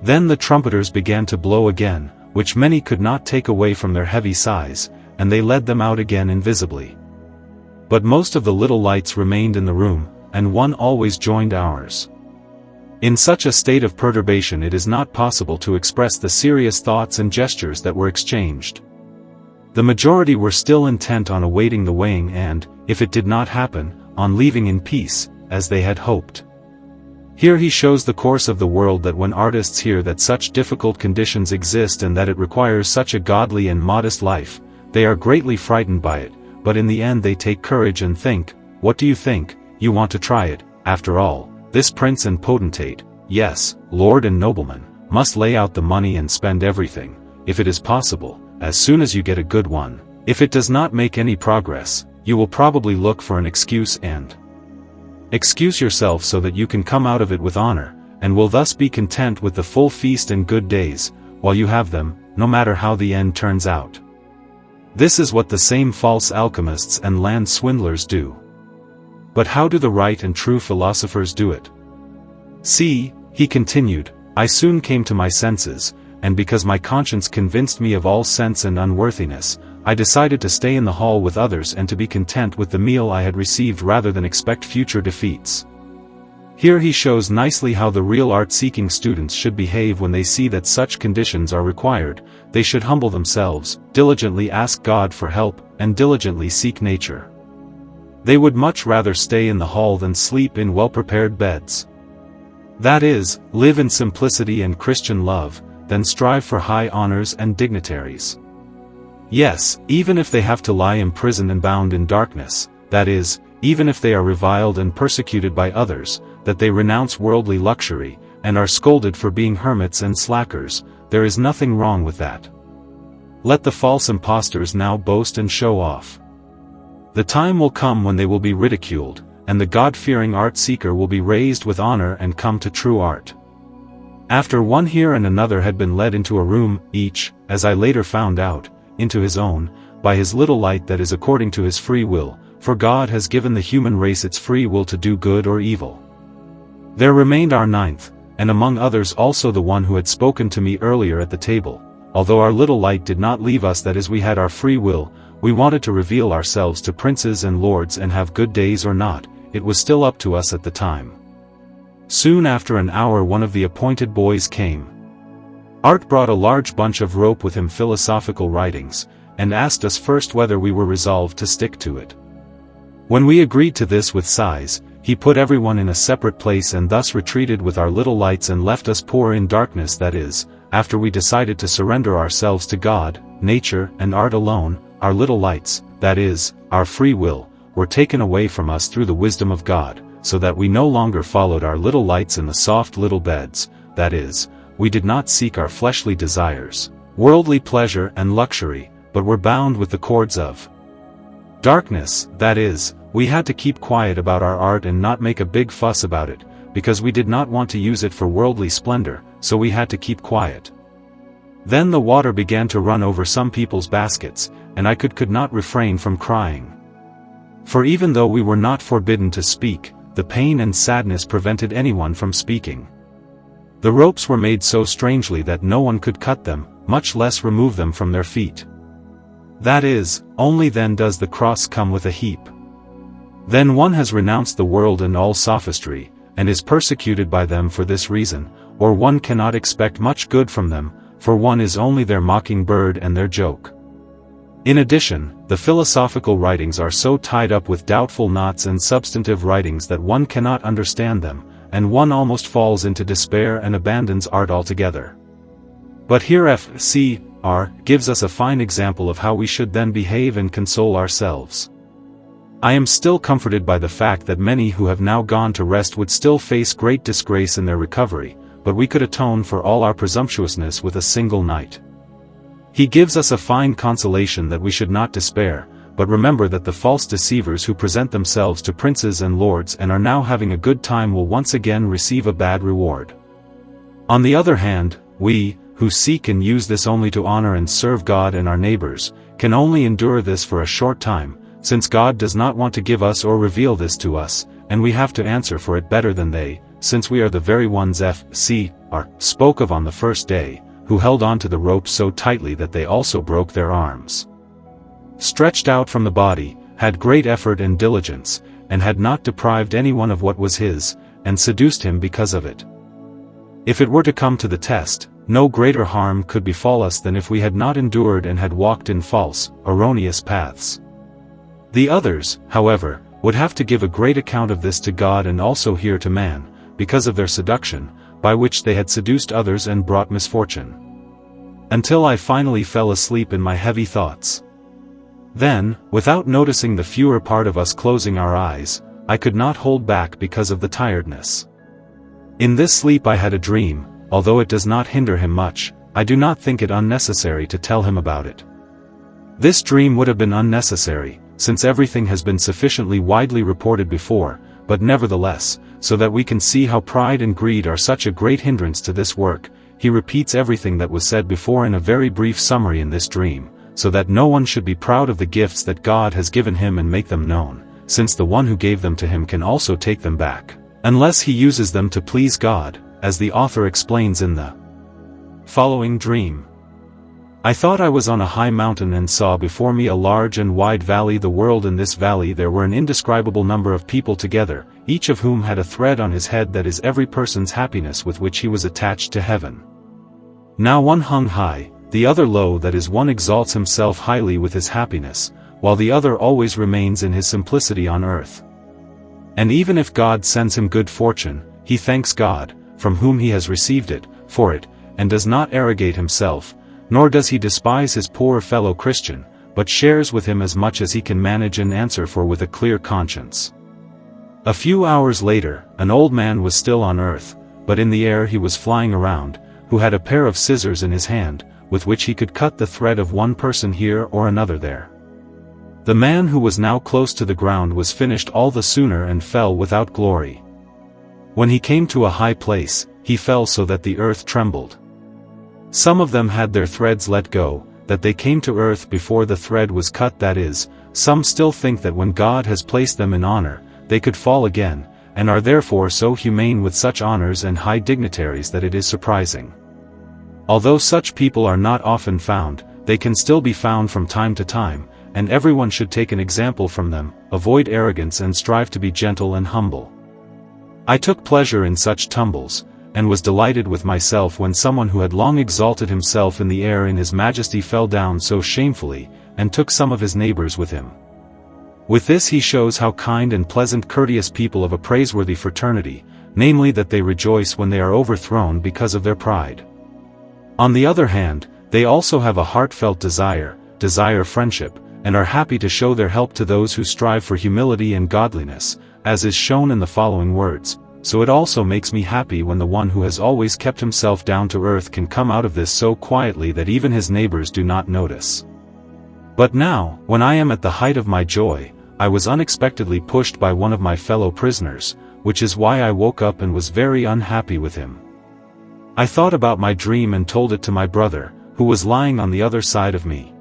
Then the trumpeters began to blow again, which many could not take away from their heavy sighs, and they led them out again invisibly. But most of the little lights remained in the room, and one always joined ours. In such a state of perturbation it is not possible to express the serious thoughts and gestures that were exchanged. The majority were still intent on awaiting the weighing and, if it did not happen, on leaving in peace, as they had hoped. Here he shows the course of the world, that when artists hear that such difficult conditions exist and that it requires such a godly and modest life, they are greatly frightened by it, but in the end they take courage and think, what do you think, you want to try it, after all, this prince and potentate, yes, lord and nobleman, must lay out the money and spend everything, if it is possible, as soon as you get a good one. If it does not make any progress, you will probably look for an excuse and excuse yourself so that you can come out of it with honor, and will thus be content with the full feast and good days, while you have them, no matter how the end turns out. This is what the same false alchemists and land swindlers do. But how do the right and true philosophers do it? See, he continued, I soon came to my senses, and because my conscience convinced me of all sense and unworthiness, I decided to stay in the hall with others and to be content with the meal I had received rather than expect future defeats. Here he shows nicely how the real art-seeking students should behave when they see that such conditions are required. They should humble themselves, diligently ask God for help, and diligently seek nature. They would much rather stay in the hall than sleep in well-prepared beds. That is, live in simplicity and Christian love, than strive for high honors and dignitaries. Yes, even if they have to lie imprisoned and bound in darkness, that is, even if they are reviled and persecuted by others, that they renounce worldly luxury, and are scolded for being hermits and slackers, there is nothing wrong with that. Let the false impostors now boast and show off. The time will come when they will be ridiculed, and the God-fearing art-seeker will be raised with honor and come to true art. After one here and another had been led into a room, each, as I later found out, into his own, by his little light that is according to his free will, for God has given the human race its free will to do good or evil. There remained our ninth, and among others also the one who had spoken to me earlier at the table. Although our little light did not leave us, that is, we had our free will, we wanted to reveal ourselves to princes and lords and have good days or not, it was still up to us at the time. Soon after an hour one of the appointed boys came. Art brought a large bunch of rope with him, philosophical writings, and asked us first whether we were resolved to stick to it. When we agreed to this with sighs, he put everyone in a separate place and thus retreated with our little lights and left us poor in darkness, that is, after we decided to surrender ourselves to God, nature, and art alone. Our little lights, that is, our free will, were taken away from us through the wisdom of God, so that we no longer followed our little lights in the soft little beds, that is, we did not seek our fleshly desires, worldly pleasure and luxury, but were bound with the cords of darkness, that is, we had to keep quiet about our art and not make a big fuss about it, because we did not want to use it for worldly splendor, so we had to keep quiet. Then the water began to run over some people's baskets, and I could not refrain from crying. For even though we were not forbidden to speak, the pain and sadness prevented anyone from speaking. The ropes were made so strangely that no one could cut them, much less remove them from their feet. That is, only then does the cross come with a heap. Then one has renounced the world and all sophistry, and is persecuted by them for this reason, or one cannot expect much good from them, for one is only their mocking bird and their joke. In addition, the philosophical writings are so tied up with doubtful knots and substantive writings that one cannot understand them, and one almost falls into despair and abandons art altogether. But here F.C.R. gives us a fine example of how we should then behave and console ourselves. I am still comforted by the fact that many who have now gone to rest would still face great disgrace in their recovery, but we could atone for all our presumptuousness with a single night. He gives us a fine consolation that we should not despair, but remember that the false deceivers who present themselves to princes and lords and are now having a good time will once again receive a bad reward. On the other hand, we, who seek and use this only to honor and serve God and our neighbors, can only endure this for a short time, since God does not want to give us or reveal this to us, and we have to answer for it better than they, since we are the very ones F.C.R. spoke of on the first day, who held on to the rope so tightly that they also broke their arms. Stretched out from the body, had great effort and diligence, and had not deprived anyone of what was his, and seduced him because of it. If it were to come to the test, no greater harm could befall us than if we had not endured and had walked in false, erroneous paths. The others, however, would have to give a great account of this to God and also here to man, because of their seduction, by which they had seduced others and brought misfortune. Until I finally fell asleep in my heavy thoughts. Then, without noticing the fewer part of us closing our eyes, I could not hold back because of the tiredness. In this sleep I had a dream. Although it does not hinder him much, I do not think it unnecessary to tell him about it. This dream would have been unnecessary, since everything has been sufficiently widely reported before, but nevertheless, so that we can see how pride and greed are such a great hindrance to this work, he repeats everything that was said before in a very brief summary in this dream, so that no one should be proud of the gifts that God has given him and make them known, since the one who gave them to him can also take them back, unless he uses them to please God, as the author explains in the following dream. I thought I was on a high mountain and saw before me a large and wide valley. The world. In this valley there were an indescribable number of people together, each of whom had a thread on his head, that is every person's happiness with which he was attached to heaven. Now one hung high, the other low, that is one exalts himself highly with his happiness, while the other always remains in his simplicity on earth. And even if God sends him good fortune, he thanks God, from whom he has received it, for it, and does not arrogate himself, nor does he despise his poor fellow Christian, but shares with him as much as he can manage and answer for with a clear conscience. A few hours later, an old man was still on earth, but in the air he was flying around, who had a pair of scissors in his hand, with which he could cut the thread of one person here or another there. The man who was now close to the ground was finished all the sooner and fell without glory. When he came to a high place, he fell so that the earth trembled. Some of them had their threads let go, that they came to earth before the thread was cut. That is, some still think that when God has placed them in honor, they could fall again, and are therefore so humane with such honors and high dignitaries that it is surprising. Although such people are not often found, they can still be found from time to time, and everyone should take an example from them, avoid arrogance and strive to be gentle and humble. I took pleasure in such tumbles, and was delighted with myself when someone who had long exalted himself in the air in his majesty fell down so shamefully, and took some of his neighbors with him. With this he shows how kind and pleasant courteous people of a praiseworthy fraternity, namely that they rejoice when they are overthrown because of their pride. On the other hand, they also have a heartfelt desire friendship, and are happy to show their help to those who strive for humility and godliness, as is shown in the following words. So it also makes me happy when the one who has always kept himself down to earth can come out of this so quietly that even his neighbors do not notice. But now, when I am at the height of my joy, I was unexpectedly pushed by one of my fellow prisoners, which is why I woke up and was very unhappy with him. I thought about my dream and told it to my brother, who was lying on the other side of me.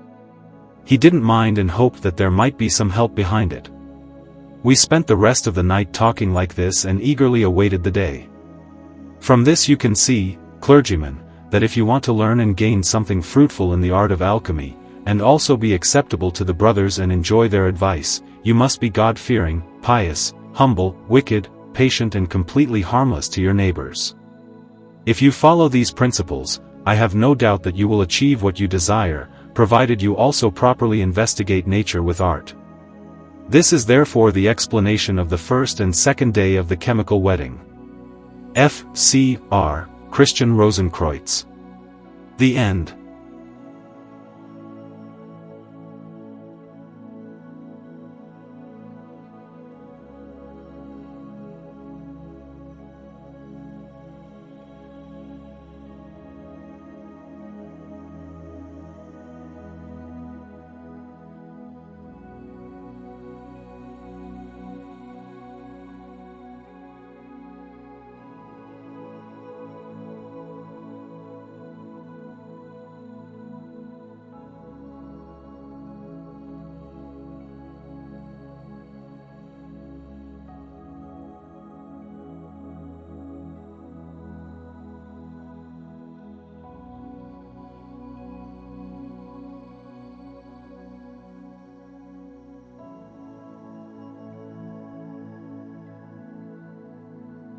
He didn't mind and hoped that there might be some help behind it. We spent the rest of the night talking like this and eagerly awaited the day. From this you can see, clergymen, that if you want to learn and gain something fruitful in the art of alchemy, and also be acceptable to the brothers and enjoy their advice, you must be God-fearing, pious, humble, wicked, patient and completely harmless to your neighbors. If you follow these principles, I have no doubt that you will achieve what you desire, provided you also properly investigate nature with art. This is therefore the explanation of the first and second day of the chemical wedding. F.C.R. Christian Rosenkreutz. The end.